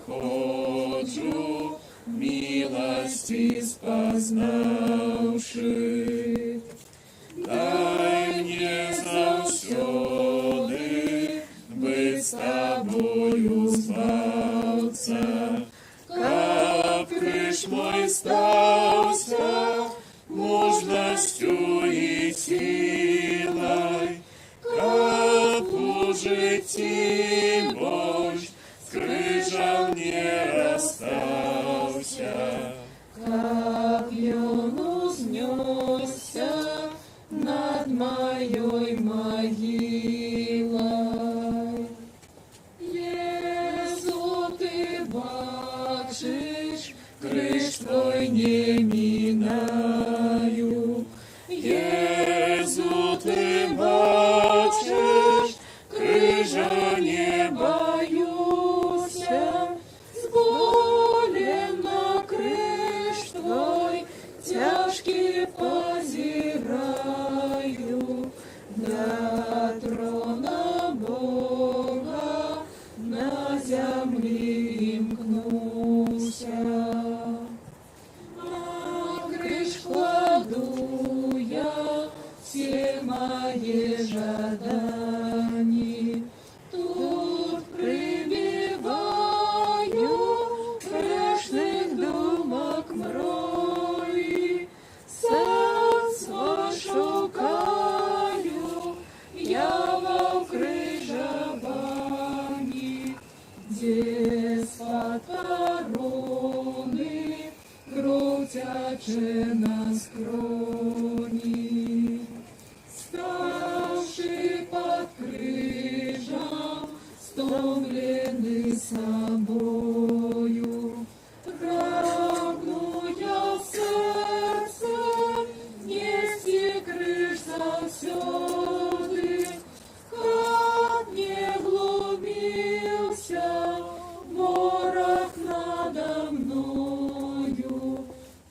[SPEAKER 12] одыходжу, милости спознавши. Дай мне завсёды быть с тобою збавца, как крыж мой стався мужностью и силой, как у житті мощь с крыжем не расстался, как он узнесся над моей могилой. Єзу, ти бачиш, криж твой не минаю. Єзу, ти бачиш, крижа не боюся, з болем на криж твой тяжкий позираю. До трона Бога на землі мкнуся. На криж кладу я все мои жадания. Тут прибиваю грешных думок мрої. Сердце шукаю я во крижовании. плаче на скроні, ставши под крижем, стомлений собою, прагну я серцем нести криж завсёды, как не глумился ворог надо мною,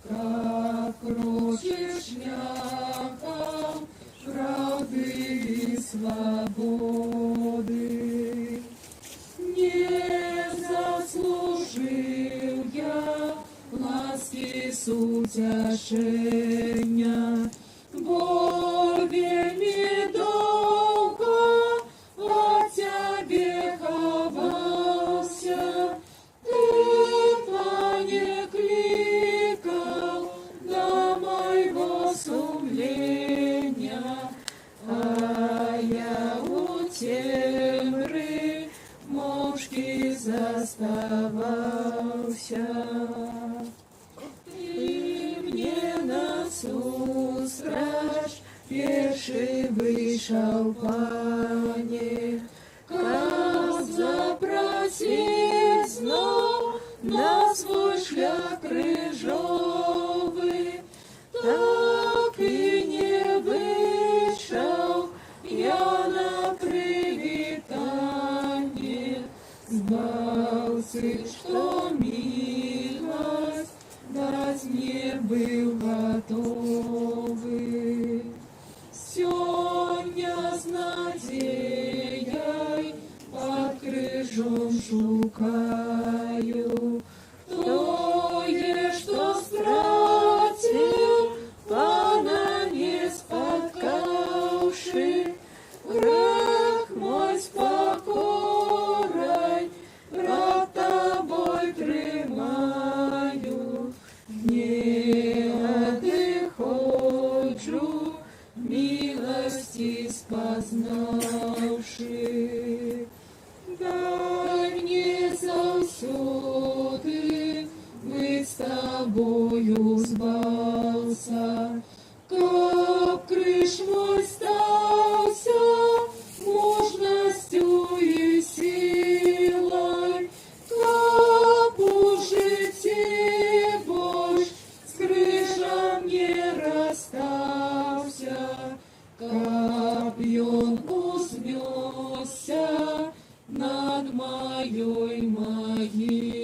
[SPEAKER 12] как круче шляхом правды и свободы. Не заслужил я ласки с утешения, бо вельми долго о тебе ховался. Ты не кликал до моего сумления, а я у темры мошки заставался. Ты мне насустрач пеший вышел, Пане, как запросить знов на свой шлях крыжовый, так и не вышел я на привитание. Сбался, что милость дать мне был готовый. Сегодня с надеей под крыжом шукаю тое, что стратил, Пана не споткавши. Грех мой с покорой пред тобой тримаю, не отходжу, милости спознавши. Дай мне завсёды быть с тобою збався, как крыж мой стался мужностью и силой, как ужите Божь с крыжом не расстался, копьем узнесся над моей могилой.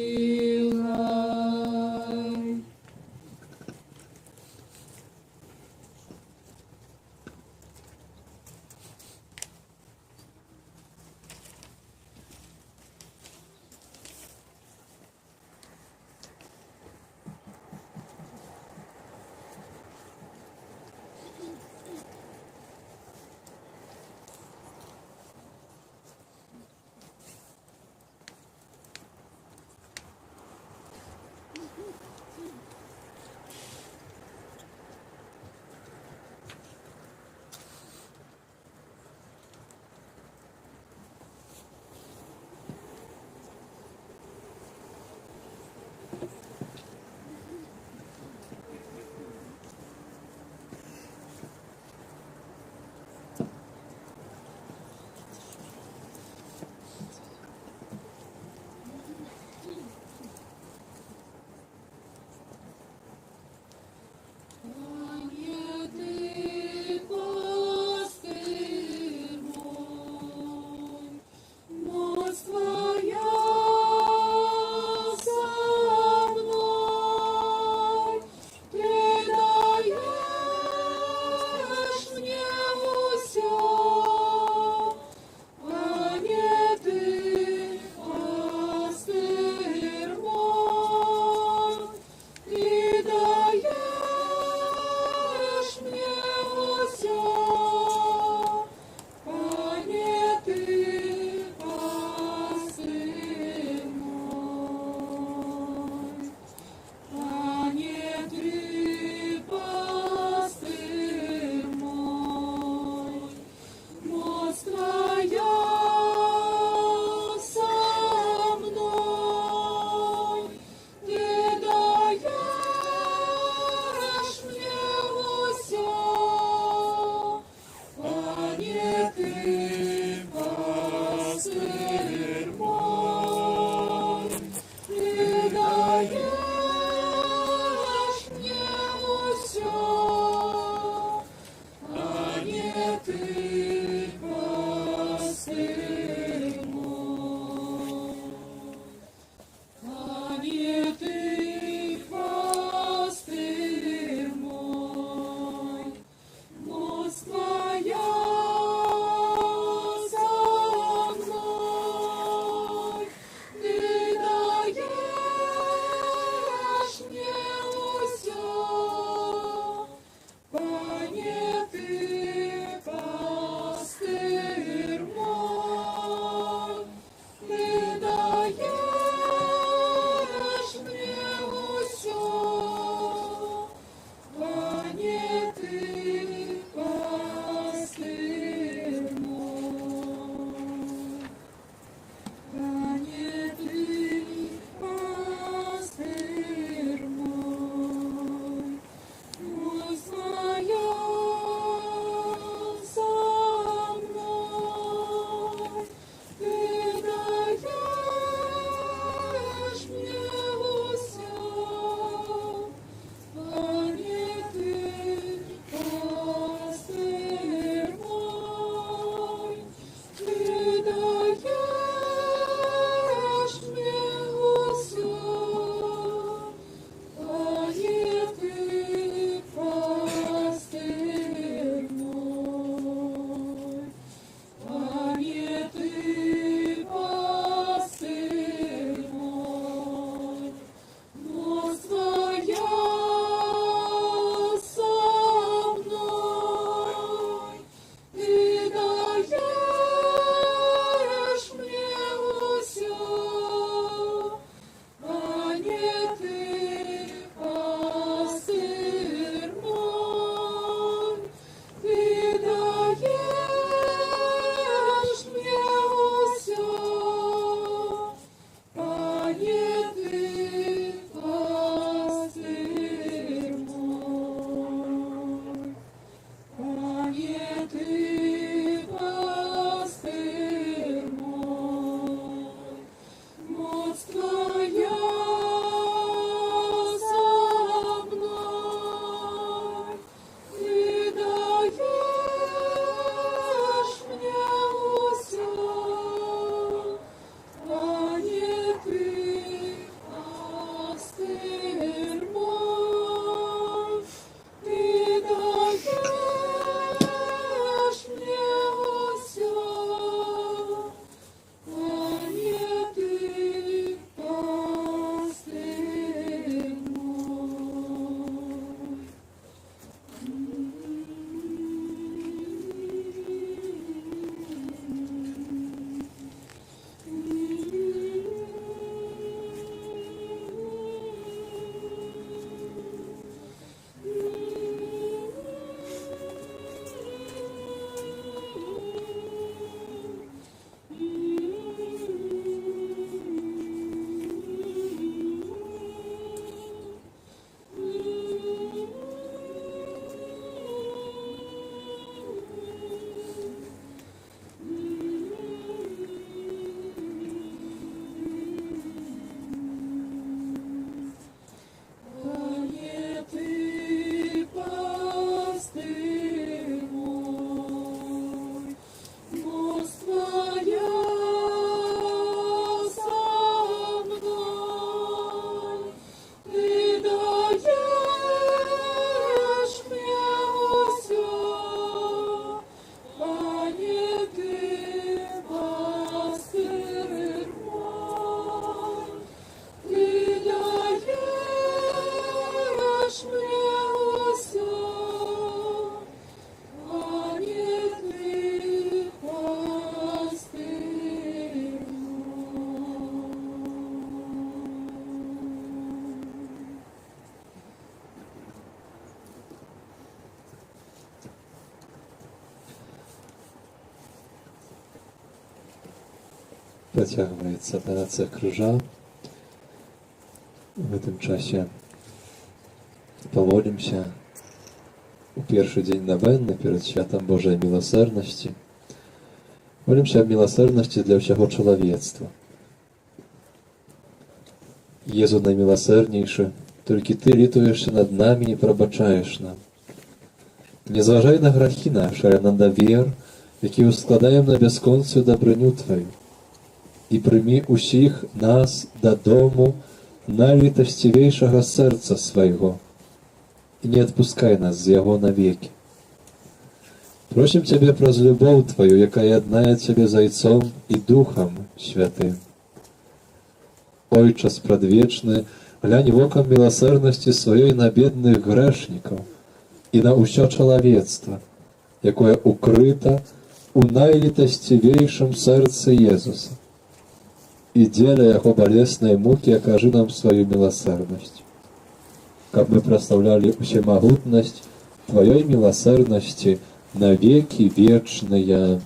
[SPEAKER 12] Твоя со мной, Ты даешь мне усё, а не Ты, пастырь мой. Ты даешь мне усё, а не Ты, пастырь мой. А не Ты, пастырь мой, мост Твоя со мной. Ты даешь мне усё, а не Ты, пастырь мой. Ты даешь мне усё, а не Ты, пастырь
[SPEAKER 13] Працягваецца аперацыя крыжа. В гэтым часе памолімся у першы дзень навенны перад святам Божай міласэрнасці. Молімся аб міласэрнасці для ўсяго чалавецтва. Езу найміласэрнейшы, толькі Ты літуешся над намі і прабачаеш нам. Не зважай на грахі нашы, але на давер, які ускладаем на бясконцую дабрыню Тваю. І прымі усіх нас дадому найлітасцівейшага сэрца свайго, і не адпускай нас з яго навекі. Просім Цябе праз любоў Тваю, якая аднае Цябе зайцом і Духам Святым. Ойча спрадвечны, глянь вокам міласэрнасці сваёй на бедных грэшнікаў і на ўсё чалавецтва, якое укрыта у найлітасцівейшым сэрцы Езуса. І дзеля яго балеснай мукі акажы нам сваю міласэрнасць, каб мы праслаўлялі усемагутнасць Тваёй міласэрнасці на векі вечныя.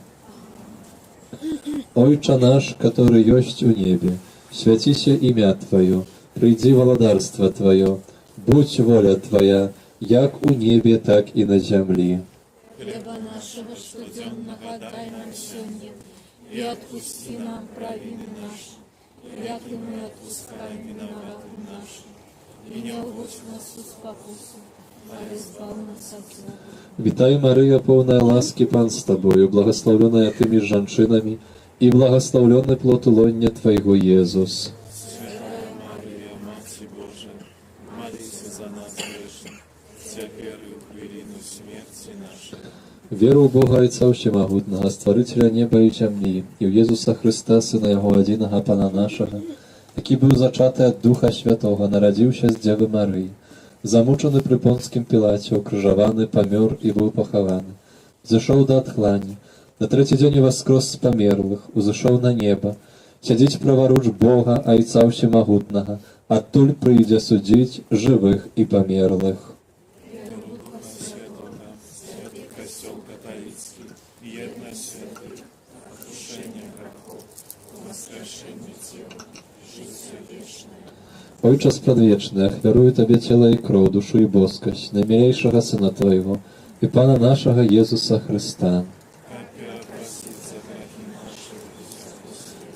[SPEAKER 13] Ойча наш, который ёсць у небе, свяціся імя Тваё, прыйдзі валадарства Тваё, будь воля Твая, як у небе, так і на зямлі.
[SPEAKER 7] Хлеба нашего штоденного дай нам сёння, и отпусти нам провины наши, як и мы отпускаем виноватым нашим. И не уводь нас в спокусу, а избавь нас от зла.
[SPEAKER 13] Вітай, Марыя, поўная ласкі, Пан з Табою, благословленая Ты між жанчынамі, і благословленный плод лоння Твайго, Езус.
[SPEAKER 6] Святая Мария, Матерь Божия, молись за нас грешных, теперь и в хвилину смерти нашей.
[SPEAKER 13] Веру ў Бога Айца Ўсемагутнага, Стварыцеля неба і зямлі, і ў Езуса Хрыста, Сына Яго адзінага Пана нашага, які быў зачаты ад Духа Святога, нарадзіўся з Дзевы Марыі, замучаны пры Понскім Пілаце, укрыжаваны, памёр і быў пахаваны, зышоў да адхлані, на трэці дзень воскрос з памерлых, узышоў на неба, сядзіць праваруч Бога Айца Ўсемагутнага, адтуль прыйдзе судзіць жывых і памерлых. Ojcze Spradwieczny, achwiaruję Tobie ciele i krov, dušu i boskosť najmilejšieho Syna Twojego i Pana naszego Jezusa Chrysta.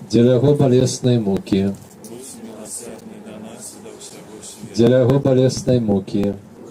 [SPEAKER 13] Dziel Jeho bolesnej muki, Дзеля яго балеснай мукі,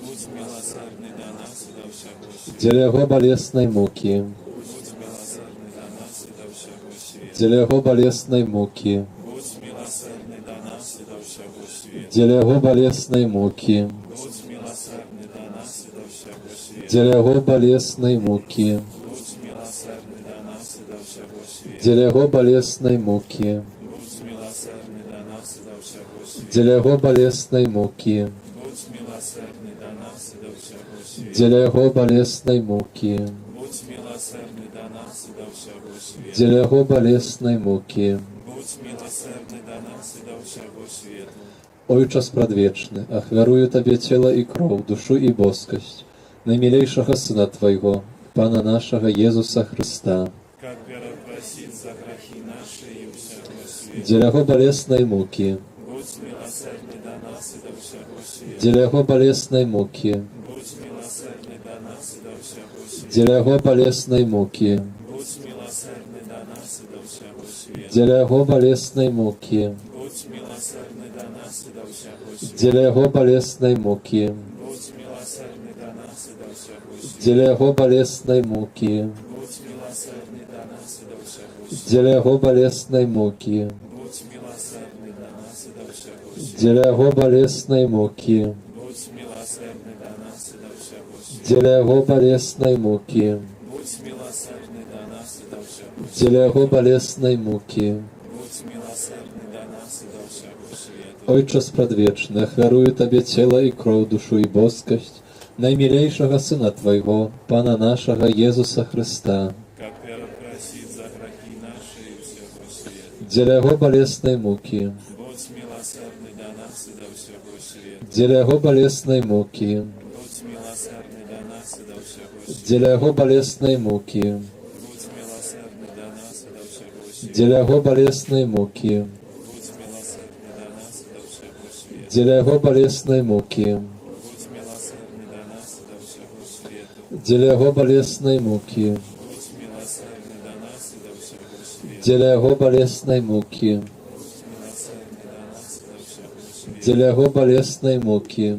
[SPEAKER 6] будь милосердный до нас и до всего света.
[SPEAKER 13] дзеля яго балеснай мукі,
[SPEAKER 6] Будь милосердный до нас и до всего света.
[SPEAKER 13] дзеля яго балеснай мукі,
[SPEAKER 6] Будь милосердный до нас и до всего света.
[SPEAKER 13] дзеля яго балеснай мукі,
[SPEAKER 6] Будь милосердный до нас и до всего света.
[SPEAKER 13] дзеля яго балеснай мукі,
[SPEAKER 6] Будь милосердный до нас и до всего света.
[SPEAKER 13] дзеля яго балеснай мукі,
[SPEAKER 6] Будь милосердный до нас и до всего света.
[SPEAKER 13] дзеля яго балеснай мукі,
[SPEAKER 6] Будь милосердный до нас и до всего света.
[SPEAKER 13] дзеля яго балеснай мукі,
[SPEAKER 6] Будь милосердный до нас и до всего света.
[SPEAKER 13] дзеля яго балеснай мукі.
[SPEAKER 6] Будь милосердный до нас и до всего света.
[SPEAKER 13] Ojcze Pradwieczny, achwaruję Tobie cielo i krew, duszę i boskość najmilejszego Syna Twojego, Pana naszego Jezusa Chrysta,
[SPEAKER 6] Как просить за грехи наши и всего света.
[SPEAKER 13] dziela Jego bolesnej muki,
[SPEAKER 6] Будь милосердный до нас и до всего света.
[SPEAKER 13] dziela Jego bolesnej muki,
[SPEAKER 6] Будь милосердный до нас и до всего света.
[SPEAKER 13] dziela Jego bolesnej muki,
[SPEAKER 6] Будь милосердный до нас и до всего света.
[SPEAKER 13] dziela Jego bolesnej muki,
[SPEAKER 6] Будь милосердный до нас и до всего света.
[SPEAKER 13] dziela Jego bolesnej muki,
[SPEAKER 6] Будь милосердный до нас и до всего света.
[SPEAKER 13] dziela Jego bolesnej muki,
[SPEAKER 6] Будь милосердный до нас и до всего света.
[SPEAKER 13] dziela Jego bolesnej muki,
[SPEAKER 6] Будь милосердный до нас и до всего света.
[SPEAKER 13] dziela Jego bolesnej muki,
[SPEAKER 6] Будь милосердный до нас и до всего света.
[SPEAKER 13] dziela Jego bolesnej muki,
[SPEAKER 6] Будь милосердный до нас и до всего света.
[SPEAKER 13] dziela Jego bolesnej muki.
[SPEAKER 6] Будь милосердный до нас и до всего света.
[SPEAKER 13] Ojcze Pradwieczny, achwaruję Tobie cielo i krew, duszę i boskość najmilejszego Syna Twojego, Pana naszego Jezusa Chrysta,
[SPEAKER 6] Как просить за грехи наши и всего света.
[SPEAKER 13] dziela Jego bolesnej muki,
[SPEAKER 6] Будь милосердный до нас и до всего света.
[SPEAKER 13] dziela Jego bolesnej muki,
[SPEAKER 6] Будь милосердный до нас и до всего света.
[SPEAKER 13] dziela Jego bolesnej muki,
[SPEAKER 6] Будь милосердный до нас и до всего света.
[SPEAKER 13] dziela Jego bolesnej muki,
[SPEAKER 6] Будь милосердный до нас и до всего света.
[SPEAKER 13] dziela Jego bolesnej muki,
[SPEAKER 6] Будь милосердный до нас и до всего света.
[SPEAKER 13] dziela Jego bolesnej muki,
[SPEAKER 6] Будь милосердный до нас и до всего света.
[SPEAKER 13] dziela Jego bolesnej muki,
[SPEAKER 6] Будь милосердный до нас и до всего света.
[SPEAKER 13] dziela Jego bolesnej muki,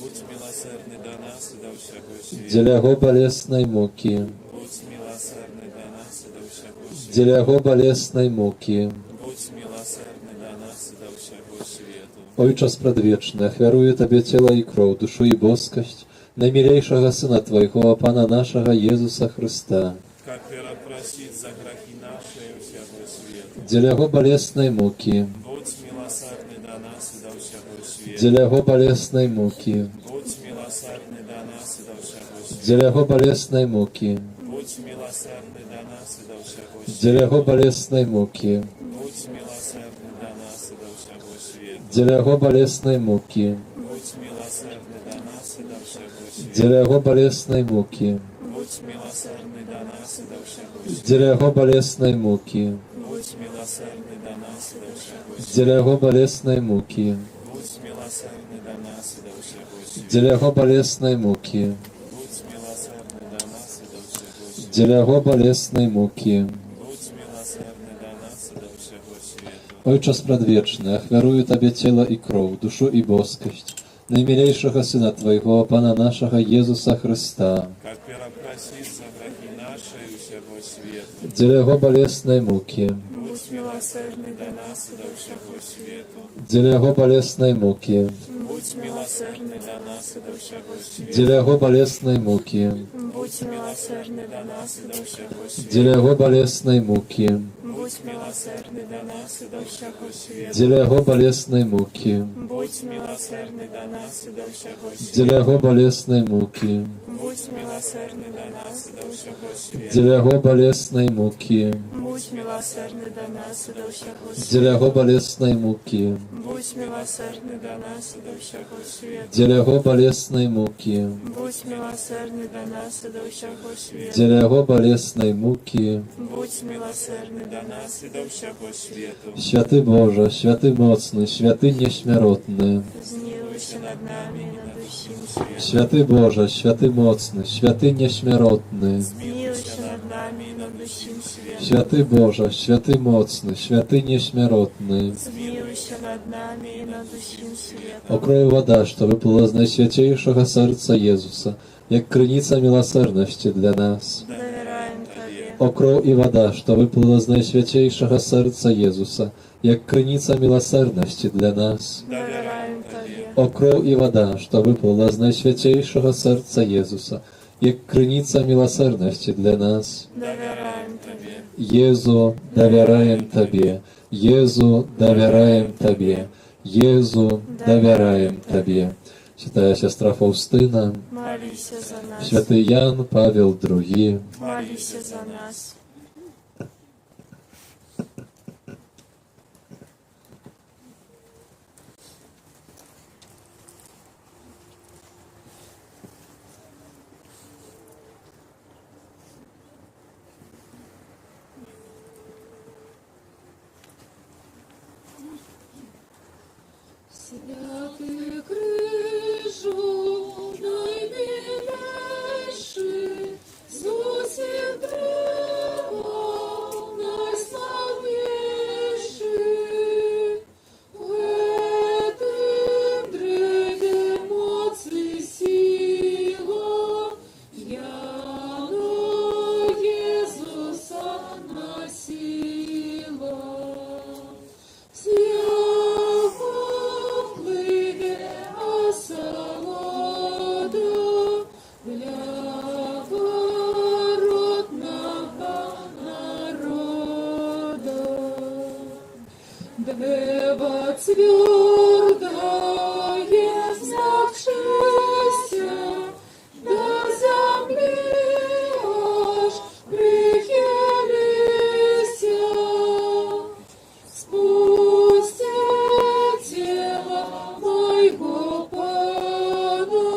[SPEAKER 6] Будь милосердный до нас и до всего света.
[SPEAKER 13] dziela Jego bolesnej muki,
[SPEAKER 6] Будь милосердный до нас и до всего света.
[SPEAKER 13] dziela Jego bolesnej muki.
[SPEAKER 6] Будь милосердный до нас и до всего света.
[SPEAKER 13] Ojcze Pradwieczny, achwaruję Tobie cielo i krew, duszę i boskość najmilejszego Syna Twojego, Pana naszego Jezusa Chrysta,
[SPEAKER 6] Как просить за грехи наши и всего света.
[SPEAKER 13] dziela Jego bolesnej muki,
[SPEAKER 6] Будь милосердный до нас и до всего света.
[SPEAKER 13] dziela Jego bolesnej muki,
[SPEAKER 6] Будь милосердный до нас и до всего света.
[SPEAKER 13] dziela Jego bolesnej muki,
[SPEAKER 6] Будь милосердный до нас и до всего света.
[SPEAKER 13] dziela Jego bolesnej muki,
[SPEAKER 6] Будь милосердный до нас и до всего света.
[SPEAKER 13] dziela Jego bolesnej muki,
[SPEAKER 6] Будь милосердный до нас и до всего света.
[SPEAKER 13] dziela Jego bolesnej muki,
[SPEAKER 6] Будь милосердный до нас и до всего света.
[SPEAKER 13] dziela Jego bolesnej muki,
[SPEAKER 6] Будь милосердный до нас и до всего света.
[SPEAKER 13] dziela Jego bolesnej muki,
[SPEAKER 6] Будь милосердный до нас и до всего света.
[SPEAKER 13] dziela Jego bolesnej muki,
[SPEAKER 6] Будь милосердный до нас и до всего света.
[SPEAKER 13] dziela Jego bolesnej muki.
[SPEAKER 6] Будь милосердный до нас и до всего света.
[SPEAKER 13] Ojcze Pradwieczny, achwaruję Tobie cielo i krew, duszę i boskość najmilejszego Syna Twojego, Pana naszego Jezusa Chrysta,
[SPEAKER 6] Как просить за грехи наши и всего света.
[SPEAKER 13] dziela Jego bolesnej muki,
[SPEAKER 6] Будь милосердный до нас и до всего света.
[SPEAKER 13] dziela Jego bolesnej muki,
[SPEAKER 6] Будь милосердный до нас и до всего света.
[SPEAKER 13] dziela Jego bolesnej muki,
[SPEAKER 6] Будь милосердный до нас и до всего света.
[SPEAKER 13] dziela Jego bolesnej muki,
[SPEAKER 6] Будь милосердный до нас и до всего света.
[SPEAKER 13] dziela Jego bolesnej muki,
[SPEAKER 6] Будь милосердный до нас и до всего света.
[SPEAKER 13] dziela Jego bolesnej muki,
[SPEAKER 6] Будь милосердный до нас и до всего света.
[SPEAKER 13] dziela Jego bolesnej muki,
[SPEAKER 6] Будь милосердный до нас и до всего света.
[SPEAKER 13] dziela Jego bolesnej muki,
[SPEAKER 6] Будь милосердный до нас и до всего света.
[SPEAKER 13] dziela Jego bolesnej muki,
[SPEAKER 6] Будь милосердный до нас и до всего света.
[SPEAKER 13] dziela Jego bolesnej muki.
[SPEAKER 6] Будь милосердный до нас и до всего света.
[SPEAKER 13] Święty Boże, święty mocny, święty nieśmierotny,
[SPEAKER 6] Zmiłuйся над нами и над всем светом.
[SPEAKER 13] święty Boże, święty mocny, święty nieśmierotny,
[SPEAKER 6] Zmiłuйся над нами и над всем светом.
[SPEAKER 13] święty Boże, święty mocny, święty nieśmierotny,
[SPEAKER 6] Zmiłuйся
[SPEAKER 7] Змилуйся над нами і над усім світом.
[SPEAKER 13] Окрою вода, що виплила з найсвятейшого серця Єзуса, як криниця милосердності для нас.
[SPEAKER 7] Довіряємо Тобі.
[SPEAKER 13] Окров і вода, що виплила з найсвятейшого серця Єзуса, як криниця милосердності для нас.
[SPEAKER 7] Довіряємо Тобі.
[SPEAKER 13] Окров і вода, що виплила з найсвятейшого серця Єзуса, як криниця милосердності для нас.
[SPEAKER 7] Довіряємо Тобі.
[SPEAKER 13] Єзу, довіряєм Тобі. Єзу, довіряєм Тобі. Єзу, довіряєм Тобі. Святая сестра Фаустина,
[SPEAKER 7] Молися за нас.
[SPEAKER 13] святий Ян Павел II,
[SPEAKER 7] Молися за нас.
[SPEAKER 12] Святий крижу, наймилейший, з усіх древов найславніший. В этом древе моц і сила, яно Єзуса носила. Дева твердая, знак счастья, до земли аж прихилися. Спусти тело моего Пана,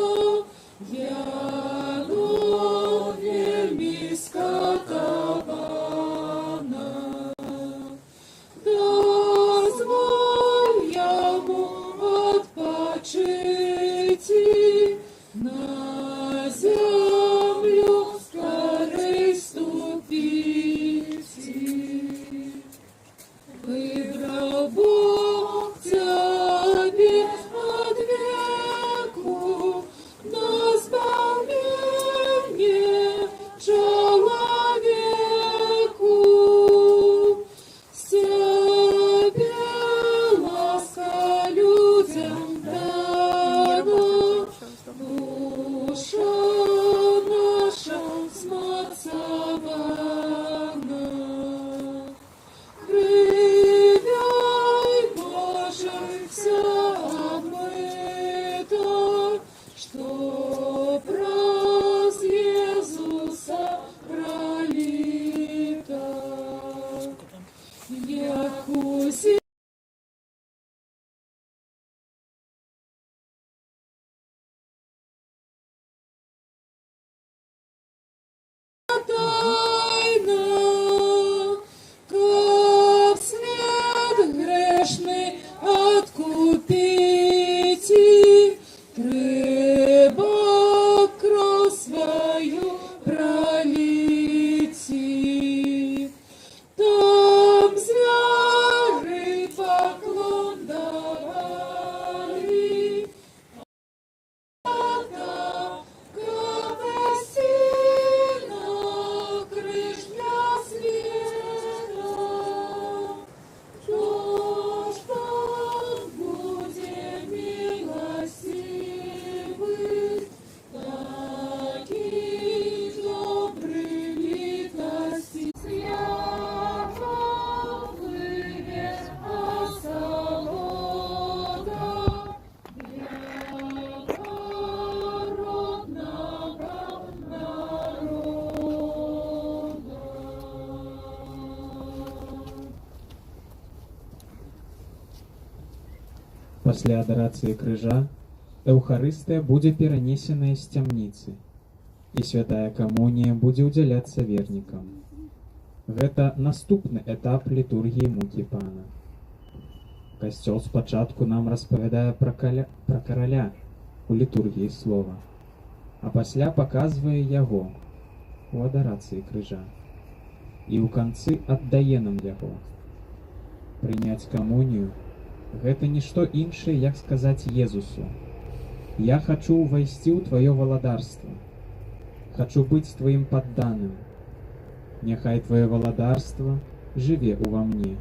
[SPEAKER 12] яно вельми скотована. Дозволь ему отпочити, на землю скорей ступите. Выбрал Бог тебе от веку на избавление человеку. С тебе ласка людям дана, душа наша смацована. Кривяй Божий вся обмыта, что проз Иисуса пролита. Якуси тайна, как след грешный откупите, треба кровь свою пролити. Там звяры поклон давали, а там Капустина, крыш для света. Кто ж там будет милостивый, таких добрых литостей. Свято плыве осолода для народного народа.
[SPEAKER 8] Пасля адарацыі крыжа Эўхарыстыя будзе перанесеная з цямніцы, і святая камунія будзе ўдзяляцца вернікам. Гэта наступны этап літургіі мукі Пана. Касцёл спачатку нам распавядае пра караля у літургіі слова, а пасля паказвае яго у адарацыі крыжа. І ў канцы аддае нам яго. Прыняць камунію Гэта нішто іншае, як сказаць Езусу: «Я хачу ўвайсці ў тваё валадарства, хачу быць тваім падданым. Няхай тваё валадарства жыве ўва мне».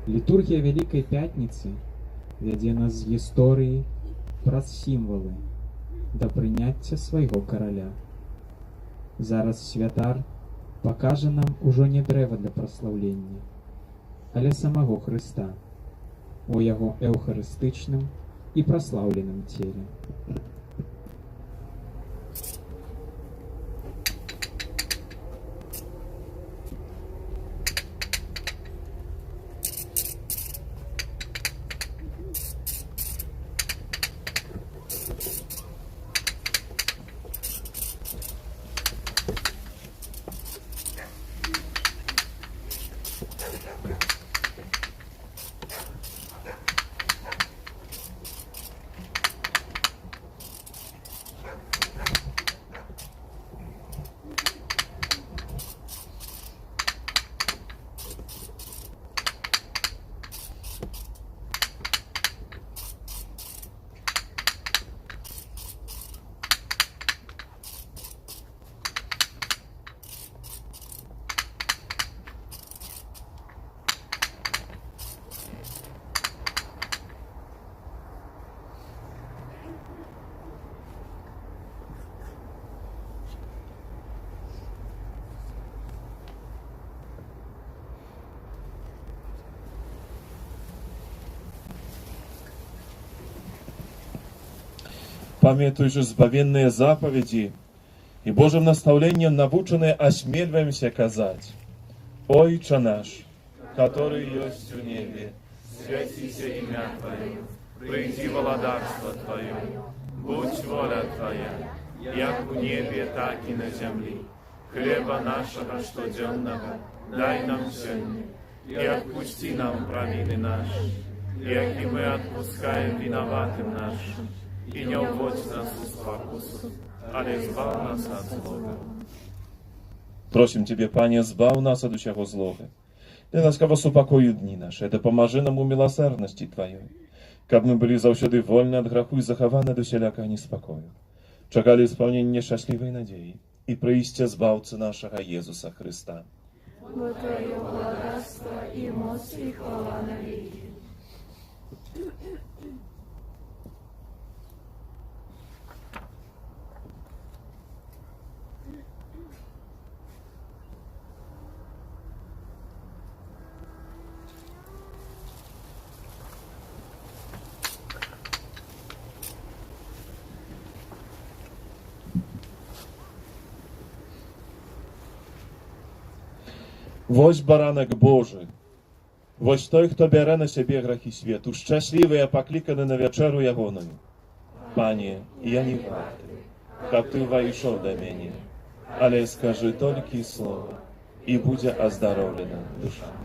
[SPEAKER 8] Літургія Вялікай Пятніцы вядзе нас з гісторыі праз сімвалы да прыняцця свайго караля. Зараз святар пакажа нам ужо не дрэва для праслаўлення, але самого Хрыста у яго эўхарыстычным і праслаўленым целе.
[SPEAKER 1] Памятуй же збавенные заповеди и Божьим наставлением навученные осмеливаемся казать: «Отче наш, который есть в небе, святися имя Твое, приди владарство Твое, будь воля Твоя, як в небе, так и на земле. Хлеба нашего штоденного дай нам сегодня, и отпусти нам провины наши, як и мы отпускаем виноватым нашим. И не уводь нас в спокусу, але збав нас от злого». Просим Тебе, Пане, збав нас от усяго злого. Ты ласкаво супокою дни наши, да поможи нам у милосердности Твоей, каб мы были заўсёды вольны от граху и захованы до всякого неспокою. Чакали исполнения счастливой надеи и прыйсця збавцы нашего Иисуса Христа.
[SPEAKER 12] Бо Твое владарство и моц и хвала навеки.
[SPEAKER 1] Вось баранак Божий, вось той, хто бярэ на сябе грахі свету, шчаслівыя пакліканы на вячэру ягоную. Пане, я не варты, каб ты ўвайшоў да мяне, але скажы толькі слова, і будзе аздароўлена душа моя.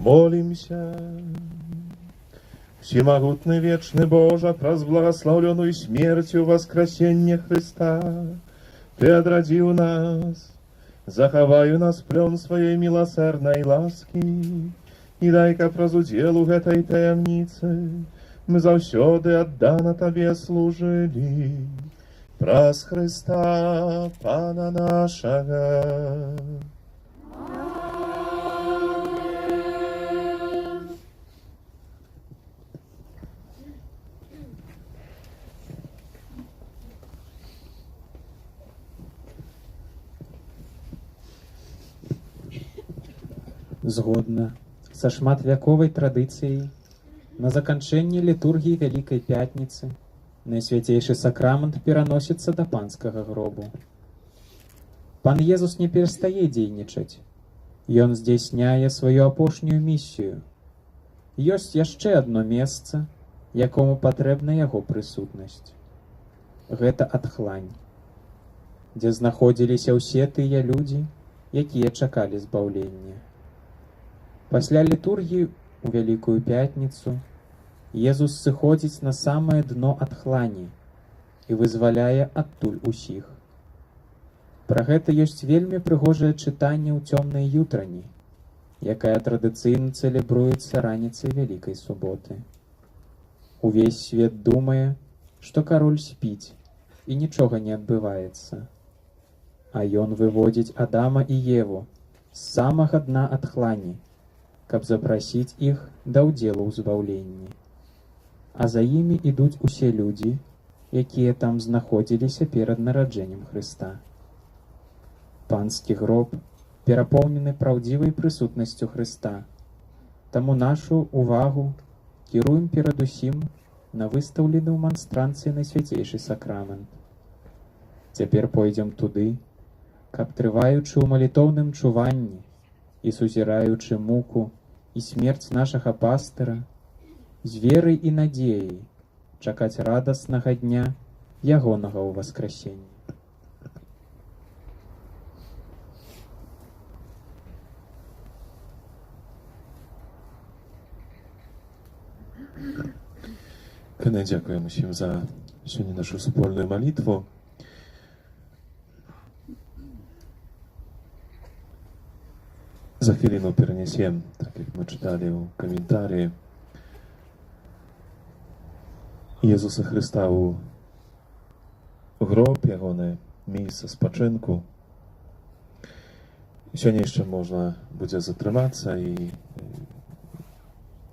[SPEAKER 1] Молимся. Всемогутный вечный Боже, праз благословленную смертью воскресения Христа, Ты отрадил нас, захавай у нас плен своей милосердной ласки, и дай-ка праз уделу этой таямницы мы заўсёды аддана Табе служили. Праз Христа, Пана нашага.
[SPEAKER 8] Згодна са шматвяковай традыцыяй, на заканчэнні літургіі Вялікай Пятніцы Найсвятейшы сакрамент пераносіцца да панскага гробу. Пан Езус не перастае дзейнічаць. Ён здзяйсняе сваю апошнюю місію. Ёсць яшчэ адно месца, якому патрэбна яго прысутнасць. Гэта адхлань, дзе знаходзіліся ўсе тыя людзі, якія чакалі збаўлення. Пасля літургіі у Вялікую Пятніцу Езус сыходзіць на самае дно адхлані і вызваляе адтуль усіх. Пра гэта ёсць вельмі прыгожае чытанне ў цёмнай ютрані, якая традыцыйна цэлебруецца раніцай Вялікай суботы. Увесь свет думае, што кароль спіць і нічога не адбываецца. А ён выводзіць Адама і Еву з самага дна адхлані, каб запрасіць іх да ўдзелу ў збаўленні. А за імі ідуць усе людзі, якія там знаходзіліся перад нараджэннем Хрыста. Панскі гроб перапоўнены праўдзівай прысутнасцю Хрыста, таму нашу увагу кіруем перадусім на выстаўлены ў манстранцыі Найсвяцейшы сакрамент. Цяпер пойдзем туды, каб, трываючы ў малітоўным чуванні і сузіраючы муку і смерць нашага пастыра, з верай і надзеяй чакаць радаснага дня ягонага ўваскрасення.
[SPEAKER 1] Кане, дзякуем усім за сёння нашу супольную малітву. За хвіліну перенесем, так як мы чыталі ў каментарі, Езуса Христа ў гроб, ягонае месца спачынку. Сёння яшчэ можна будзе затрымацца і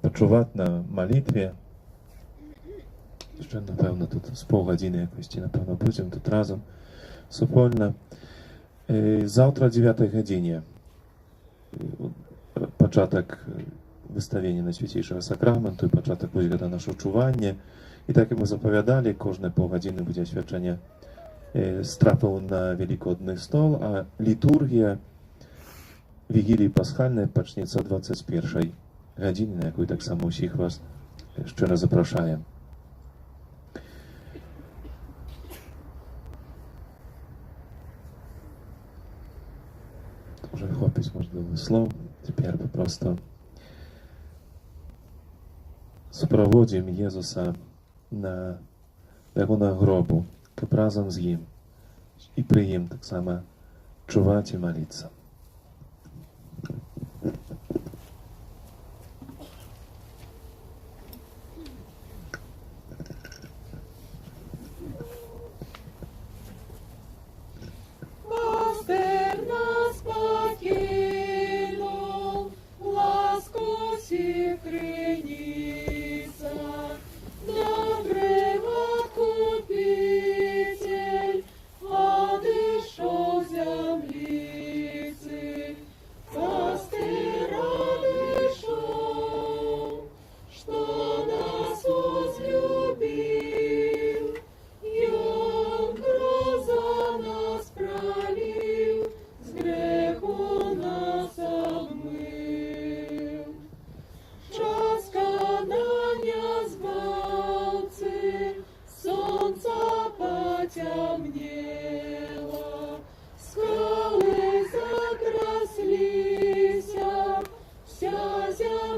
[SPEAKER 1] пачуваць на малітве. Яшчэ, напэўна, тут з паўгадзіны якосці, напэўна, будзем тут разам супольна. Заўтра о 9 гадзіне пачатак выставення Найсвяцейшага сакраменту і пачатак вось гэта нашого чування. І так як мы запавядалі, кожныя паўгадзіны будзе асвячэнне страпаў на велікодны стол, а літургія вігіліі пасхальнай пачнецца о 21 гадзіне, на якую таксама ўсіх вас шчыра запрашаем. Уже хопіць можливо слов. Тепер просто суправодзім Езуса на ягонага гробу, каб разам з ім і пры ім таксама чуваць і маліцца.
[SPEAKER 12] Темнело, скалы закрослися, вся земля